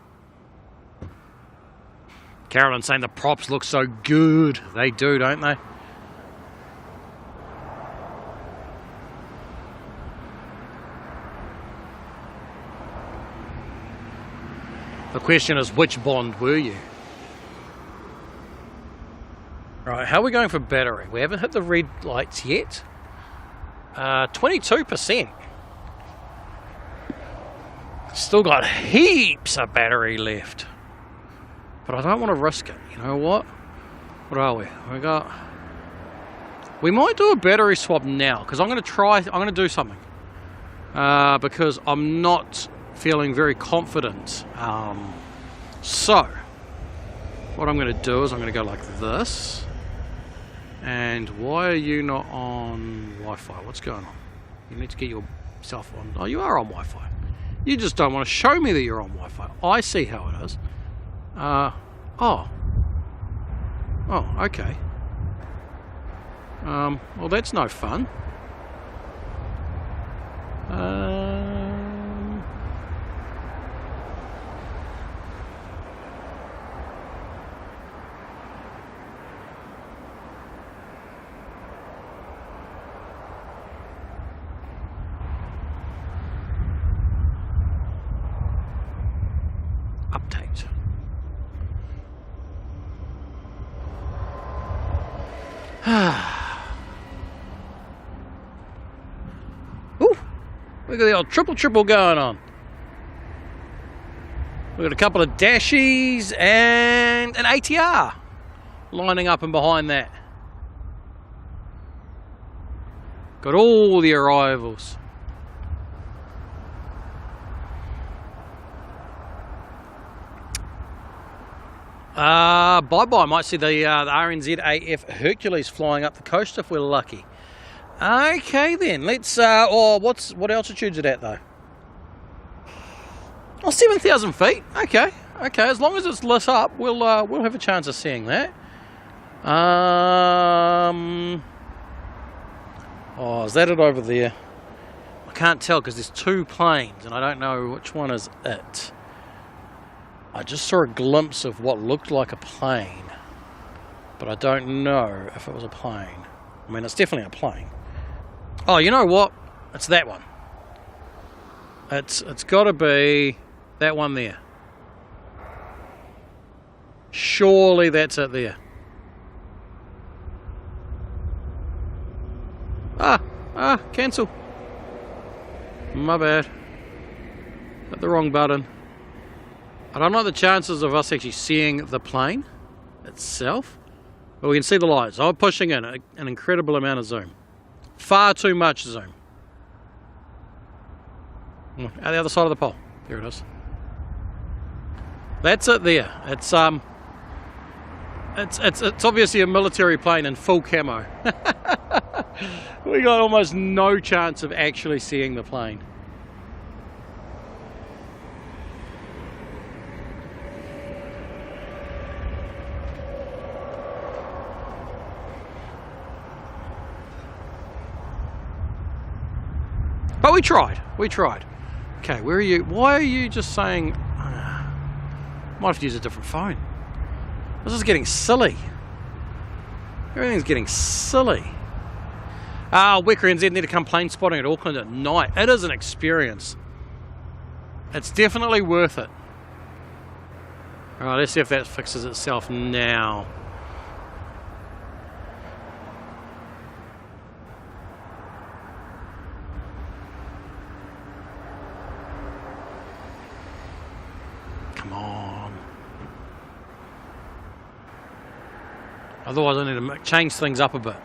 Carolyn saying the props look so good. They do, don't they? The question is, which bond were you? Right, how are we going for battery? We haven't hit the red lights yet. 22%. Still got heaps of battery left. But I don't want to risk it. You know what? What are we? We might do a battery swap now, because I'm going to do something. Because I'm not feeling very confident. So, what I'm going to do is I'm going to go like this. And why are you not on Wi-Fi? What's going on? You need to get yourself on. Oh, you are on Wi-Fi. You just don't want to show me that you're on Wi-Fi. I see how it is. Oh, okay. Well, that's no fun. Update. Ooh, look at the old triple going on. We've got a couple of Dashies and an ATR lining up and behind that. Got all the arrivals. Bye-bye. Might see the NZAA Hercules flying up the coast if we're lucky. Okay then, let's, what altitude's it at though? Oh, 7,000 feet. Okay, as long as it's lit up, we'll have a chance of seeing that. Oh, is that it over there? I can't tell because there's two planes and I don't know which one is it. I just saw a glimpse of what looked like a plane, but I don't know if it was a plane. I mean, it's definitely a plane. Oh, you know what? It's that one. It's got to be that one there. Surely that's it there. Cancel. My bad. Hit the wrong button. I don't know the chances of us actually seeing the plane itself, but we can see the lights. I'm pushing in an incredible amount of zoom. Far too much zoom. Out the other side of the pole. There it is. That's it there. It's obviously a military plane in full camo. We got almost no chance of actually seeing the plane. But we tried. Okay, where are you? Why are you just saying... might have to use a different phone. This is getting silly. Everything's getting silly. Wecker NZ need to come plane spotting at Auckland at night. It is an experience. It's definitely worth it. Alright, let's see if that fixes itself now. Otherwise I need to change things up a bit.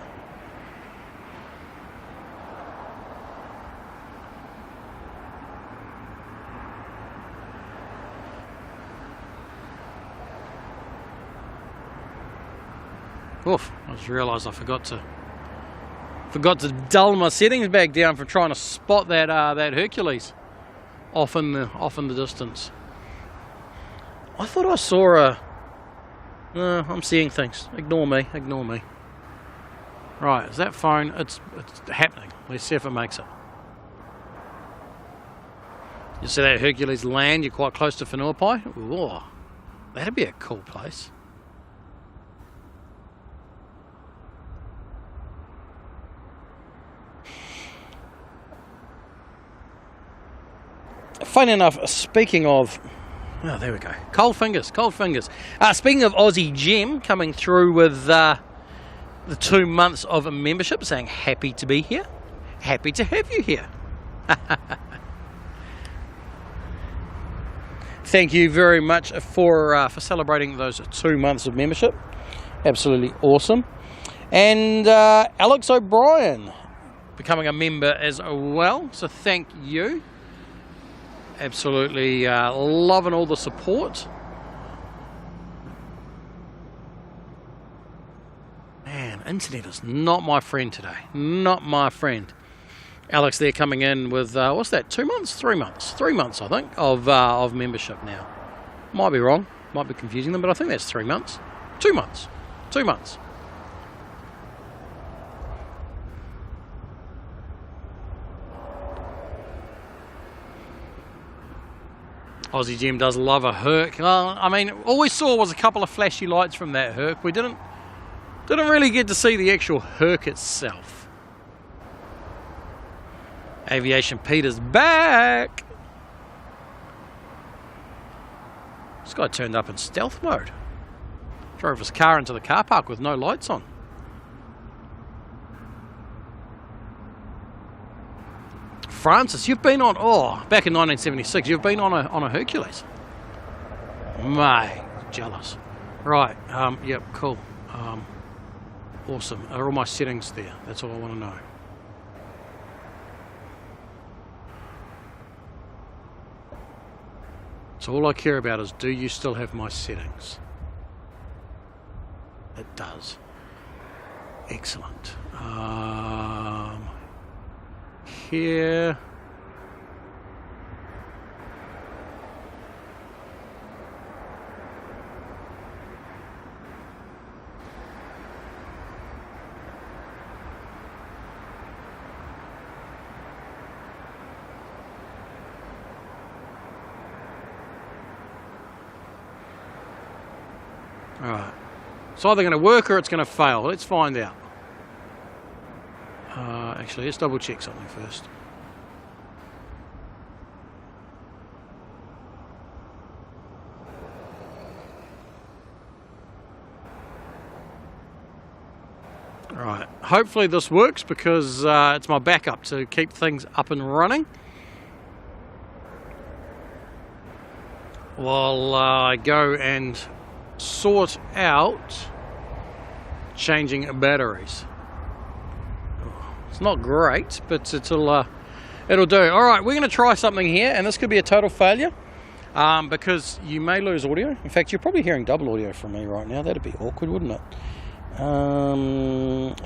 Oof, I just realised I forgot to dull my settings back down for trying to spot that that Hercules off in the distance. I thought I saw a... I'm seeing things. Ignore me, ignore me. Right, is that phone? It's happening. Let's see if it makes it. You see that Hercules land? You're quite close to Whenuapai. Ooh, that'd be a cool place. Funny enough, speaking of... Oh, there we go. Cold fingers, cold fingers. Speaking of Aussie Gem coming through with the 2 months of a membership, saying happy to be here. Happy to have you here. Thank you very much for celebrating those 2 months of membership. Absolutely awesome. And Alex O'Brien becoming a member as well. So thank you. Absolutely loving all the support. Man, internet is not my friend today. Not my friend. Alex there coming in with, what's that, 2 months? 3 months? 3 months, I think, of membership now. Might be wrong. Might be confusing them, but I think that's 3 months. 2 months. 2 months. Aussie Gem does love a Herc. I mean, all we saw was a couple of flashy lights from that Herc. We didn't really get to see the actual Herc itself. Aviation Peter's back. This guy turned up in stealth mode. Drove his car into the car park with no lights on. Francis, you've been on, back in 1976, you've been on a Hercules. Mate, jealous. Right, yep, cool. Awesome. Are all my settings there? That's all I want to know. So all I care about is, do you still have my settings? It does. Excellent. Here. Alright. It's either going to work or it's going to fail. Let's find out. Actually, let's double check something first. Right, hopefully this works because it's my backup to keep things up and running while I go and sort out changing batteries. It's not great, but it'll do. All right, we're going to try something here, and this could be a total failure because you may lose audio. In fact, you're probably hearing double audio from me right now. That'd be awkward, wouldn't it?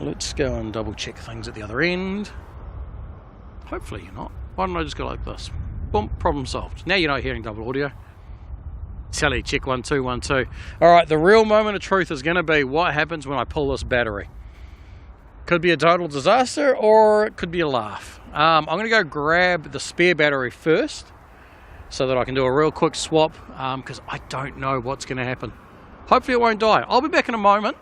Let's go and double check things at the other end. Hopefully you're not. Why don't I just go like this? Boom, problem solved. Now you're not hearing double audio. Tally, check 1 2 1 2. All right, the real moment of truth is going to be what happens when I pull this battery. Could be a total disaster, or it could be a laugh. I'm going to go grab the spare battery first, so that I can do a real quick swap, because I don't know what's going to happen. Hopefully it won't die. I'll be back in a moment.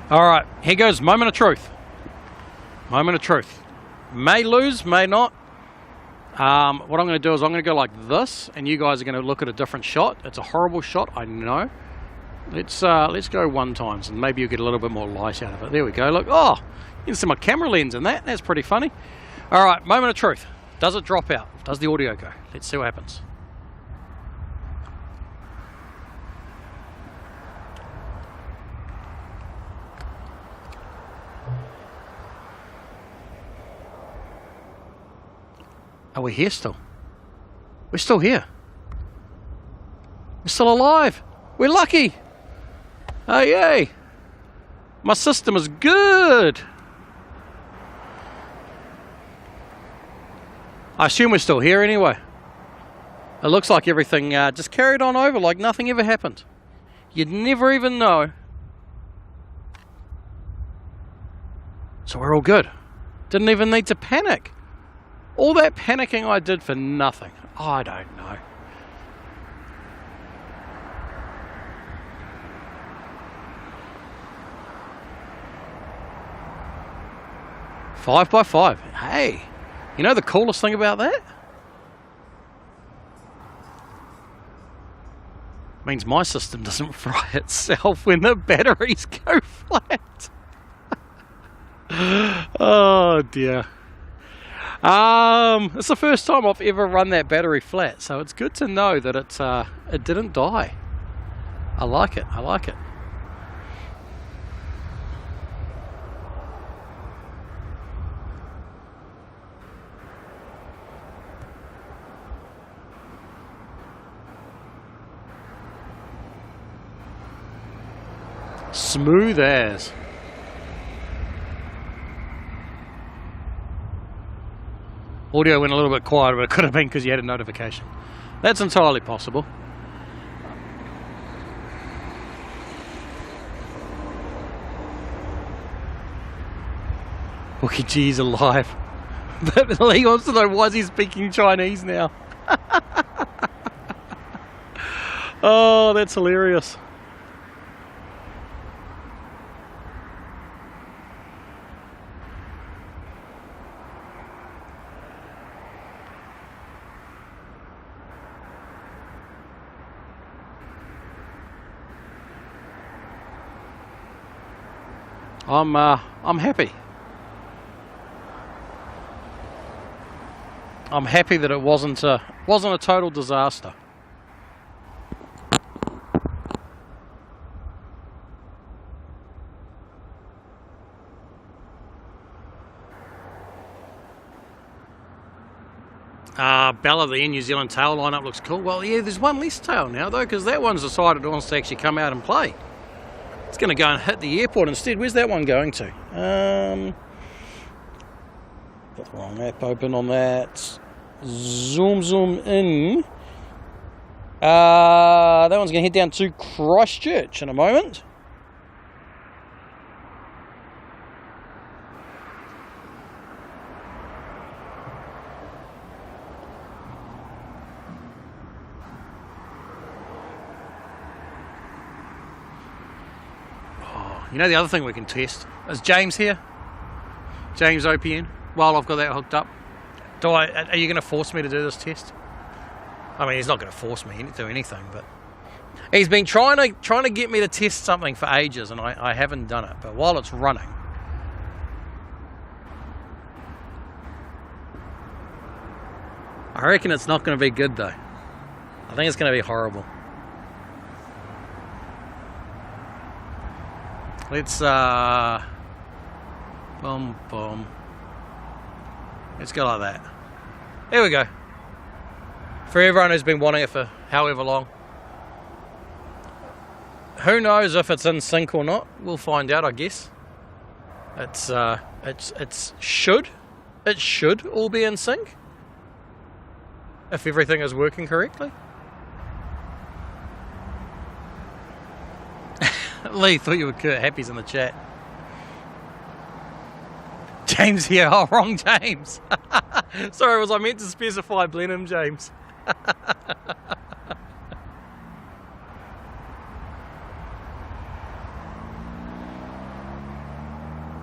All right, here goes, moment of truth. Moment of truth. May lose, may not. What I'm going to do is I'm going to go like this, and you guys are going to look at a different shot. It's a horrible shot, I know. Let's go 1 times, and maybe you'll get a little bit more light out of it. There we go. Look, oh, you can see my camera lens in that. That's pretty funny. All right, moment of truth. Does it drop out? Does the audio go? Let's see what happens. Are we here still? We're still here. We're still alive. We're lucky. Oh, yay. My system is good. I assume we're still here anyway. It looks like everything just carried on over like nothing ever happened. You'd never even know. So we're all good. Didn't even need to panic. All that panicking I did for nothing. I don't know. Five by 5. Hey, you know the coolest thing about that? Means my system doesn't fry itself when the batteries go flat. Oh dear. It's the first time I've ever run that battery flat, so it's good to know that it didn't die. I like it. I like it. Smooth as. Audio went a little bit quieter, but it could have been because you had a notification. That's entirely possible. Wookie G's alive. But Lee wants to know why is he speaking Chinese now. Oh, that's hilarious. I'm happy. I'm happy that it wasn't a total disaster. Bella, the Air New Zealand tail lineup looks cool. Well, yeah, there's one less tail now though, because that one's decided it wants to actually come out and play. It's going to go and hit the airport instead. Where's that one going to? Got the wrong app open on that. Zoom in. That one's going to head down to Christchurch in a moment. You know the other thing we can test? Is James here? James OPN? While I've got that hooked up. Are you going to force me to do this test? I mean, he's not going to force me to do anything, but... He's been trying to get me to test something for ages, and I haven't done it. But while it's running... I reckon it's not going to be good, though. I think it's going to be horrible. Let's boom. Let's go like that. There we go. For everyone who's been wanting it for however long. Who knows if it's in sync or not? We'll find out, I guess. It should all be in sync if everything is working correctly. Lee, thought you were Kurt Happy's in the chat. James here. Oh, wrong James. Sorry, was I meant to specify Blenheim James?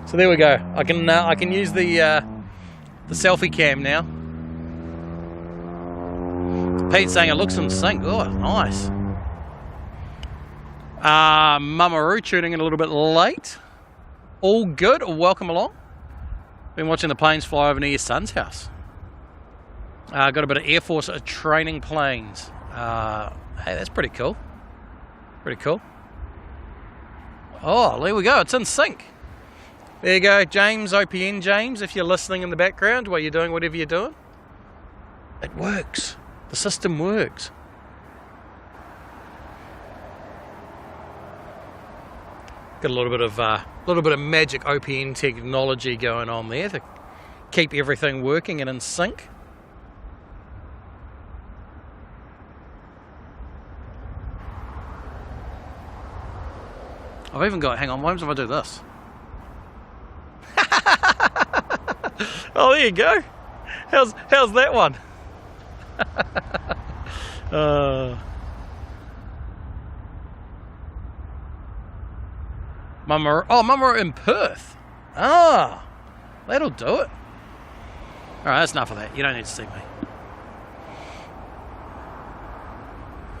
So there we go. I can use the selfie cam now. Pete's saying it looks in sync. Oh, nice. Mamaru tuning in a little bit late. All good. Welcome along. Been watching the planes fly over near your son's house. Got a bit of Air Force training planes. Hey, that's pretty cool. Pretty cool. Oh, there we go. It's in sync. There you go, James, OPN James, if you're listening in the background while you're doing whatever you're doing. It works. The system works. Got a little bit of magic OPN technology going on there to keep everything working and in sync. I've even got, hang on, what happens if I do this? Oh, there you go. How's that one? Mama in Perth. Ah, that'll do it. All right, that's enough of that. You don't need to see me.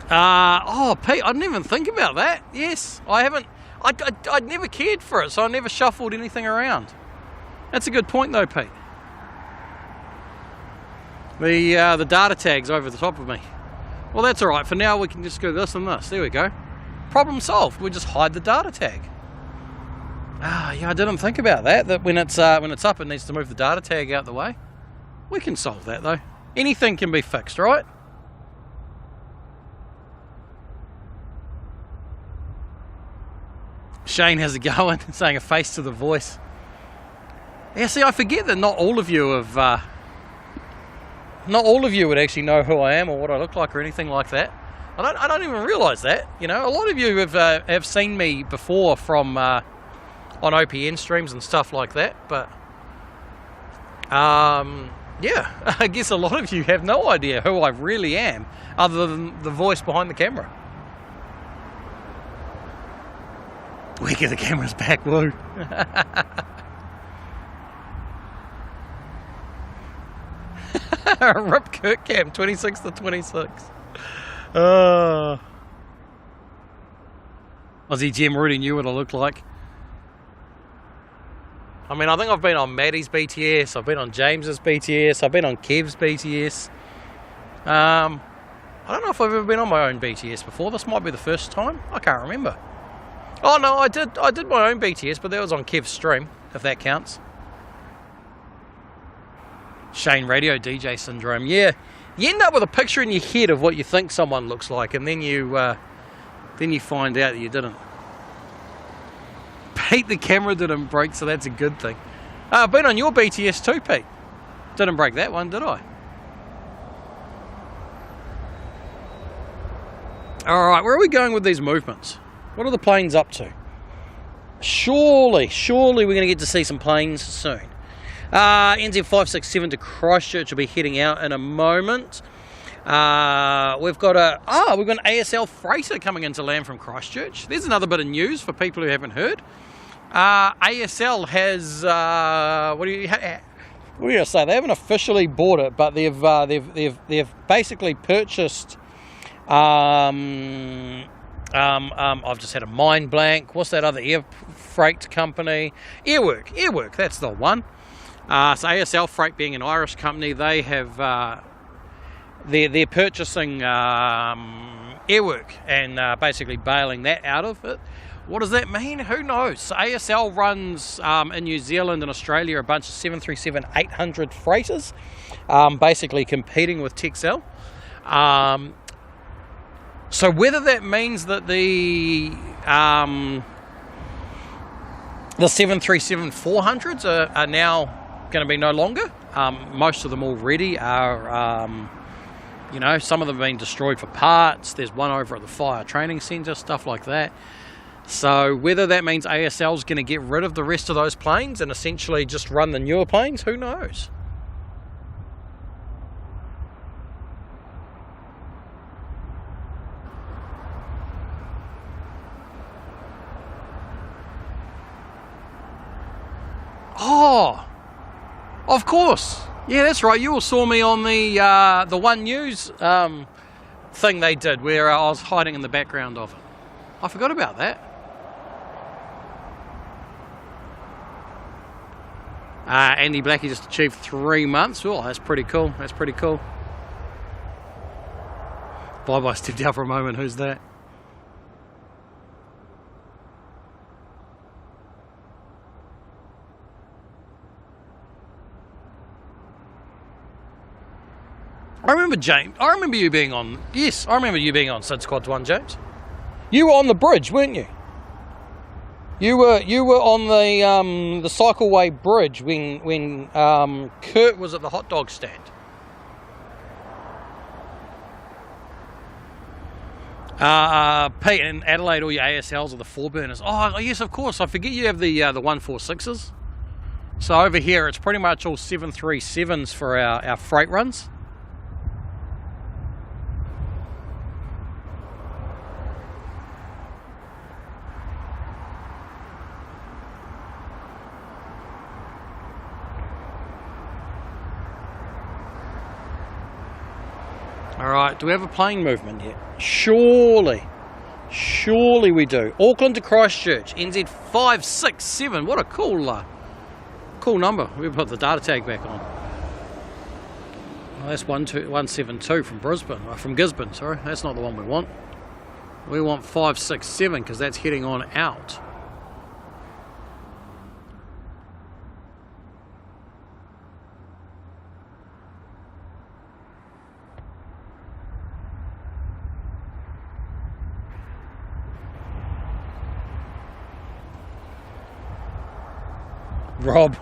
Pete, I didn't even think about that. Yes, I haven't. I'd never cared for it, so I never shuffled anything around. That's a good point, though, Pete. The data tag's over the top of me. Well, that's all right. For now, we can just go this and this. There we go. Problem solved. We just hide the data tag. Yeah, I didn't think about that. That when it's up, it needs to move the data tag out the way. We can solve that though. Anything can be fixed, right? Shane has it going, saying a face to the voice. Yeah, see, I forget that not all of you would actually know who I am or what I look like or anything like that. I don't even realise that. You know, a lot of you have seen me before from on OPN streams and stuff like that, but yeah, I guess a lot of you have no idea who I really am other than the voice behind the camera. We get the cameras back, woo. Rip Kirkham, 26 to 26. Aussie Gem already knew what I looked like. I mean, I think I've been on Maddie's BTS, I've been on James's BTS, I've been on Kev's BTS. I don't know if I've ever been on my own BTS before. This might be the first time. I can't remember. Oh no, I did my own BTS, but that was on Kev's stream, if that counts. Shane Radio DJ syndrome. Yeah, you end up with a picture in your head of what you think someone looks like, and then you find out that you didn't. Pete, the camera didn't break, so that's a good thing. I've been on your BTS too, Pete. Didn't break that one, did I? Alright, where are we going with these movements? What are the planes up to? Surely we're going to get to see some planes soon. NZ 567 to Christchurch will be heading out in a moment. We've got an ASL freighter coming into land from Christchurch. There's another bit of news for people who haven't heard. ASL has what do you say? They haven't officially bought it, but they've basically purchased. I've just had a mind blank. What's that other air freight company? Airwork. That's the one. So ASL Freight, being an Irish company, they have they're purchasing Airwork and basically bailing that out of it. What does that mean? Who knows? So ASL runs in New Zealand and Australia a bunch of 737-800 freighters, basically competing with Texel. So whether that means that the 737-400s are now going to be no longer. Most of them already are, some of them have been destroyed for parts. There's one over at the Fire Training Centre, stuff like that. So whether that means ASL is going to get rid of the rest of those planes and essentially just run the newer planes, who knows? Oh, of course. Yeah, that's right. You all saw me on the One News thing they did where I was hiding in the background of it. I forgot about that. Andy Blackie just achieved 3 months. Oh, that's pretty cool. Bye-bye, stepped out for a moment. Who's that? I remember James. I remember you being on. Yes, I remember you being on Sid Squad 1, James. You were on the bridge, weren't you? You were on the cycleway bridge when Kurt was at the hot dog stand. Pete and Adelaide, all your ASLs are the 4-burners. Oh yes, of course. I forget you have the 146s. So over here, it's pretty much all 737s for our freight runs. Alright, do we have a plane movement yet? Surely we do. Auckland to Christchurch, NZ 567. What a cool number. We'll put the data tag back on. Well, that's 172 from Brisbane, from Gisborne, sorry. That's not the one we want. We want 567 because that's heading on out. Rob,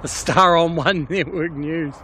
a star on One Network News.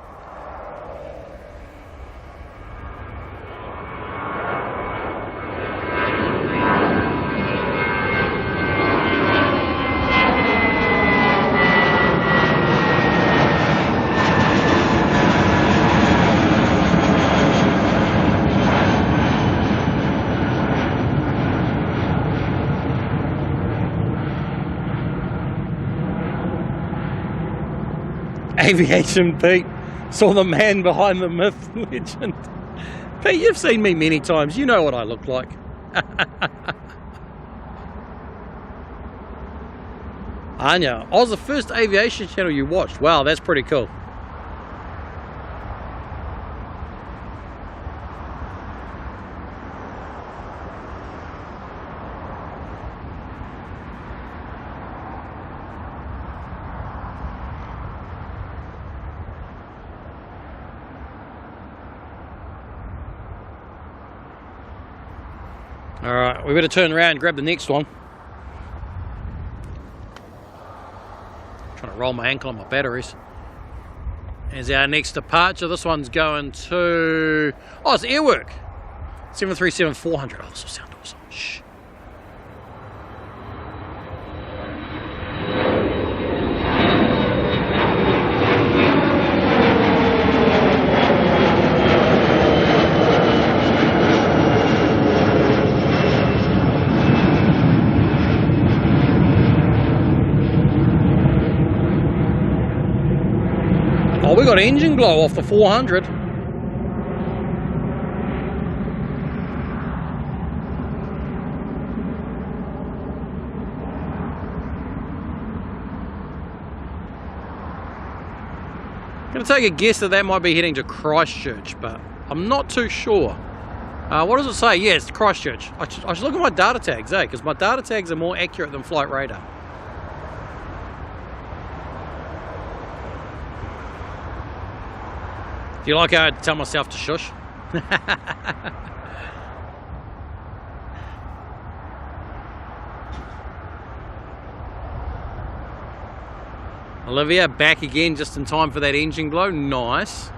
Aviation Pete saw the man behind the myth legend. Pete, you've seen me many times. You know what I look like. Anya, I was the first aviation channel you watched. Wow, that's pretty cool. Alright, we better turn around and grab the next one. Trying to roll my ankle on my batteries. As our next departure, this one's going to... Oh, it's Airwork. 737-400. Oh, this will sound awesome. Shh. Oh, we got engine glow off the 400. I'm going to take a guess that might be heading to Christchurch, but I'm not too sure. What does it say? Yeah, it's Christchurch. I should look at my data tags, because my data tags are more accurate than Flight Radar. Do you like how I tell myself to shush? Olivia, back again just in time for that engine glow. Nice.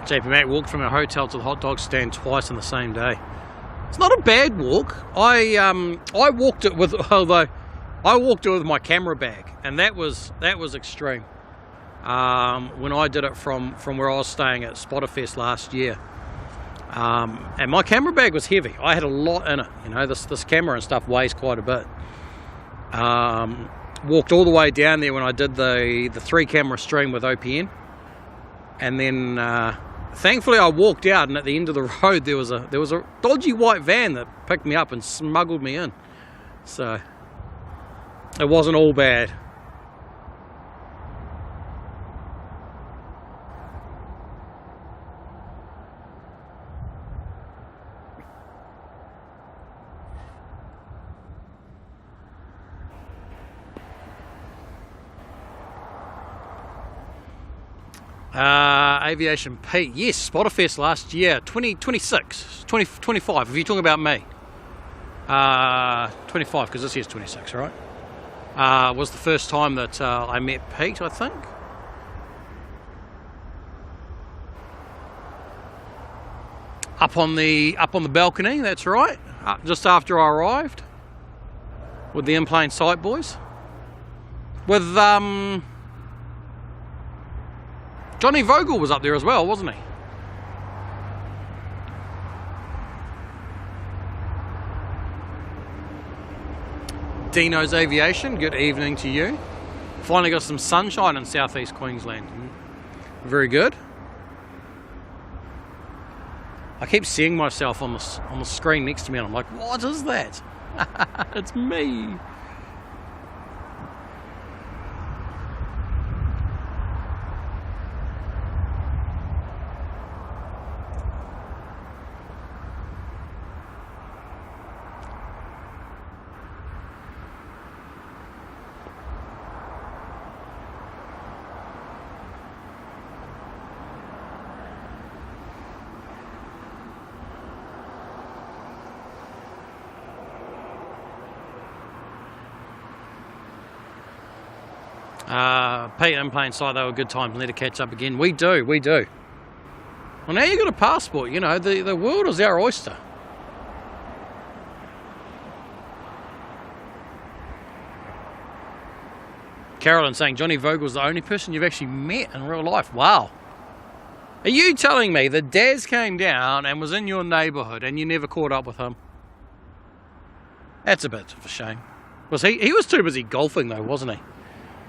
JP Mac walked from our hotel to the hot dog stand twice in the same day. It's not a bad walk. I walked it with, although I walked it with my camera bag, and that was extreme. When I did it from where I was staying at Spotterfest last year, And my camera bag was heavy. I had a lot in it. You know, this camera and stuff weighs quite a bit. Walked all the way down there when I did the 3 camera stream with OPN, and then thankfully I walked out, and at the end of the road there was a dodgy white van that picked me up and smuggled me in. So it wasn't all bad. Aviation Pete, yes, Spotterfest last year, 2025, if you're talking about me. 25, because this year's 26, right? Was the first time that I met Pete, I think. Up on the balcony, that's right, just after I arrived, with the in-plane sight boys. With Johnny Vogel was up there as well, wasn't he? Dino's Aviation, good evening to you. Finally got some sunshine in southeast Queensland. Very good. I keep seeing myself on the screen next to me, and I'm like, what is that? It's me. Pete in plain sight, they were good times. Need to catch up again. We do. Well, now you got a passport. You know, the world is our oyster. Carolyn saying Johnny Vogel's the only person you've actually met in real life. Wow. Are you telling me that Daz came down and was in your neighbourhood and you never caught up with him? That's a bit of a shame. Was he was too busy golfing though, wasn't he?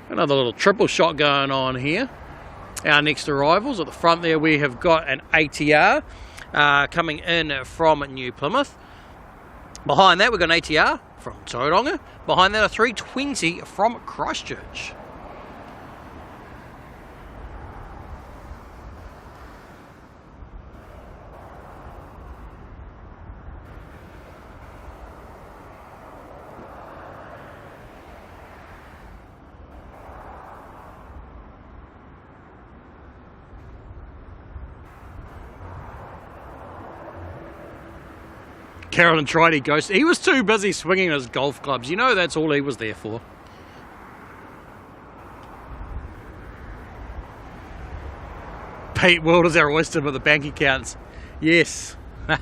Another little triple shot going on here. Our next arrivals at the front there, we have got an ATR coming in from New Plymouth. Behind that, we've got an ATR from Tauranga. Behind that, a 320 from Christchurch. Carolyn tried, he ghosted. He was too busy swinging his golf clubs. You know, that's all he was there for. Pete World is our oyster with the bank accounts. Yes. That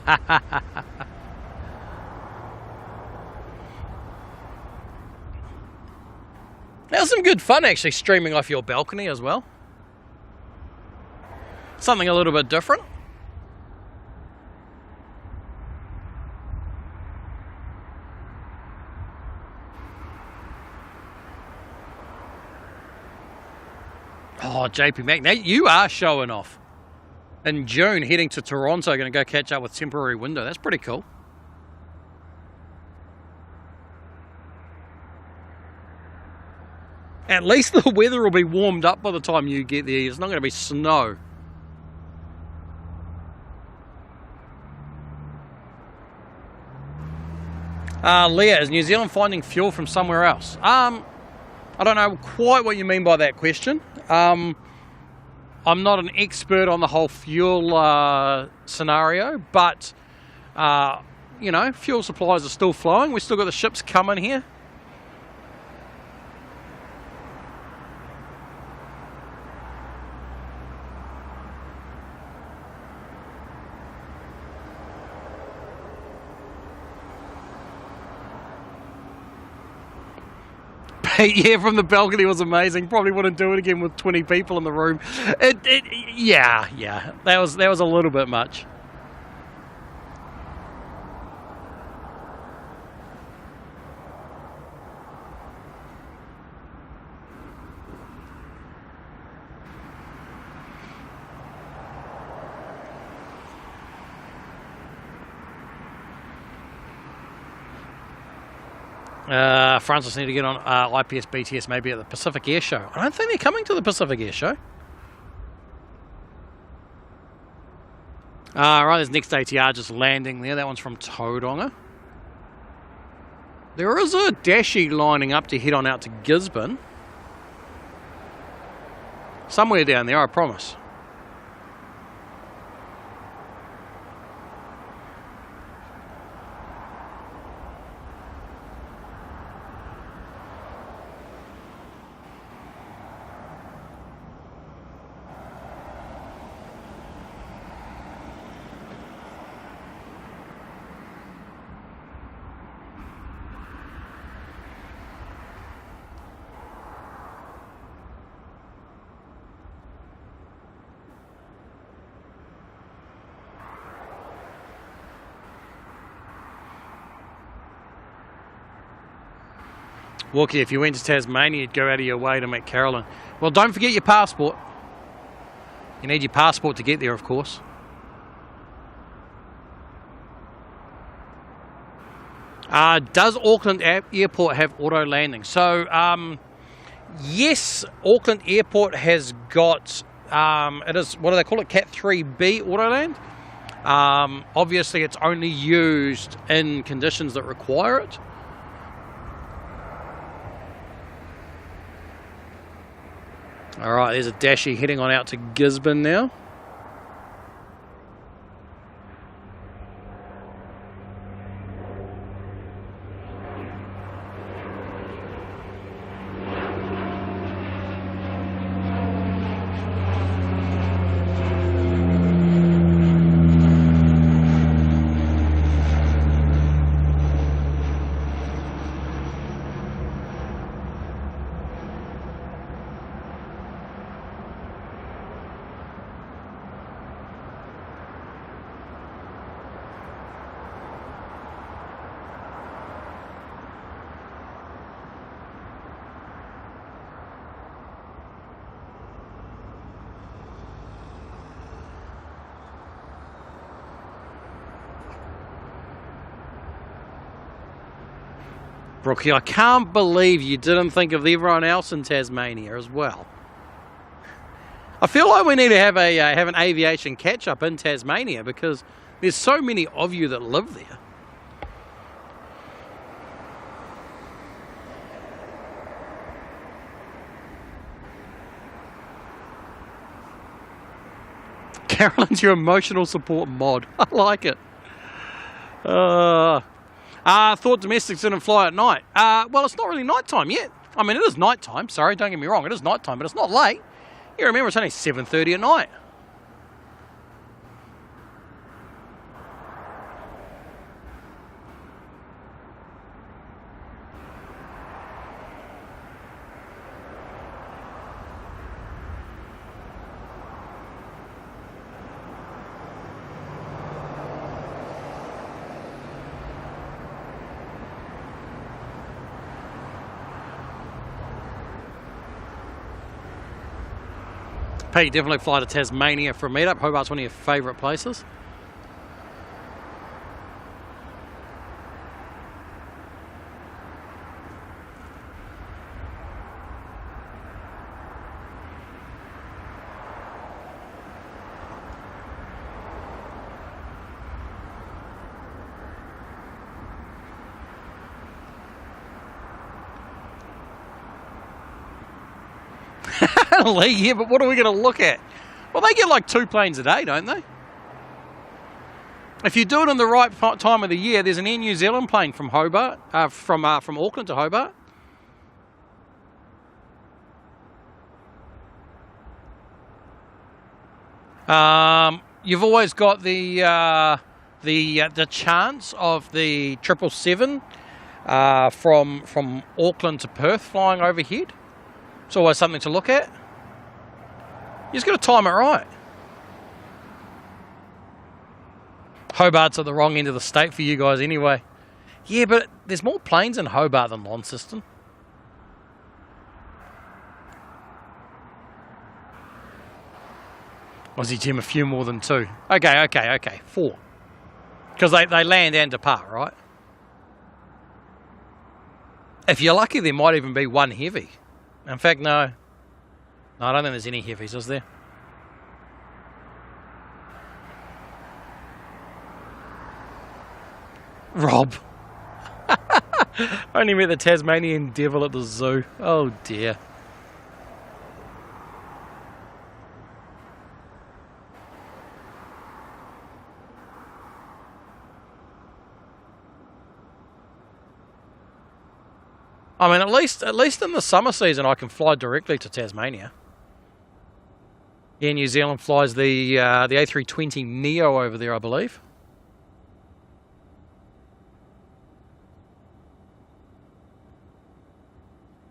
was some good fun actually, streaming off your balcony as well. Something a little bit different. Oh, JP Mac, now you are showing off. In June, heading to Toronto, going to go catch up with Temporary Window. That's pretty cool. At least the weather will be warmed up by the time you get there. It's not going to be snow. Leah, is New Zealand finding fuel from somewhere else? I don't know quite what you mean by that question. I'm not an expert on the whole fuel scenario, but you know, fuel supplies are still flowing. We've still got the ships coming here. Yeah, from the balcony was amazing. Probably wouldn't do it again with 20 people in the room. Yeah, that was a little bit much. Francis need to get on IPS BTS maybe at the Pacific Air Show. I don't think they're coming to the Pacific Air Show. Right, there's next ATR just landing there. That one's from Tauranga. There is a Dashi lining up to head on out to Gisborne. Somewhere down there, I promise. Walkie, if you went to Tasmania, you'd go out of your way to meet Carolyn. Well, don't forget your passport. You need your passport to get there, of course. Does Auckland Airport have auto landing? So, yes, Auckland Airport has got, it is, what do they call it, Cat 3B auto land. Obviously, it's only used in conditions that require it. All right, there's a Dashi heading on out to Gisborne now. Brookie, I can't believe you didn't think of everyone else in Tasmania as well. I feel like we need to have an aviation catch-up in Tasmania because there's so many of you that live there. Carolyn's your emotional support mod. I like it. Thought domestics didn't fly at night. Well, it's not really nighttime yet. I mean, it is nighttime. Sorry, don't get me wrong. It is nighttime, but it's not late. You remember, it's only 7:30 at night. Pete, definitely fly to Tasmania for a meetup. Hobart's one of your favourite places. Yeah, but what are we going to look at? Well, they get like 2 planes a day, don't they? If you do it in the right time of the year, there's an Air New Zealand plane from Hobart, from Auckland to Hobart. You've always got the chance of the 777 from Auckland to Perth flying overhead. It's always something to look at. You just got to time it right. Hobart's at the wrong end of the state for you guys anyway. Yeah, but there's more planes in Hobart than Launceston. Aussie Jim, a few more than 2. Okay. 4. Because they land and depart, right? If you're lucky, there might even be one heavy. In fact, no. No, I don't think there's any heavies, is there? Rob. Only met the Tasmanian devil at the zoo. Oh dear. I mean, at least in the summer season, I can fly directly to Tasmania. Yeah, New Zealand flies the A320 Neo over there, I believe.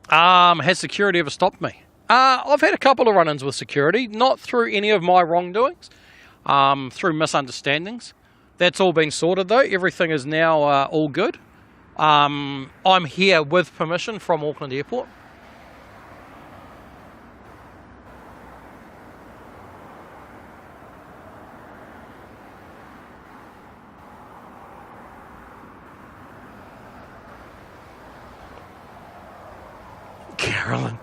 Has security ever stopped me? I've had a couple of run-ins with security, not through any of my wrongdoings, through misunderstandings. That's all been sorted though. Everything is now all good. I'm here with permission from Auckland Airport. Carolyn.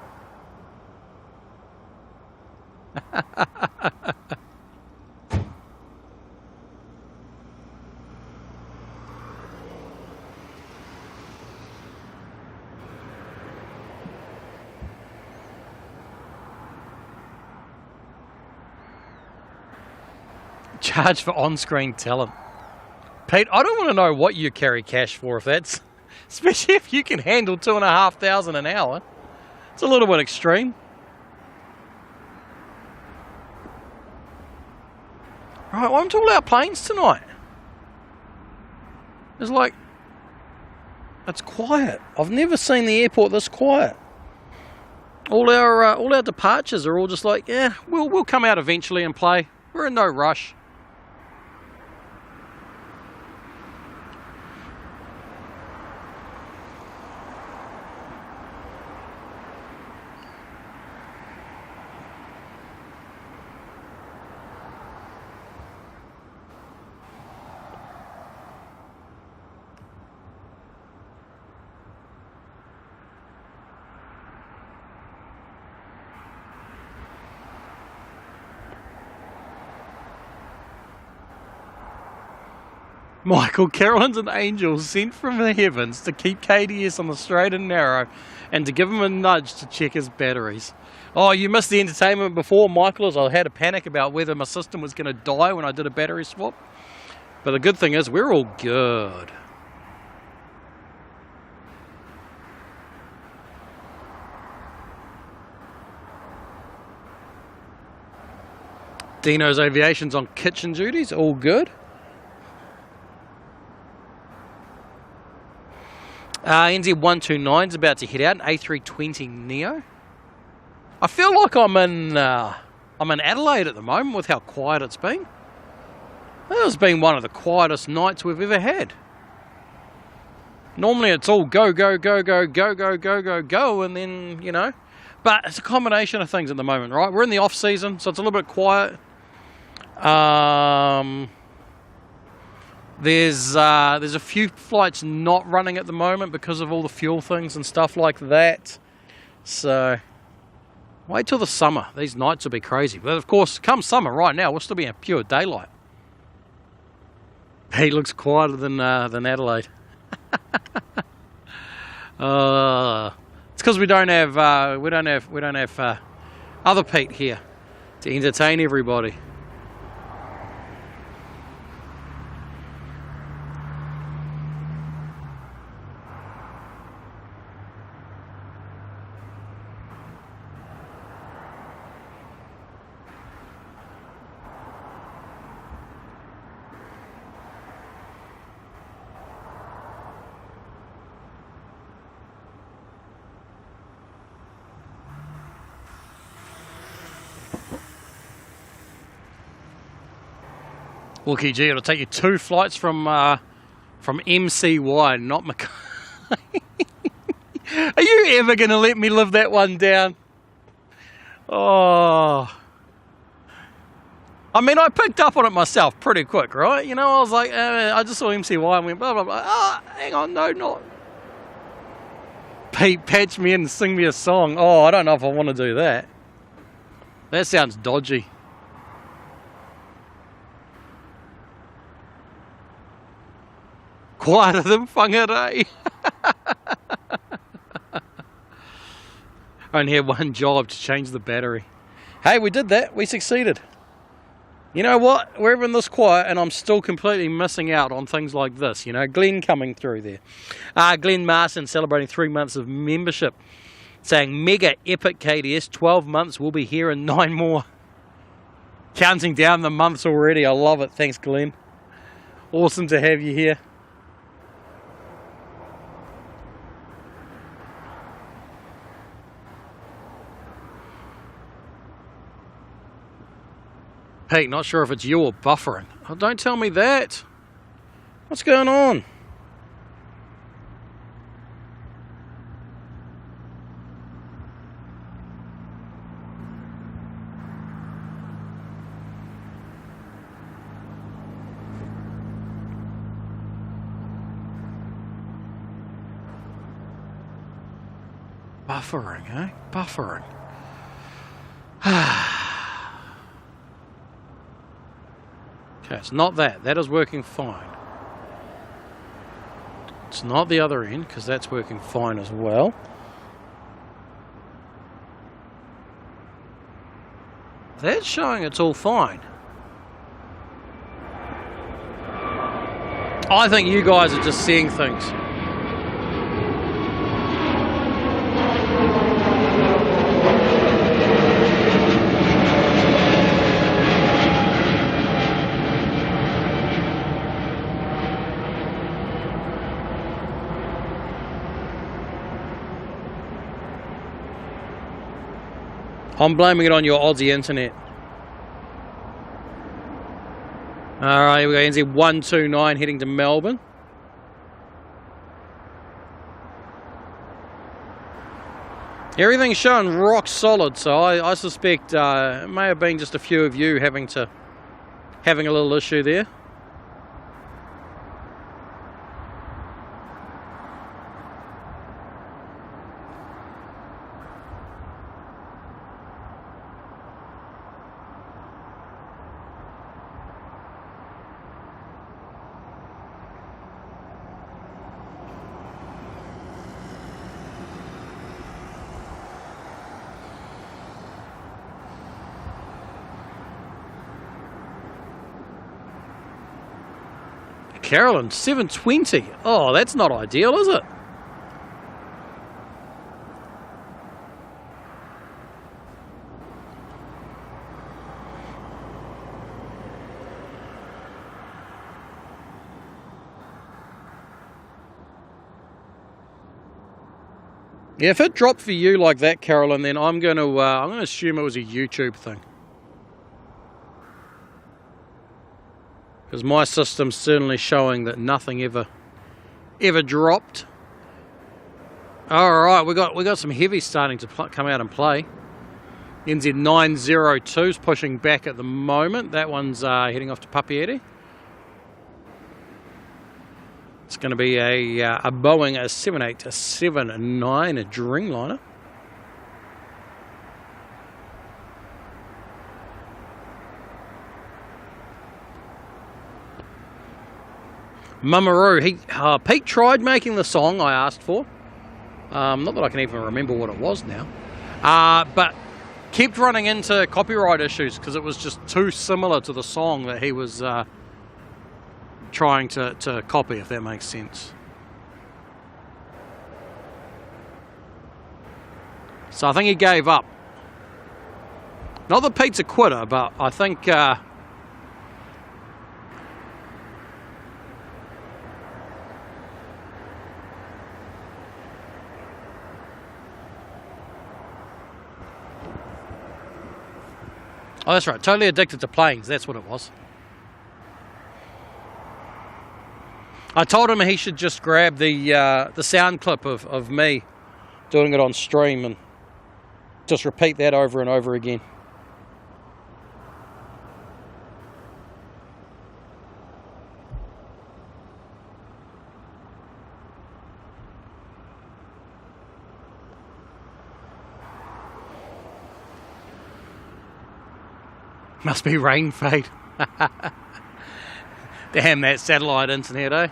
Charge for on-screen talent. Pete, I don't want to know what you carry cash for if that's... Especially if you can handle 2,500 an hour. It's a little bit extreme. Right, welcome to all our planes tonight. It's like... It's quiet. I've never seen the airport this quiet. All our departures are all just like, yeah, we'll come out eventually and play. We're in no rush. Michael, Carolyn's an angel sent from the heavens to keep KDS on the straight and narrow and to give him a nudge to check his batteries. Oh, you missed the entertainment before, Michael, as I had a panic about whether my system was going to die when I did a battery swap. But the good thing is we're all good. Dino's Aviation's on kitchen duties, all good. NZ129's about to head out, an A320 Neo. I feel like I'm in Adelaide at the moment with how quiet it's been. This has been one of the quietest nights we've ever had. Normally it's all go, go, go, go, go, go, go, go, go, and then, you know. But it's a combination of things at the moment, right? We're in the off season, so it's a little bit quiet. There's a few flights not running at the moment because of all the fuel things and stuff like that. So wait till the summer. These nights will be crazy. But of course, come summer, right now, we'll still be in pure daylight. He looks quieter than Adelaide. It's because we don't have other Pete here to entertain everybody. Well, Gee, it'll take you 2 flights from MCY, not Mackay. Are you ever going to let me live that one down? Oh. I mean, I picked up on it myself pretty quick, right? You know, I was like, I just saw MCY and went blah, blah, blah. Oh, hang on, no, not. Pete, patch me in and sing me a song. Oh, I don't know if I want to do that. That sounds dodgy. Quieter than whangarei. I only had one job to change the battery. Hey, we did that. We succeeded. You know what? We're even this quiet and I'm still completely missing out on things like this. You know, Glenn coming through there. Glenn Marston celebrating 3 months of membership. Saying mega epic KDS, 12 months, we'll be here in 9 more. Counting down the months already. I love it. Thanks, Glenn. Awesome to have you here. Hey, not sure if it's you or buffering. Oh, don't tell me that. What's going on? Buffering, eh? Buffering. Okay, it's not that. That is working fine. It's not the other end, because that's working fine as well. That's showing it's all fine. I think you guys are just seeing things. I'm blaming it on your Aussie internet. Alright, here we go. NZ129 heading to Melbourne. Everything's showing rock solid, so I suspect it may have been just a few of you having a little issue there. Carolyn, 720. Oh, that's not ideal, is it? Yeah, if it dropped for you like that, Carolyn, then I'm going to assume it was a YouTube thing. Because my system's certainly showing that nothing ever dropped. All right, we got some heavy starting to come out and play. NZ902 is pushing back at the moment. That one's heading off to Papieri. It's going to be a Boeing 7879, a Dreamliner. Mamaru, Pete tried making the song I asked for. Not that I can even remember what it was now. But kept running into copyright issues because it was just too similar to the song that he was trying to copy, if that makes sense. So I think he gave up. Not that Pete's a quitter, but I think... Oh, that's right. Totally addicted to planes. That's what it was. I told him he should just grab the sound clip of me doing it on stream and just repeat that over and over again. Must be rain fade. Damn that satellite internet, eh?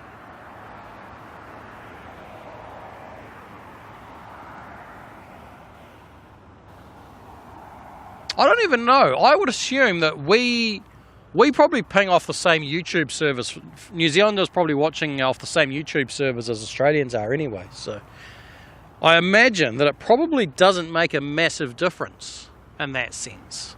I don't even know. I would assume that we probably ping off the same YouTube service. New Zealanders probably watching off the same YouTube servers as Australians are anyway. So I imagine that it probably doesn't make a massive difference in that sense.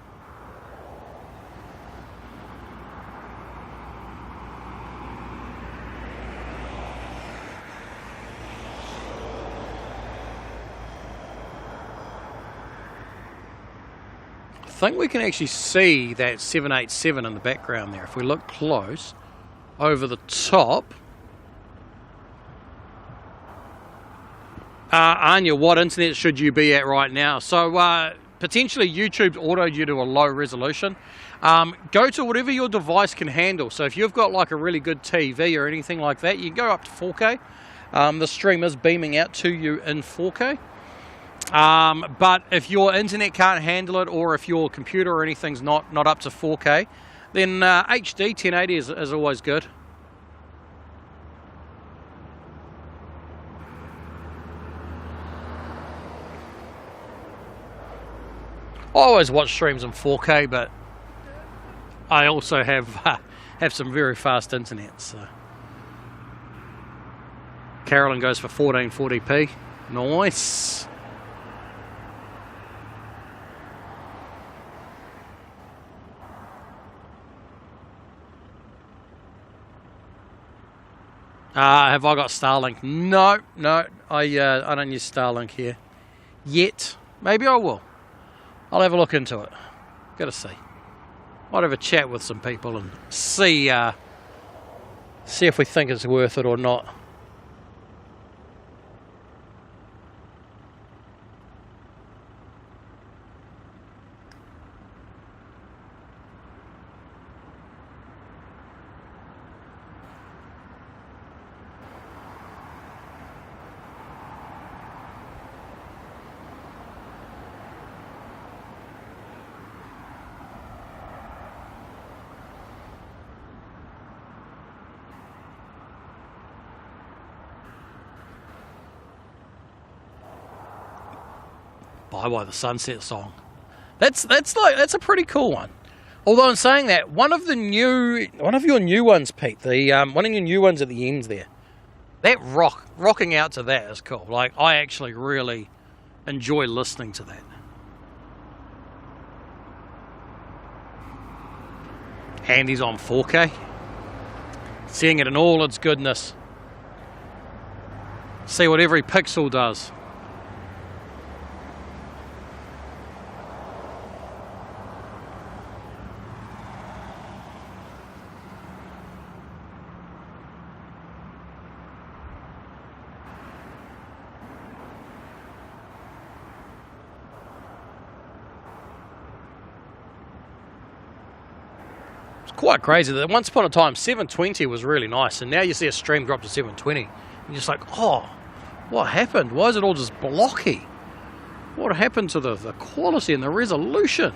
I think we can actually see that 787 in the background there. If we look close over the top. Anya, what internet should you be at right now? So potentially YouTube's autoed you to a low resolution. Go to whatever your device can handle. So if you've got like a really good TV or anything like that, you can go up to 4K. The stream is beaming out to you in 4K. But if your internet can't handle it, or if your computer or anything's not up to 4K, then HD 1080 is always good. I always watch streams in 4K, but I also have some very fast internet. So Carolyn goes for 1440p. Nice. Have I got Starlink? No, I don't use Starlink here yet. Maybe I will. I'll have a look into it. Gotta see. Might have a chat with some people and see if we think it's worth it or not. Bye Bye the Sunset song. That's a pretty cool one. Although in saying that, one of your new ones, Pete, one of your new ones at the ends there, that rocking out to that is cool. Like, I actually really enjoy listening to that. Andy's on 4K, seeing it in all its goodness. See what every pixel does. Quite crazy that once upon a time 720 was really nice, and now you see a stream drop to 720. You're just like, oh, what happened? Why is it all just blocky? What happened to the quality and the resolution?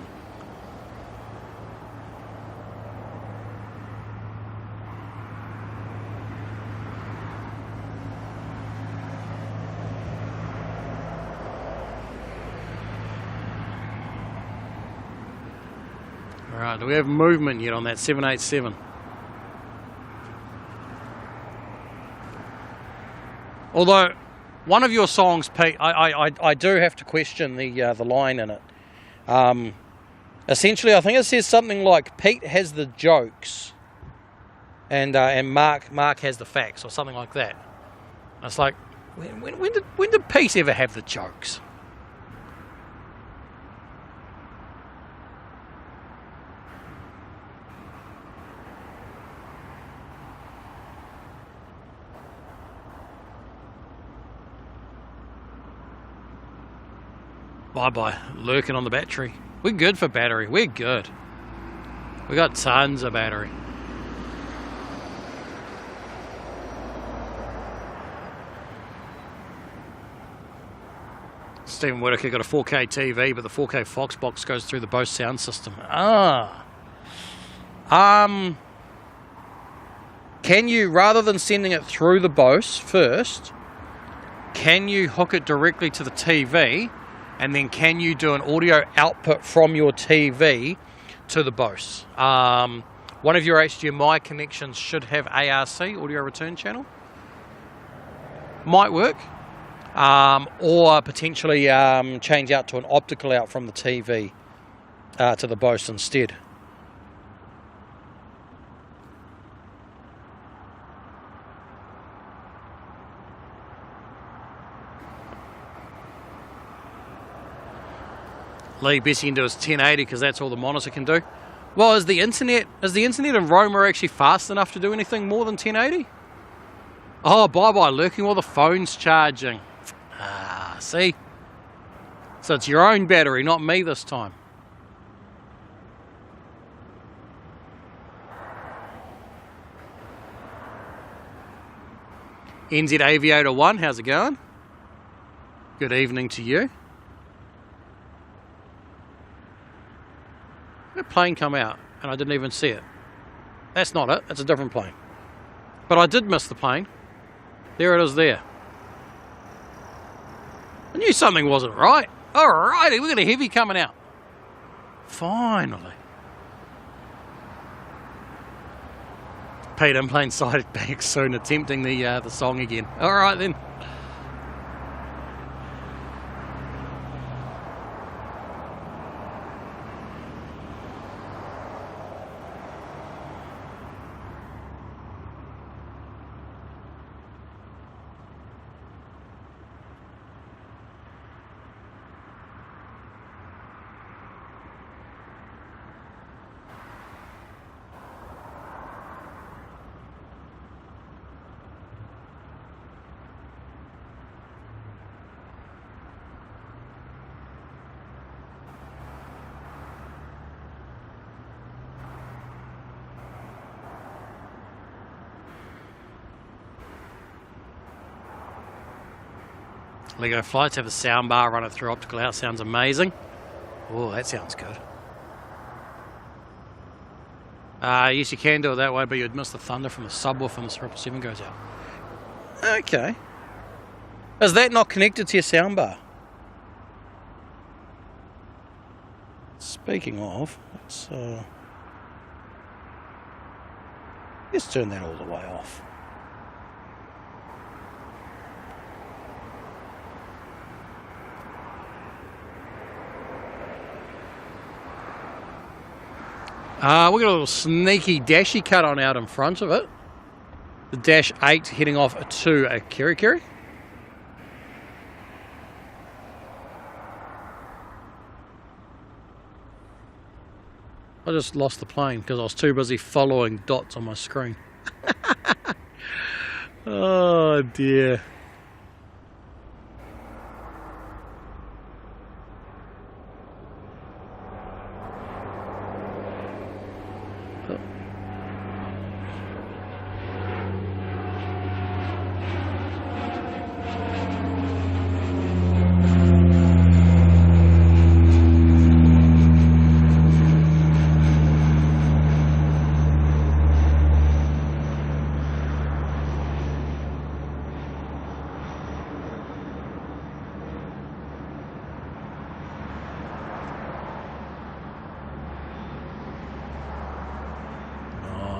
Alright, do we have movement yet on that 787? Although, one of your songs, Pete, I do have to question the line in it. Essentially, I think it says something like, Pete has the jokes and Mark has the facts, or something like that. And it's like, when did Pete ever have the jokes? Bye-bye, lurking on the battery. We're good for battery, we're good. We got tons of battery. Stephen Whittaker got a 4K TV, but the 4K Fox box goes through the Bose sound system. Ah, Can you, rather than sending it through the Bose first, can you hook it directly to the TV, and then can you do an audio output from your TV to the Bose? One of your HDMI connections should have ARC, audio return channel. Might work. Or potentially change out to an optical out from the TV to the Bose instead. Lee, best you can do is 1080 because that's all the monitor can do. Well, is the internet in Roma actually fast enough to do anything more than 1080? Oh, bye-bye, lurking while the phone's charging. Ah, see? So it's your own battery, not me this time. NZ Aviator 1, how's it going? Good evening to you. A plane come out and I didn't even see it. That's not it, it's a different plane. But I did miss the plane. There it is there. I knew something wasn't right. Alrighty, we've got a heavy coming out. Finally. Pete in plain sight back soon, attempting the song again. Alright then. Lego flights have a sound bar, run it through optical out, sounds amazing. Oh, that sounds good. Yes, you can do it that way, but you'd miss the thunder from the subwoofer when the Super 7 goes out. Okay. Is that not connected to your sound bar? Speaking of, let's turn that all the way off. We've got a little sneaky dashy cut on out in front of it. The Dash 8 heading off to a Kiwi. I just lost the plane because I was too busy following dots on my screen. Oh dear.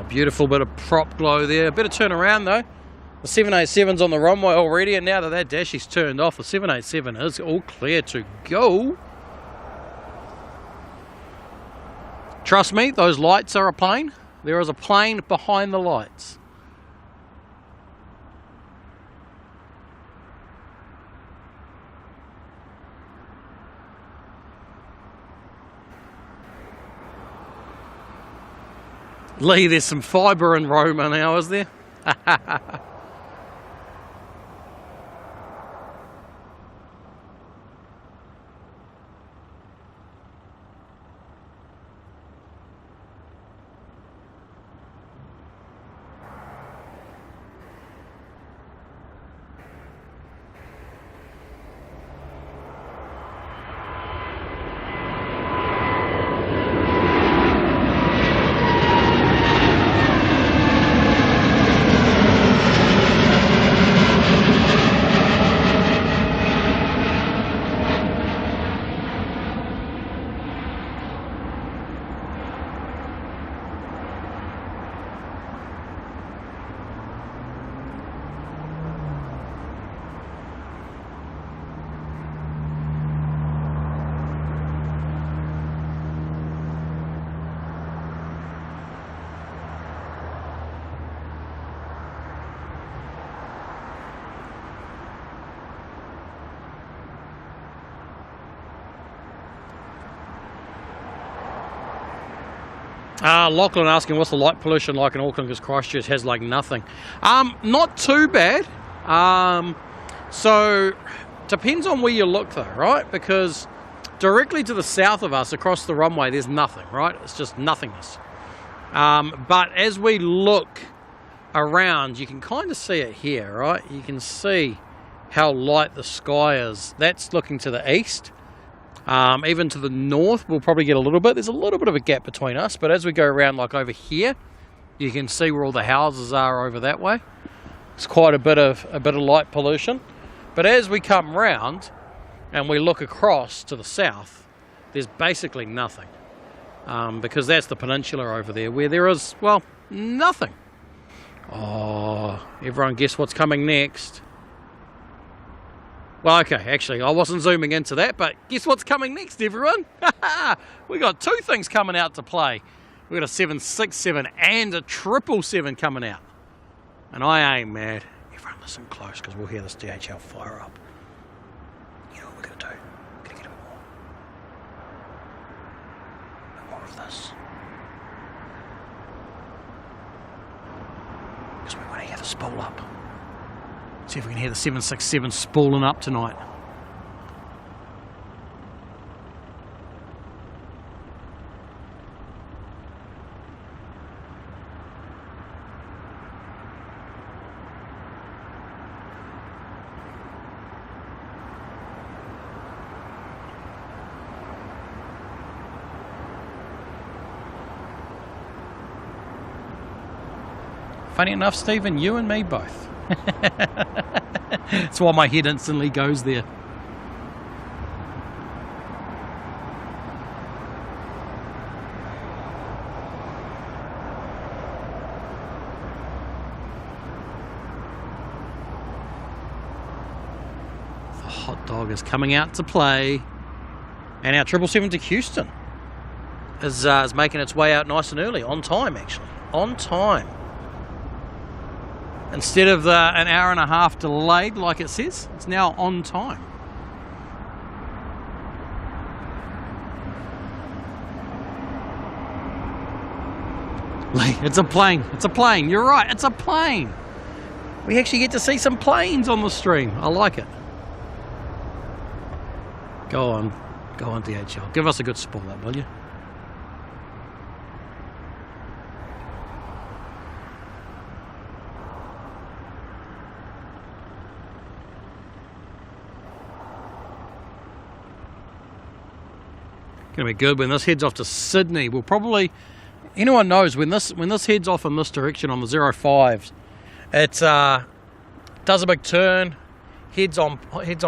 Beautiful bit of prop glow there. A bit of turnaround though. The 787's on the runway already, and now that dash is turned off, the 787 is all clear to go. Trust me, those lights are a plane. There is a plane behind the lights. Lee, there's some fibre in Roma now, is there? Lachlan asking what's the light pollution like in Auckland, because Christchurch has like nothing. Not too bad. So depends on where you look though, right? Because directly to the south of us across the runway there's nothing, right? It's just nothingness. But as we look around, you can kind of see it here, right? You can see how light the sky is. That's looking to the east. Even to the north we'll probably get a little bit. There's a little bit of a gap between us, but as we go around like over here, you can see where all the houses are over that way. It's quite a bit of light pollution. But as we come round and we look across to the south, there's basically nothing. Because that's the peninsula over there where there is, well, nothing. Oh, everyone guess what's coming next? Well, okay, actually, I wasn't zooming into that, but guess what's coming next, everyone? We got two things coming out to play. We got a 767 and a 777 coming out. And I ain't mad. Everyone listen close, because we'll hear this DHL fire up. You know what we're going to do? We're going to get a bit more. A bit more of this. Because we want to hear the spool up. See if we can hear the 767 spooling up tonight. Funny enough, Stephen, you and me both. That's why my head instantly goes there. The hot dog is coming out to play, and our 777 to Houston is making its way out nice and early, on time actually, on time. Instead of an hour and a half delayed like it says, it's now on time. It's a plane, it's a plane, you're right, it's a plane. We actually get to see some planes on the stream. I like it. Go on DHL. Give us a good spool up, will you? Gonna be good when this heads off to Sydney. We'll probably, anyone knows, when this heads off in this direction on the 05s, it does a big turn, heads on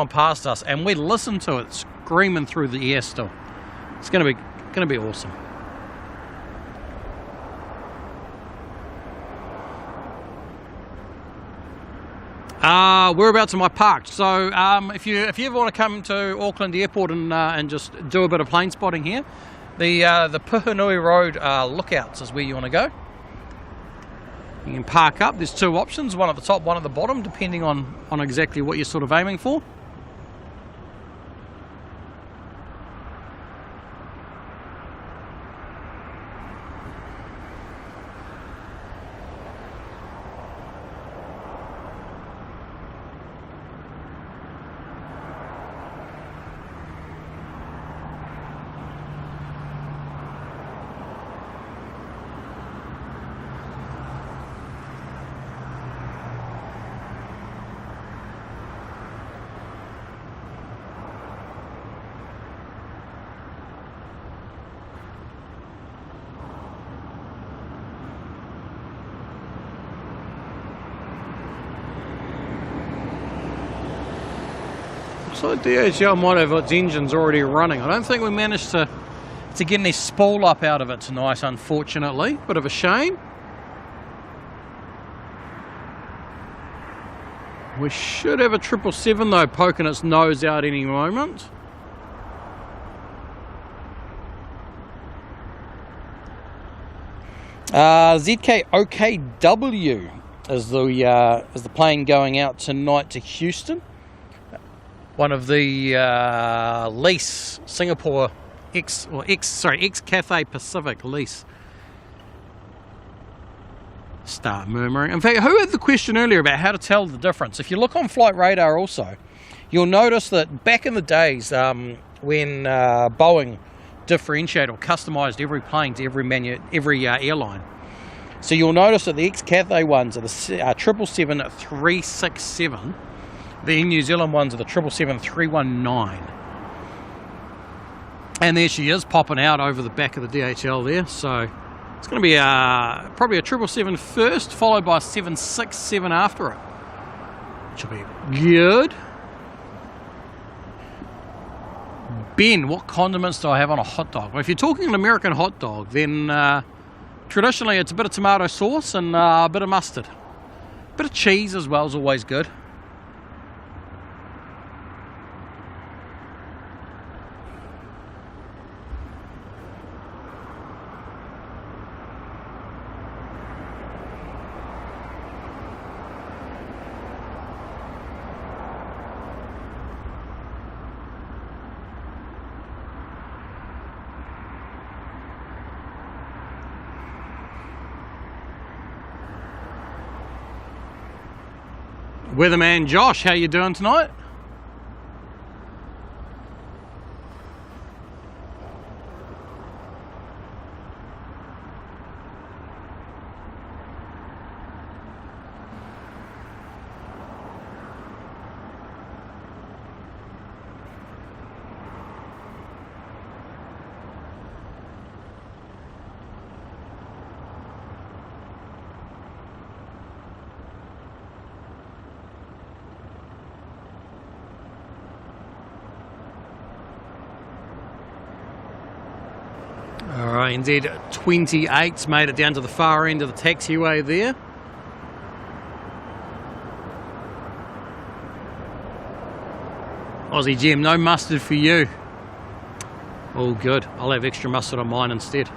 past us, and we listen to it screaming through the air still. It's gonna be awesome. Whereabouts am I parked? So if you ever want to come to Auckland Airport and just do a bit of plane spotting here, the Puhunui Road lookouts is where you want to go. You can park up. There's two options, one at the top, one at the bottom, depending on exactly what you're sort of aiming for. So DHL might have its engines already running. I don't think we managed to get any spool up out of it tonight, unfortunately. Bit of a shame. We should have a 777 though poking its nose out any moment. ZK OKW is the plane going out tonight to Houston. One of the lease Singapore ex Cathay Pacific lease start murmuring. In fact, who had the question earlier about how to tell the difference? If you look on Flight Radar also, you'll notice that back in the days when Boeing differentiated or customised every plane to every airline, so you'll notice that the ex-Cathay ones are the 777-367, the New Zealand ones are the 777-319. And there she is popping out over the back of the DHL there, so it's going to be probably a 777 first, followed by a 767 after it, which will be good. Ben, what condiments do I have on a hot dog? Well, if you're talking an American hot dog, then traditionally it's a bit of tomato sauce and a bit of mustard. A bit of cheese as well is always good. Weatherman Josh, how you doing tonight? Alright, NZ28's made it down to the far end of the taxiway there. Aussie Gem, no mustard for you. All good, I'll have extra mustard on mine instead.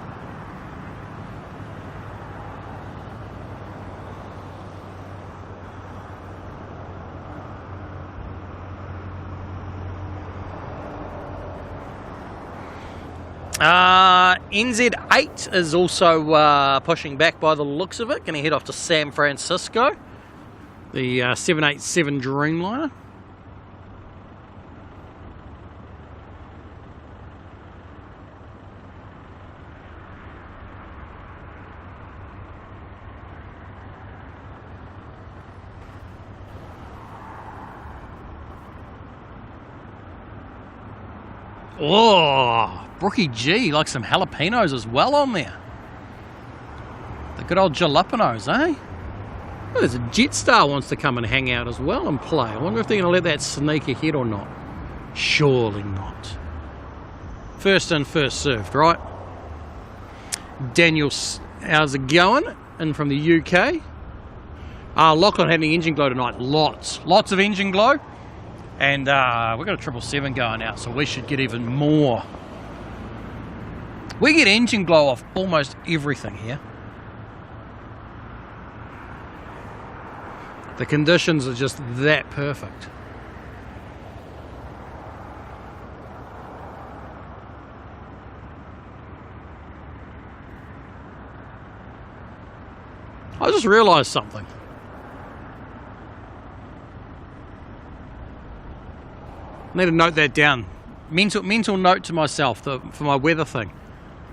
NZ8 is also pushing back by the looks of it. Going to head off to San Francisco. The 787 Dreamliner. Oh, Brookie G likes some jalapenos as well on there. The good old jalapenos, eh? Oh, there's a Jetstar wants to come and hang out as well and play. I wonder if they're going to let that sneak ahead or not. Surely not. First in, first served, right? Daniel, how's it going? In from the UK. Lachlan had any engine glow tonight. Lots of engine glow. And we've got a 777 going out, so we should get even more. We get engine glow off almost everything here. The conditions are just that perfect. I just realised something. I need to note that down. Mental note to myself for my weather thing.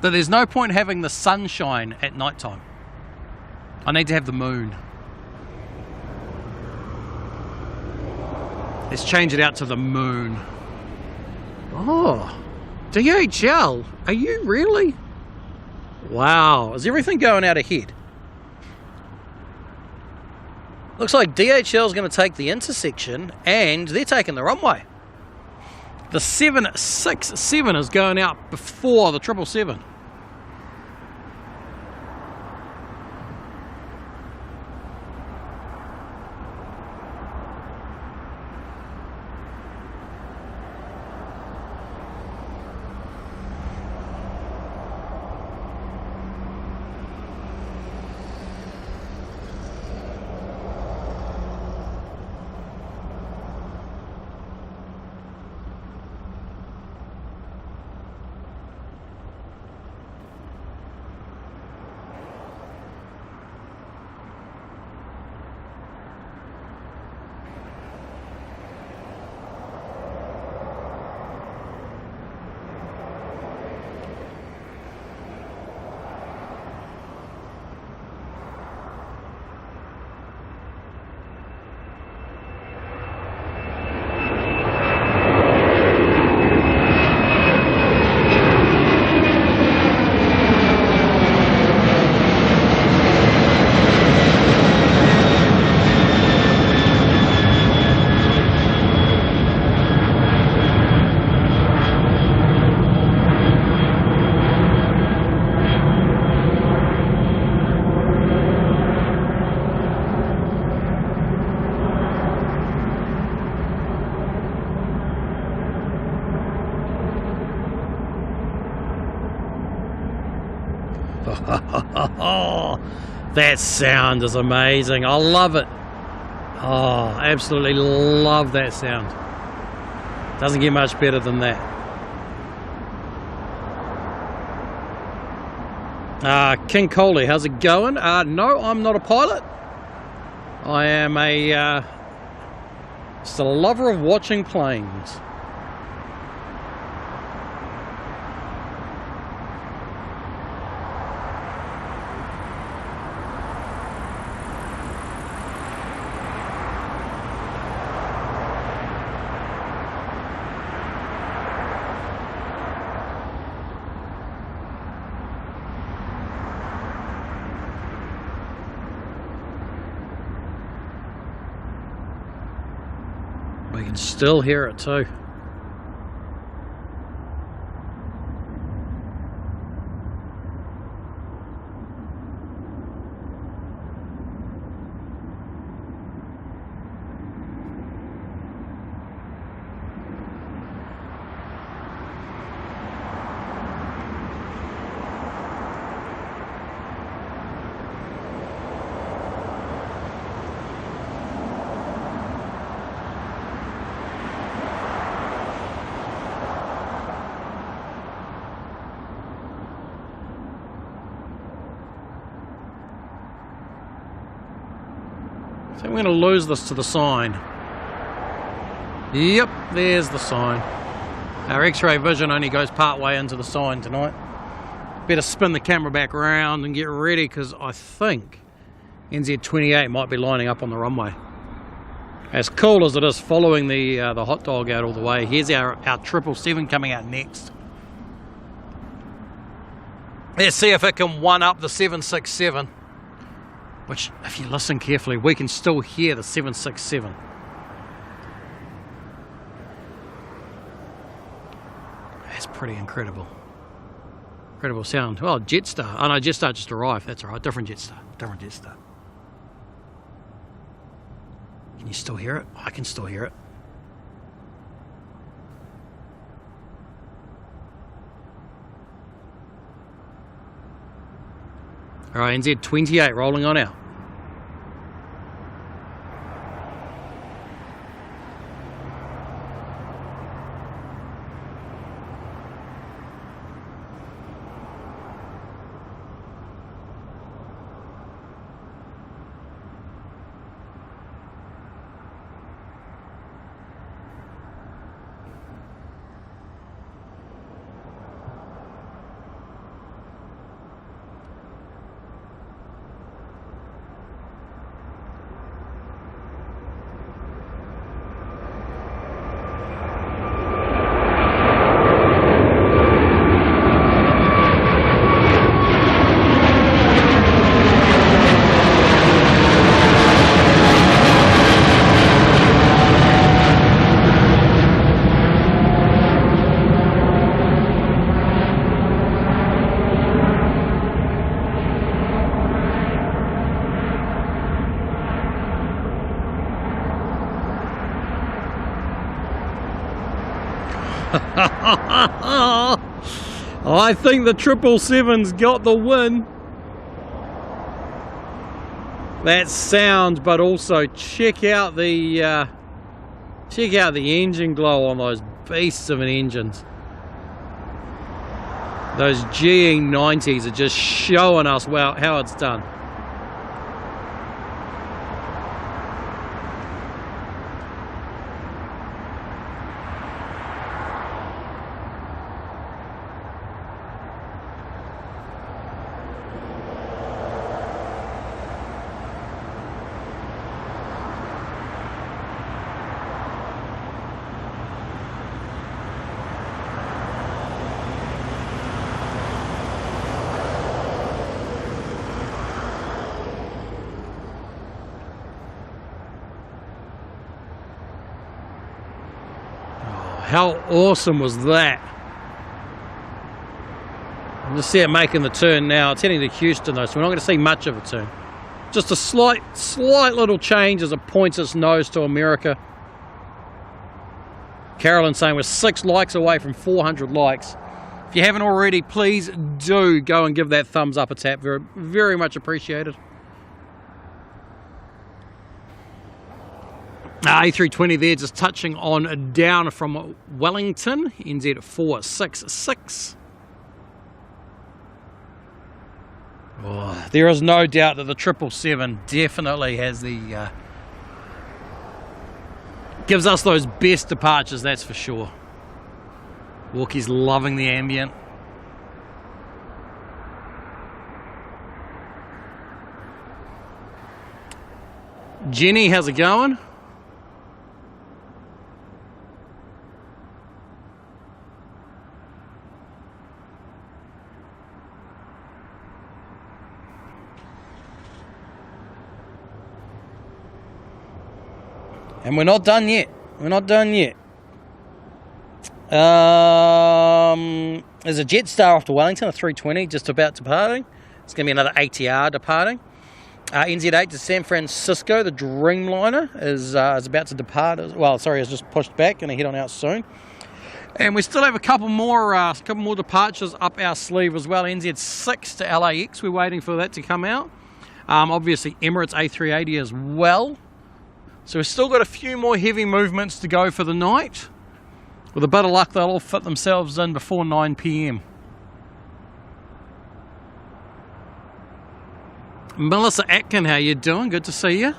That there's no point having the sunshine at night time. I need to have the moon. Let's change it out to the moon. Oh, DHL, are you really? Wow, is everything going out ahead? Looks like DHL is going to take the intersection and they're taking the runway. The 767 is going out before the 777. That sound is amazing. I love it. Oh, absolutely love that sound. Doesn't get much better than that. King Coley, how's it going? No, I'm not a pilot. I am just a lover of watching planes. We can still hear it too. So I'm going to lose this to the sign. Yep, there's the sign. Our X-ray vision only goes part way into the sign tonight. Better spin the camera back around and get ready, because I think NZ28 might be lining up on the runway. As cool as it is following the hot dog out all the way, here's our 777 coming out next. Let's see if it can one up the 767. Which, if you listen carefully, we can still hear the 767. That's pretty incredible. Incredible sound. Well, Jetstar. Oh no, Jetstar just arrived. That's alright. Different Jetstar. Different Jetstar. Can you still hear it? I can still hear it. Alright, NZ28 rolling on out. I think the 777's got the win. That sound, but also check out the engine glow on those beasts of an engines. Those GE90s are just showing us how it's done. How awesome was that? You just see it making the turn now. It's heading to Houston though, so we're not going to see much of a turn. Just a slight little change as it points its nose to America. Carolyn saying we're 6 likes away from 400 likes. If you haven't already, please do go and give that thumbs up a tap. Very, very much appreciated. A320 there, just touching on down from Wellington, NZ466. Oh, there is no doubt that the 777 definitely has the gives us those best departures, that's for sure. Walkie's loving the ambient. Jenny, how's it going? And we're not done yet. We're not done yet. There's a Jetstar off to Wellington, a 320, just about departing. It's going to be another ATR departing. NZAA to San Francisco, the Dreamliner is about to depart. Well, sorry, it's just pushed back. Going to head on out soon. And we still have a couple more departures up our sleeve as well. NZ6 to LAX. We're waiting for that to come out. Obviously, Emirates A380 as well. So we've still got a few more heavy movements to go for the night. With a bit of luck, they'll all fit themselves in before 9 PM. Melissa Atkin, how you doing? Good to see you.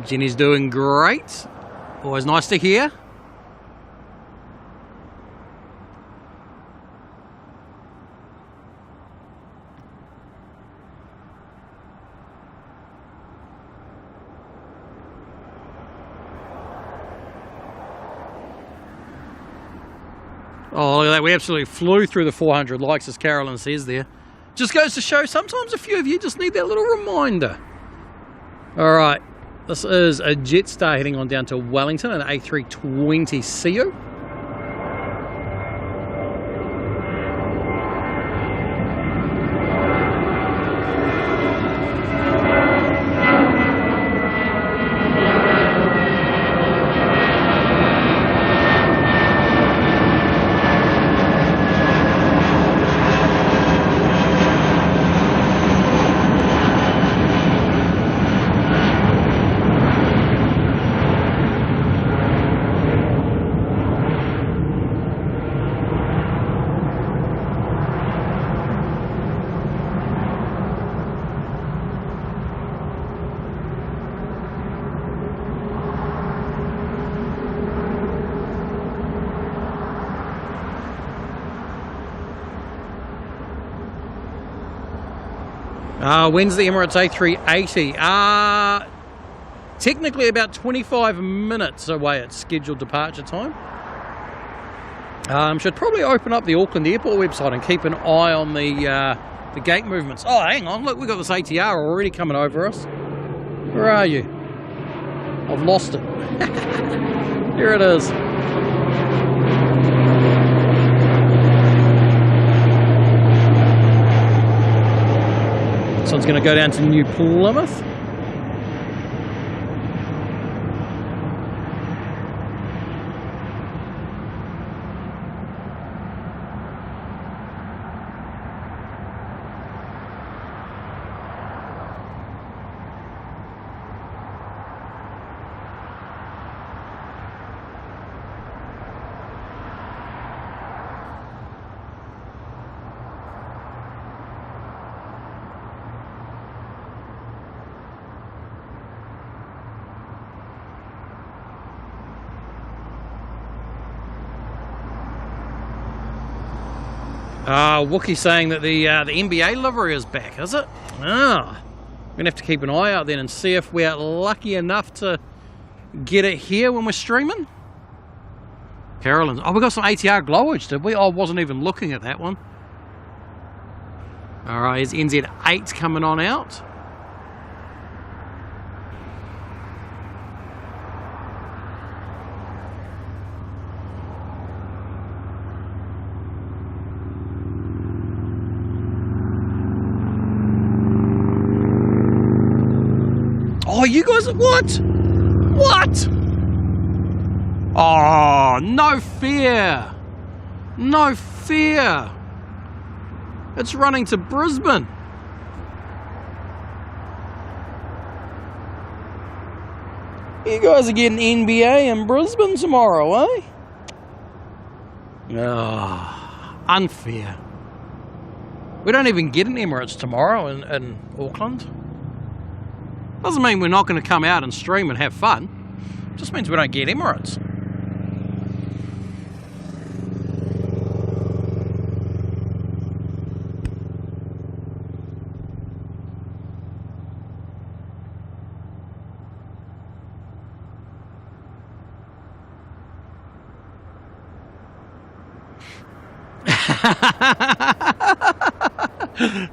Jenny's doing great. Always nice to hear. Oh, look at that. We absolutely flew through the 400 likes, as Carolyn says there. Just goes to show sometimes a few of you just need that little reminder. All right. This is a Jetstar heading on down to Wellington, an A320 CO. When's the Emirates A380? Technically about 25 minutes away at scheduled departure time. Should probably open up the Auckland Airport website and keep an eye on the gate movements. Oh, hang on, look, we've got this ATR already coming over us. Where are you? I've lost it. Here it is. This one's going to go down to New Plymouth. Wookie saying that the NBA livery is back, is it? We're going to have to keep an eye out then and see if we're lucky enough to get it here when we're streaming. Carolyn, we got some ATR glowage, did we? I wasn't even looking at that one. Alright, here's NZ8 coming on out. Oh, you guys, what? What? Oh, no fear. No fear. It's running to Brisbane. You guys are getting NBA in Brisbane tomorrow, eh? Oh, unfair. We don't even get an Emirates tomorrow in Auckland. Doesn't mean we're not going to come out and stream and have fun. It just means we don't get Emirates.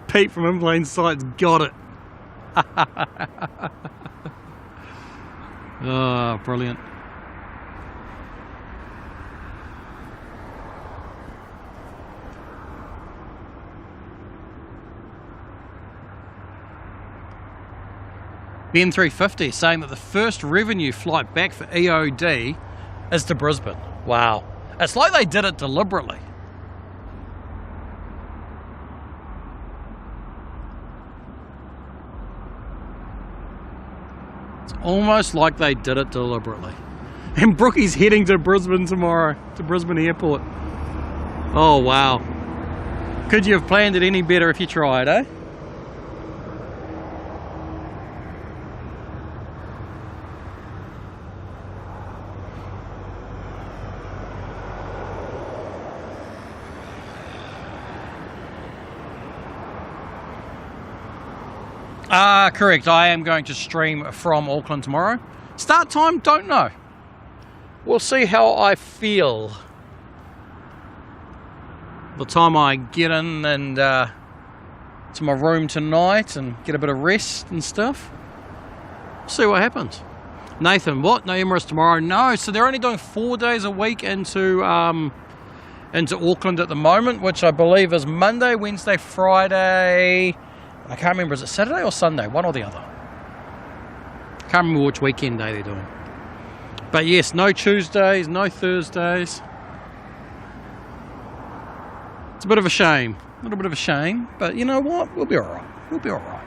Pete from In Plain Sight's got it. Oh, brilliant. Ben 350 saying that the first revenue flight back for EOD is to Brisbane. Wow. It's like they did it deliberately. Almost like they did it deliberately. And Brookie's heading to Brisbane tomorrow, to Brisbane Airport. Oh, wow. Could you have planned it any better if you tried, eh? Correct, I am going to stream from Auckland tomorrow. Start time, don't know. We'll see how I feel. The time I get in and to my room tonight and get a bit of rest and stuff. See what happens. Nathan, what? No Emirates tomorrow? No, so they're only doing 4 days a week into Auckland at the moment, which I believe is Monday, Wednesday, Friday. I can't remember, is it Saturday or Sunday? One or the other. Can't remember which weekend day they're doing. But yes, no Tuesdays, no Thursdays. It's a bit of a shame. A little bit of a shame. But you know what? We'll be alright. We'll be alright.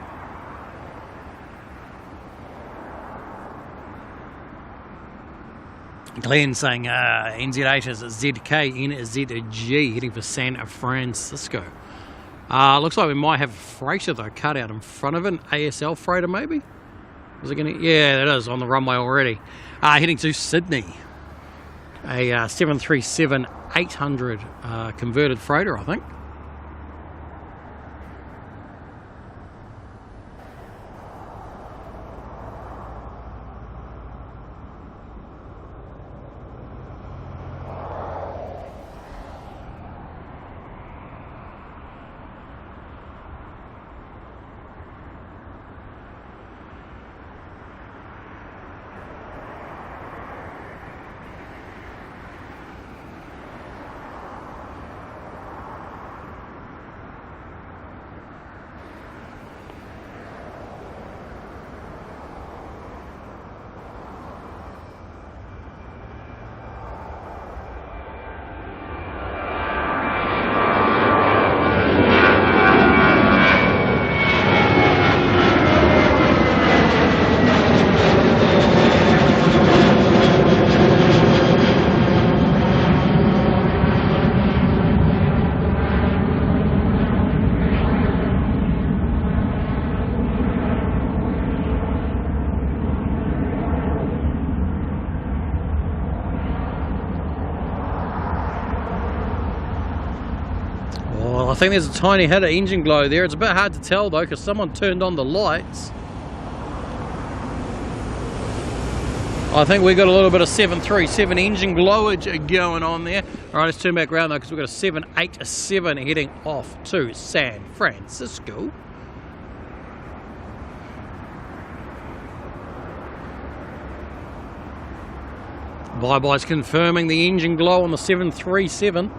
Glenn saying NZAA is ZK, NZG, heading for San Francisco. Looks like we might have a freighter though cut out in front of it, an ASL freighter maybe? Is it gonna? Yeah, it is on the runway already. Heading to Sydney. A 737-800 converted freighter, I think. I think there's a tiny hit of engine glow there. It's a bit hard to tell though because someone turned on the lights. I think we got a little bit of 737 engine glowage going on there. Alright, let's turn back around though because we've got a 787 heading off to San Francisco. Bye-bye's confirming the engine glow on the 737.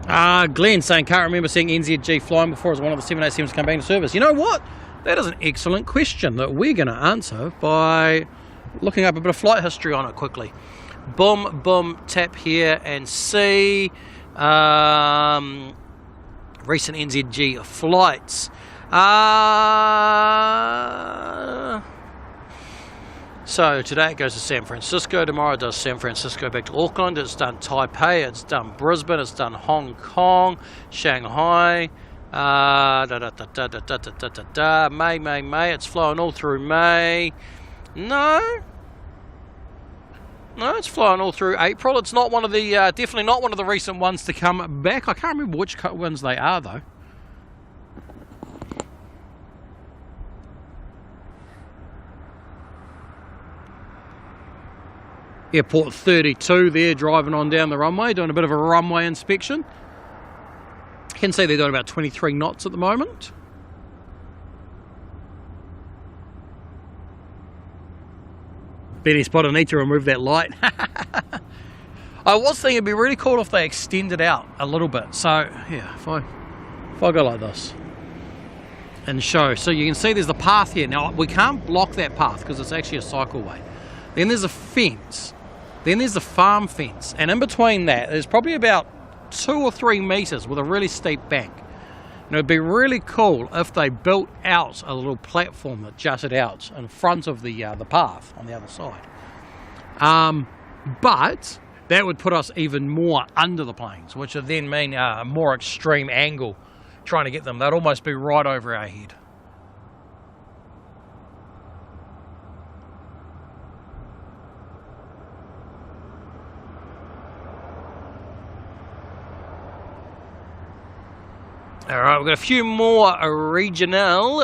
Glenn saying, can't remember seeing NZG flying before as one of the 787s to come back into service. You know what? That is an excellent question that we're going to answer by looking up a bit of flight history on it quickly. Boom, boom, tap here and see recent NZG flights. So today it goes to San Francisco, tomorrow it does San Francisco back to Auckland, it's done Taipei, it's done Brisbane, it's done Hong Kong, Shanghai, May, it's flying all through May. No, it's flying all through April. It's not one of the, definitely not one of the recent ones to come back. I can't remember which ones they are though. Airport 32 there, driving on down the runway, doing a bit of a runway inspection. You can see they're doing about 23 knots at the moment. Benny Spot, I need to remove that light. I was thinking it'd be really cool if they extended out a little bit. So, yeah, if I go like this and show. So you can see there's the path here. Now, we can't block that path because it's actually a cycleway. Then there's a fence. Then there's the farm fence, and in between that, there's probably about 2 or 3 meters with a really steep bank. And it'd be really cool if they built out a little platform that jutted out in front of the path on the other side. But that would put us even more under the planes, which would then mean a more extreme angle trying to get them. They'd almost be right over our head. Alright, we've got a few more regional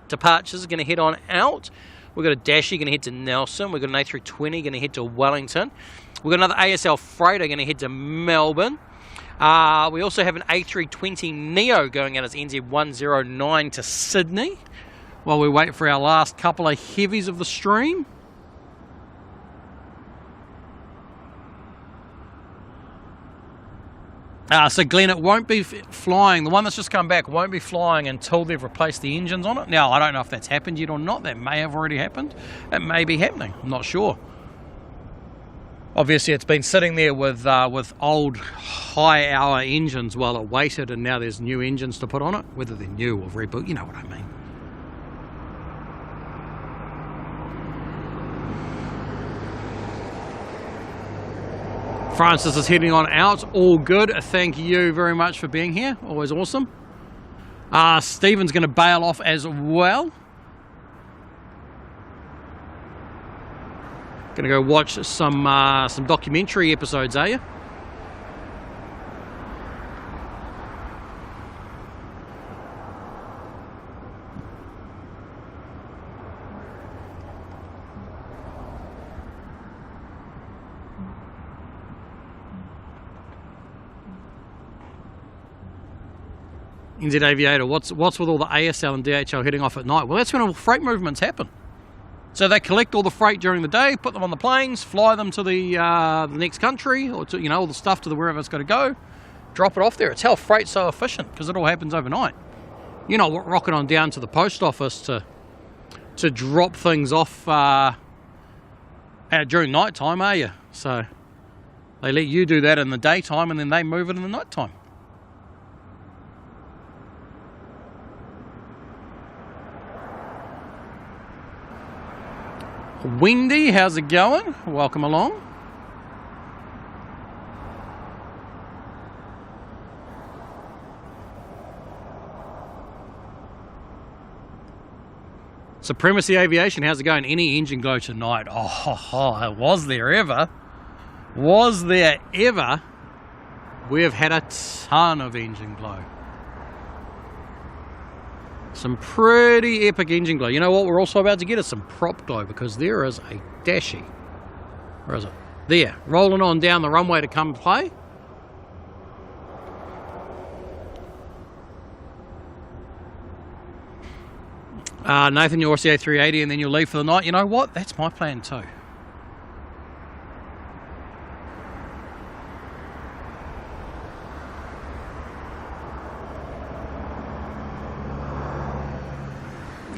departures going to head on out. We've got a Dashi going to head to Nelson. We've got an A320 going to head to Wellington. We've got another ASL freighter going to head to Melbourne. We also have an A320 Neo going out as NZ109 to Sydney while we wait for our last couple of heavies of the stream. So Glenn, it won't be flying, the one that's just come back won't be flying until they've replaced the engines on it. Now, I don't know if that's happened yet or not. That may have already happened. It may be happening. I'm not sure. Obviously, it's been sitting there with old high-hour engines while it waited, and now there's new engines to put on it. Whether they're new or reboot, you know what I mean. Francis is heading on out, all good. Thank you very much for being here, always awesome. Stephen's going to bail off as well. Going to go watch some documentary episodes, are you? NZ Aviator, what's with all the ASL and DHL heading off at night? Well, that's when all freight movements happen. So they collect all the freight during the day, put them on the planes, fly them to the next country, or to, you know, all the stuff to wherever it's got to go, drop it off there. It's how freight's so efficient, because it all happens overnight. You're not rocking on down to the post office to drop things off during night time, are you? So they let you do that in the daytime, and then they move it in the night time. Wendy, how's it going? Welcome along. Supremacy Aviation, how's it going? Any engine glow tonight? Oh, was there ever? Was there ever? We've had a ton of engine glow. Some pretty epic engine glow. You know what we're also about to get is some prop glow, because there is a Dashi. Where is it? There, rolling on down the runway to come play. Nathan, you're RCA 380 and then you'll leave for the night. You know what? That's my plan too.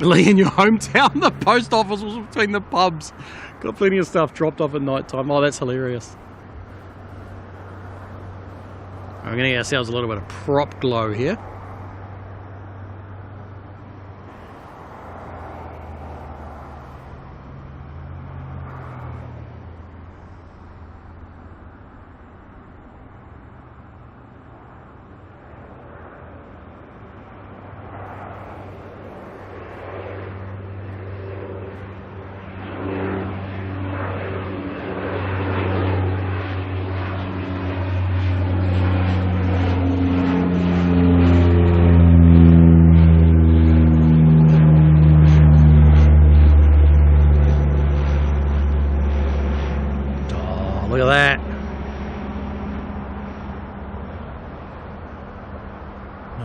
Lee, in your hometown, the post office was between the pubs. Got plenty of stuff dropped off at night time. Oh, that's hilarious. We're going to get ourselves a little bit of prop glow here. Look at that.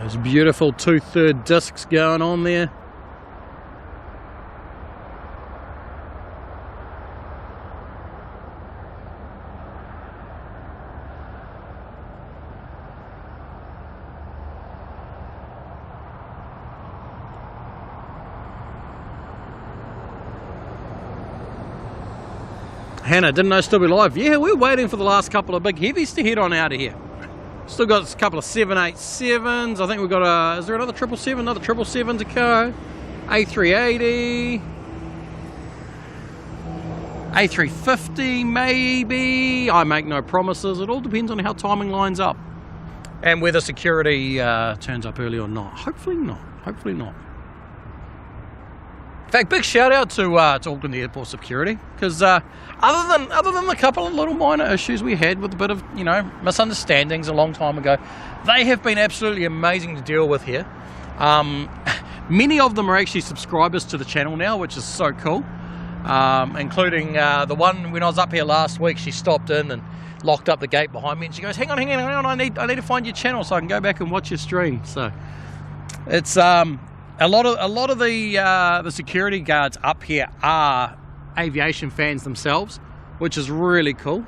Those beautiful 2/3 discs going on there. Hannah, didn't know still be live. Yeah, we're waiting for the last couple of big heavies to head on out of here. Still got a couple of 787s. I think we've got a, is there another 777? Another 777 to go. A380. A350 maybe. I make no promises. It all depends on how timing lines up. And whether security turns up early or not. Hopefully not. Hopefully not. In fact, big shout out to Auckland Airport security, because other than the couple of little minor issues we had with a bit of, you know, misunderstandings a long time ago, they have been absolutely amazing to deal with here. Many of them are actually subscribers to the channel now, which is so cool, including the one when I was up here last week. She stopped in and locked up the gate behind me, and she goes, hang on, I need to find your channel so I can go back and watch your stream. So it's a lot of the security guards up here are aviation fans themselves, which is really cool.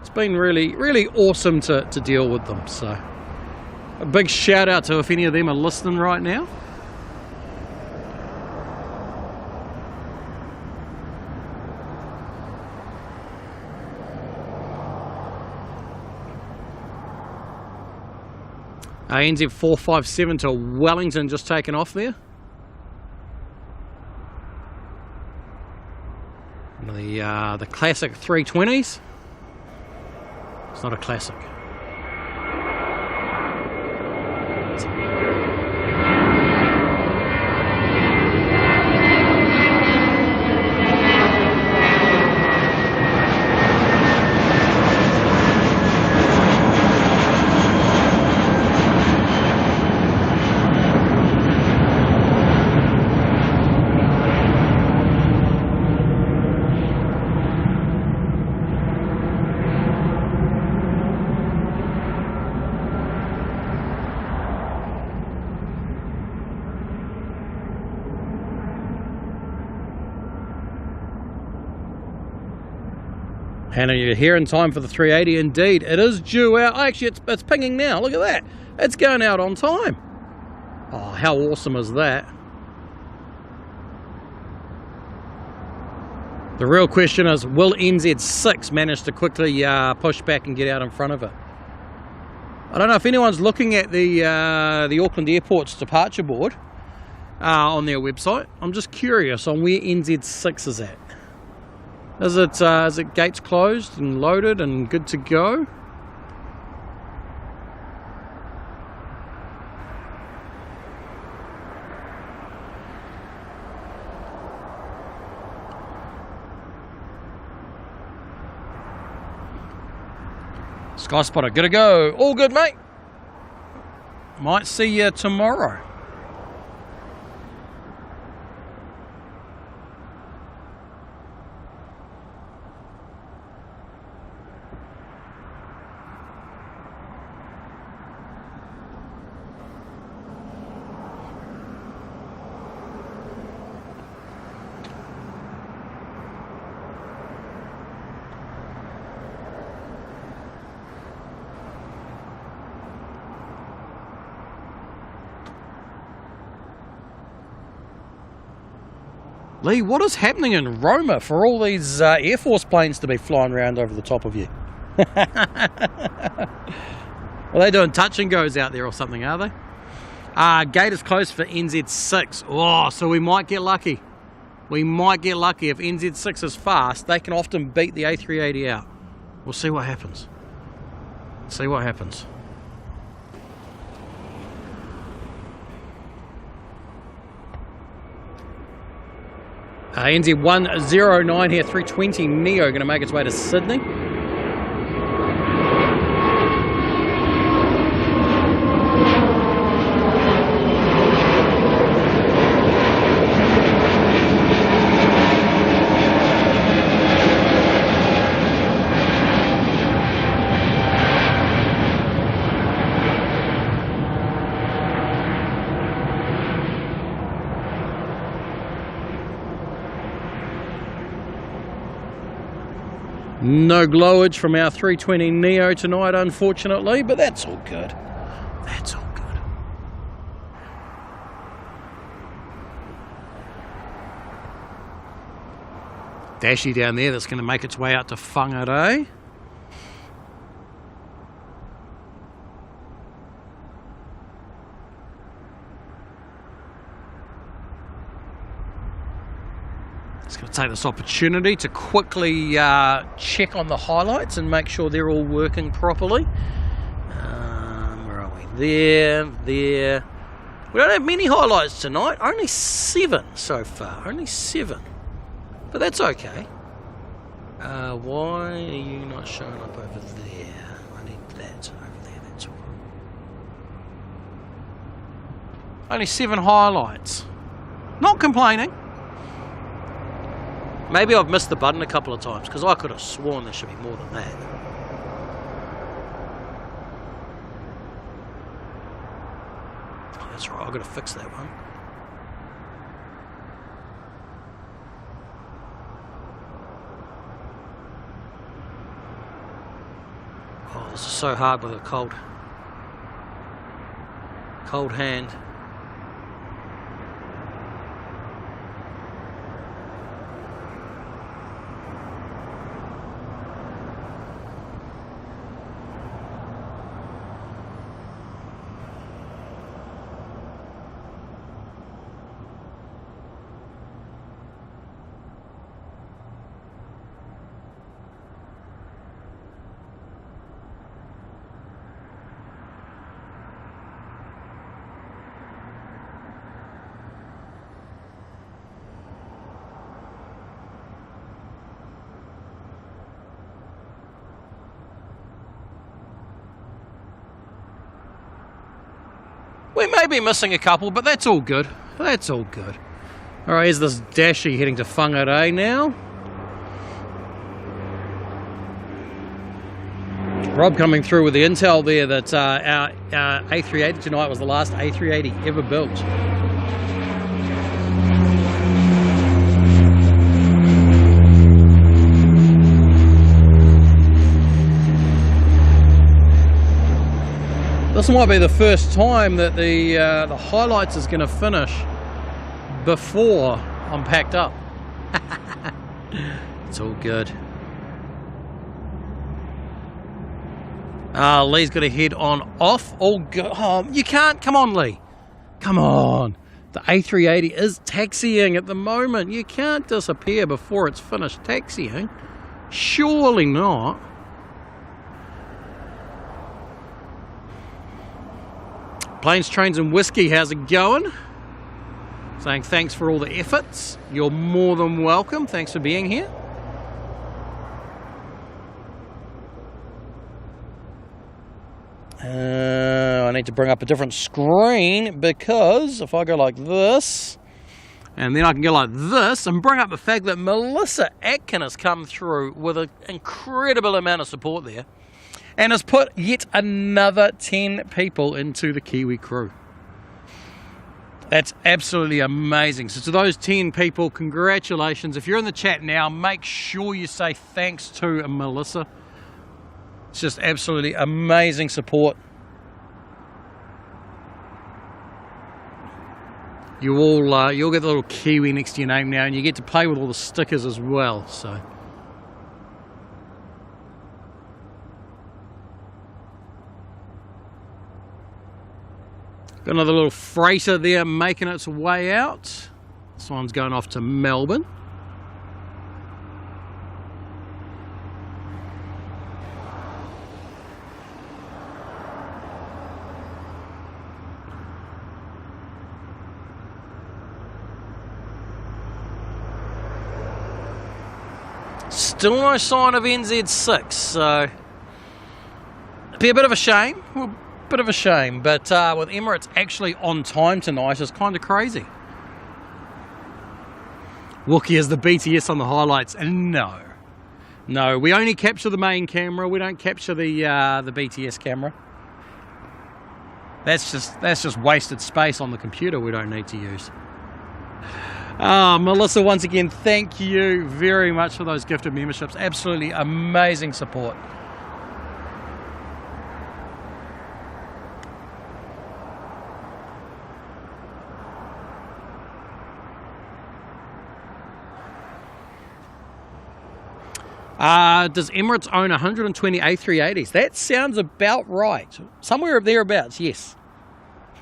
It's been really awesome to deal with them. So a big shout out to if any of them are listening right now. NZ 457 to Wellington just taken off there. The classic 320s. It's not a classic. Hannah, you're here in time for the 380 indeed. It is due out. Actually, it's pinging now. Look at that. It's going out on time. Oh, how awesome is that? The real question is, will NZ6 manage to quickly push back and get out in front of it? I don't know if anyone's looking at the Auckland Airport's departure board on their website. I'm just curious on where NZ6 is at. Is it gates closed and loaded and good to go? Sky Spotter, good to go. All good, mate. Might see you tomorrow. Lee, what is happening in Roma for all these Air Force planes to be flying around over the top of you? Are they doing touch and goes out there or something, are they? Gate is closed for NZ6. Oh, so we might get lucky. We might get lucky. If NZ6 is fast, they can often beat the A380 out. We'll see what happens. See what happens. NZ109 here, 320 Neo, going to make its way to Sydney. No glowage from our 320 Neo tonight, unfortunately, but that's all good. That's all good. Dashy down there that's going to make its way out to Whangarei. Just going to take this opportunity to quickly check on the highlights and make sure they're all working properly. Where are we? There. We don't have many highlights tonight. Only 7 so far. Only 7. But that's okay. Why are you not showing up over there? I need that over there. That's all right. Only 7 highlights. Not complaining. Maybe I've missed the button a couple of times, because I could have sworn there should be more than that. Oh, that's right, I've got to fix that one. Oh, this is so hard with a cold hand. We may be missing a couple, but that's all good. That's all good. Alright, here's this Dashy heading to Whangarei now. Rob coming through with the intel there that our A380 tonight was the last A380 ever built. This might be the first time that the highlights is going to finish before I'm packed up. It's all good. Lee's got to head on off. All good. Oh, you can't. Come on, Lee. Come on. The A380 is taxiing at the moment. You can't disappear before it's finished taxiing. Surely not. Planes, Trains and Whiskey, how's it going? Saying thanks for all the efforts. You're more than welcome. Thanks for being here. I need to bring up a different screen, because if I go like this, and then I can go like this and bring up the fact that Melissa Atkin has come through with an incredible amount of support there, and has put yet another 10 people into the Kiwi crew. That's absolutely amazing. So to those 10 people, congratulations. If you're in the chat now, make sure you say thanks to Melissa. It's just absolutely amazing support. you'll get the little Kiwi next to your name now, and you get to play with all the stickers as well. So. Got another little freighter there making its way out. This one's going off to Melbourne. Still no sign of NZ6, so it'd be a bit of a shame. Bit of a shame, but with Emirates actually on time tonight is kind of crazy. Wookie is the BTS on the highlights, and no, we only capture the main camera. We don't capture the BTS camera. That's just wasted space on the computer we don't need to use. Melissa, once again, thank you very much for those gifted memberships. Absolutely amazing support. Does Emirates own 120 A380s? That sounds about right. Somewhere thereabouts, yes.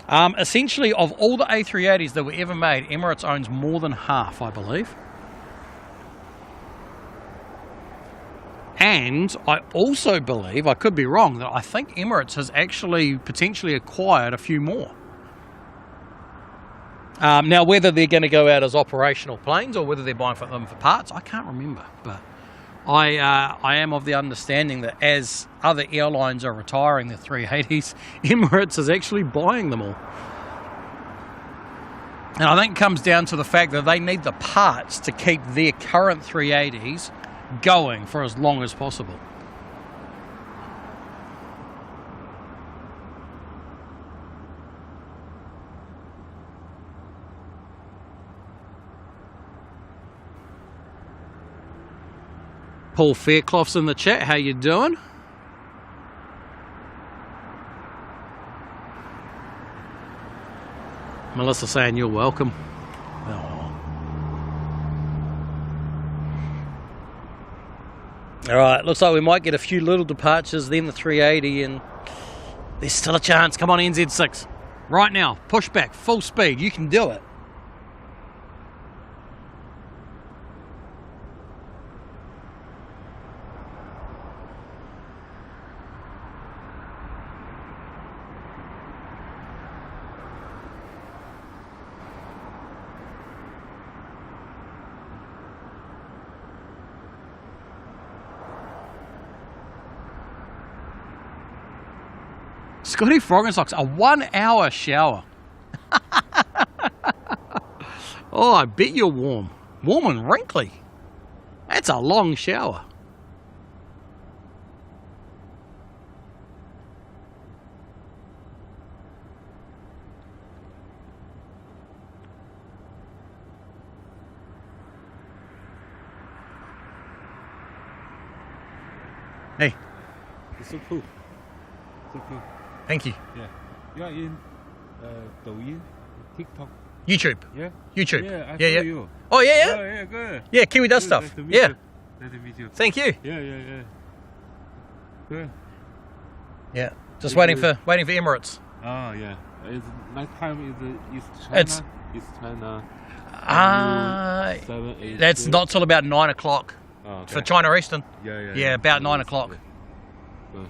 Essentially, of all the A380s that were ever made, Emirates owns more than half, I believe. And I also believe, I could be wrong, that I think Emirates has actually potentially acquired a few more. Now, whether they're going to go out as operational planes or whether they're buying them for parts, I can't remember, but I am of the understanding that as other airlines are retiring their 380s, Emirates is actually buying them all. And I think it comes down to the fact that they need the parts to keep their current 380s going for as long as possible. Paul Fairclough's in the chat. How you doing? Melissa saying you're welcome. Oh. All right, looks like we might get a few little departures, then the 380, and there's still a chance. Come on, NZ6. Right now, push back, full speed. You can do it. Scotty Frog and Socks, a 1 hour shower. Oh, I bet you're warm. Warm and wrinkly. That's a long shower. Hey. It's so cool. So cool. Thank you. Yeah. You are in Douyin, TikTok. YouTube. Yeah. YouTube. Yeah, I yeah. follow you. Oh, yeah, yeah? Oh, yeah, good. Yeah, Kiwi does Good, stuff. Nice to meet Yeah. you. Nice to meet you. Thank you. Yeah. Good. Yeah. Just Thank waiting you. for Emirates. Oh, yeah. It's night time is East China. East China. 7, 8. That's not till about 9 o'clock Oh, okay. for China Eastern. Yeah, about 9 o'clock. Good.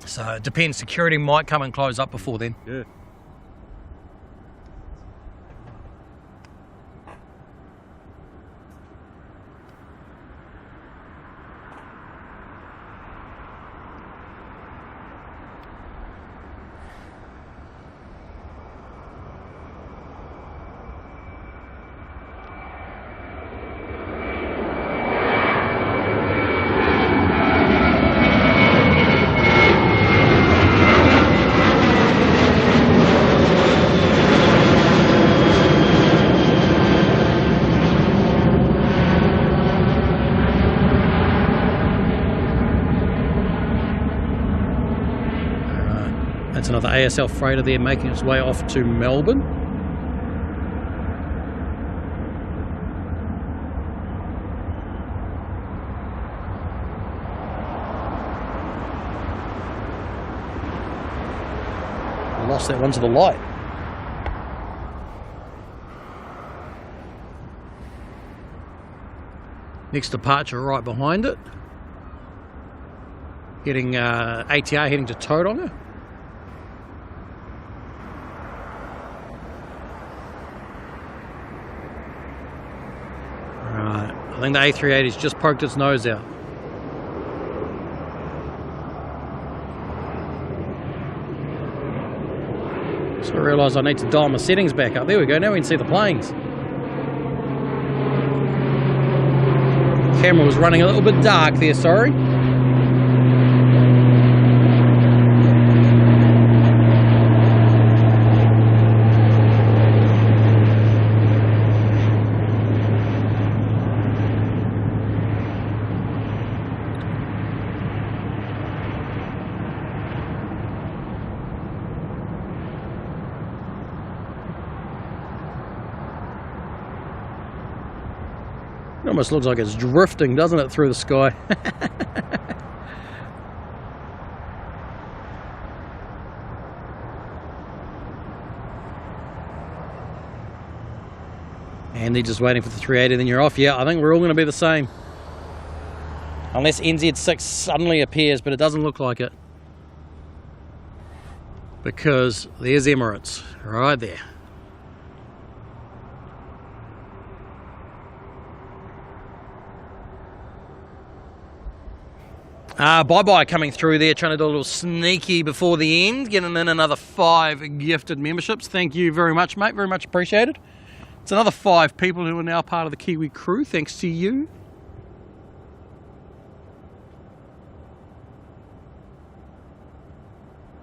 So it depends. Security might come and close up before then. Yeah. That's another ASL freighter there making its way off to Melbourne. Lost that one to the light. Next departure right behind it. Getting ATR heading to Tauranga. Right, I think the A380's just poked its nose out. So I realise I need to dial my settings back up. There we go, now we can see the planes. Camera was running a little bit dark there, sorry. It almost looks like it's drifting, doesn't it, through the sky? Andy just waiting for the 380, then you're off. Yeah, I think we're all going to be the same. Unless NZ6 suddenly appears, but it doesn't look like it. Because there's Emirates, right there. Bye-bye coming through there, trying to do a little sneaky before the end, getting in another 5 gifted memberships. Thank you very much, mate, very much appreciated. It's another 5 people who are now part of the Kiwi crew, thanks to you.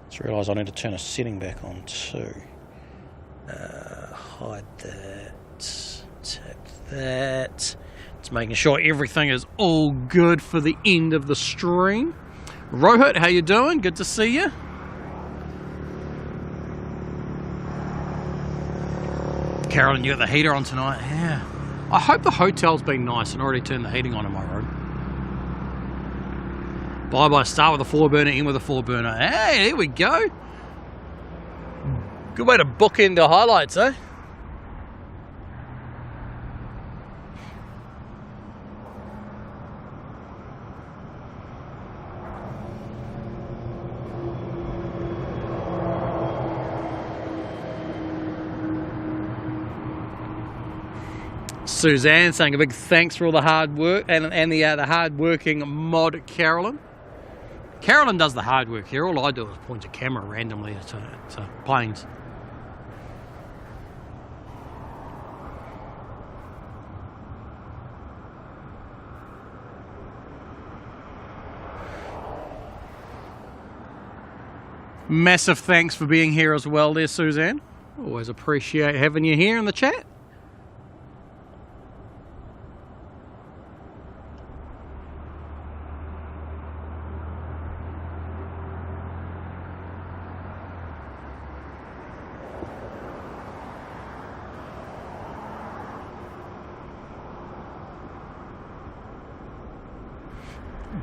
Just realised I need to turn a setting back on too. Hide that, tap that. Just making sure everything is all good for the end of the stream. Rohit, how you doing? Good to see you. Carolyn, you got the heater on tonight? Yeah. I hope the hotel's been nice and already turned the heating on in my room. Bye-bye, start with a 4-burner, end with a 4-burner. Hey, there we go. Good way to bookend the highlights, eh? Suzanne saying a big thanks for all the hard work and the hard-working mod Carolyn. Carolyn does the hard work here. All I do is point a camera randomly to planes. Massive thanks for being here as well there, Suzanne. Always appreciate having you here in the chat.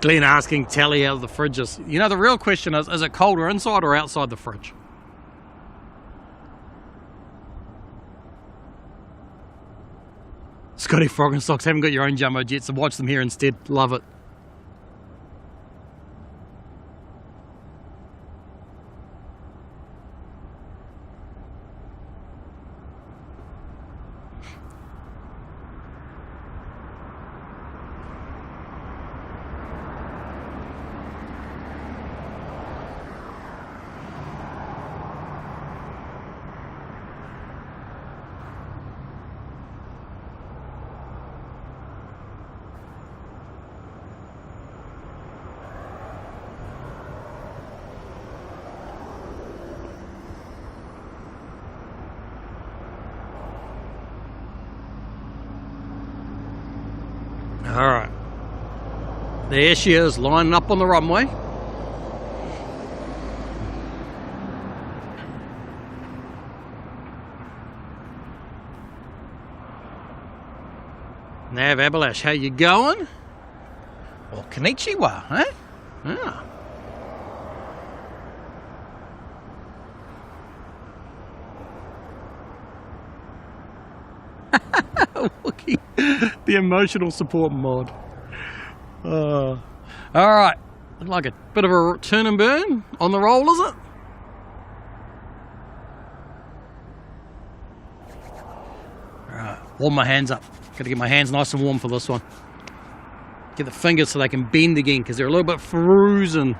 Glenn asking Tally how the fridge is. You know, the real question is it colder inside or outside the fridge? Scotty Frog and Socks, haven't got your own jumbo jets, so watch them here instead. Love it. Alright, there she is, lining up on the runway. Nav Abalash, how you going? Well, konnichiwa, eh? Ah. Wookie, the emotional support mod. Alright, like a bit of a turn and burn on the roll, is it? Alright, warm my hands up. Gotta get my hands nice and warm for this one. Get the fingers so they can bend again because they're a little bit frozen.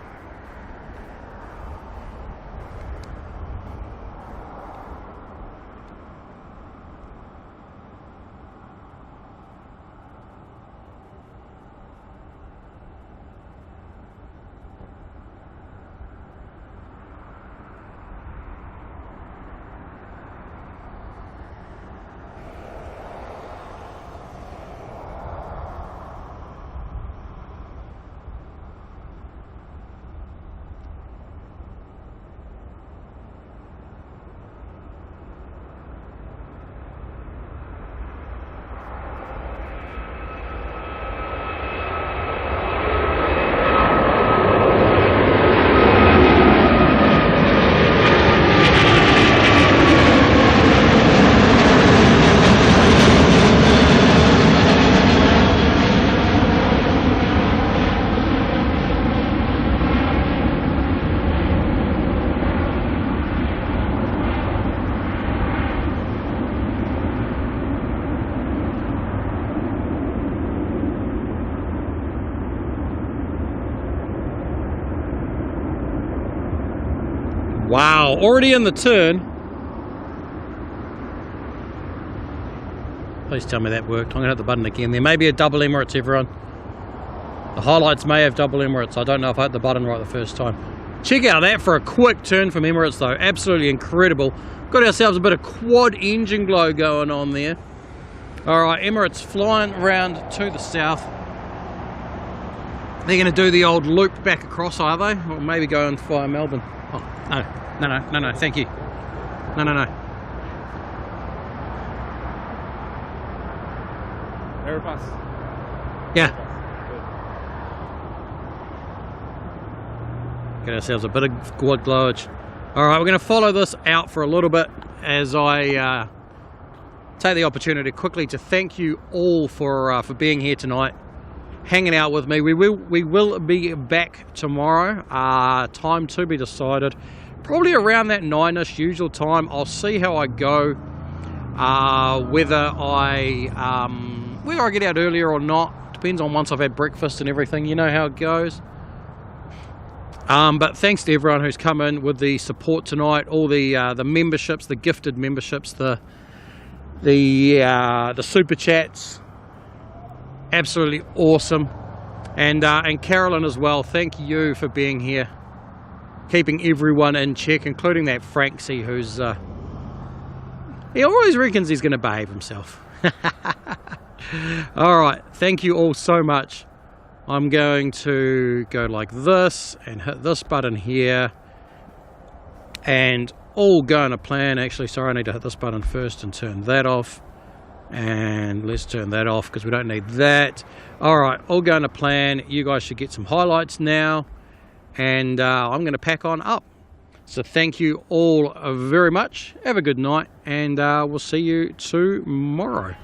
Wow, already in the turn. Please tell me that worked. I'm going to hit the button again. There may be a double Emirates, everyone. The highlights may have double Emirates. I don't know if I hit the button right the first time. Check out that for a quick turn from Emirates though. Absolutely incredible. Got ourselves a bit of quad engine glow going on there. Alright, Emirates flying around to the south. They're going to do the old loop back across, are they? Or maybe go and fly Melbourne. Oh, no, thank you. No. Airbus. Yeah. Get ourselves a bit of quad glowage. Alright, we're going to follow this out for a little bit as I take the opportunity quickly to thank you all for being here tonight, hanging out with me. We will be back tomorrow. Time to be decided. Probably around that 9ish usual time. I'll see how I go. Whether I get out earlier or not depends on once I've had breakfast and everything. You know how it goes. But thanks to everyone who's come in with the support tonight. All the memberships, the gifted memberships, the super chats. Absolutely awesome. And Carolyn as well, thank you for being here, keeping everyone in check, including that Franksy who's he always reckons he's going to behave himself. Alright, thank you all so much. I'm going to go like this and hit this button here, and all going to plan. Actually, sorry, I need to hit this button first and turn that off. And let's turn that off because we don't need that. Alright, all going to plan. You guys should get some highlights now. And I'm going to pack on up. So thank you all very much. Have a good night. And we'll see you tomorrow.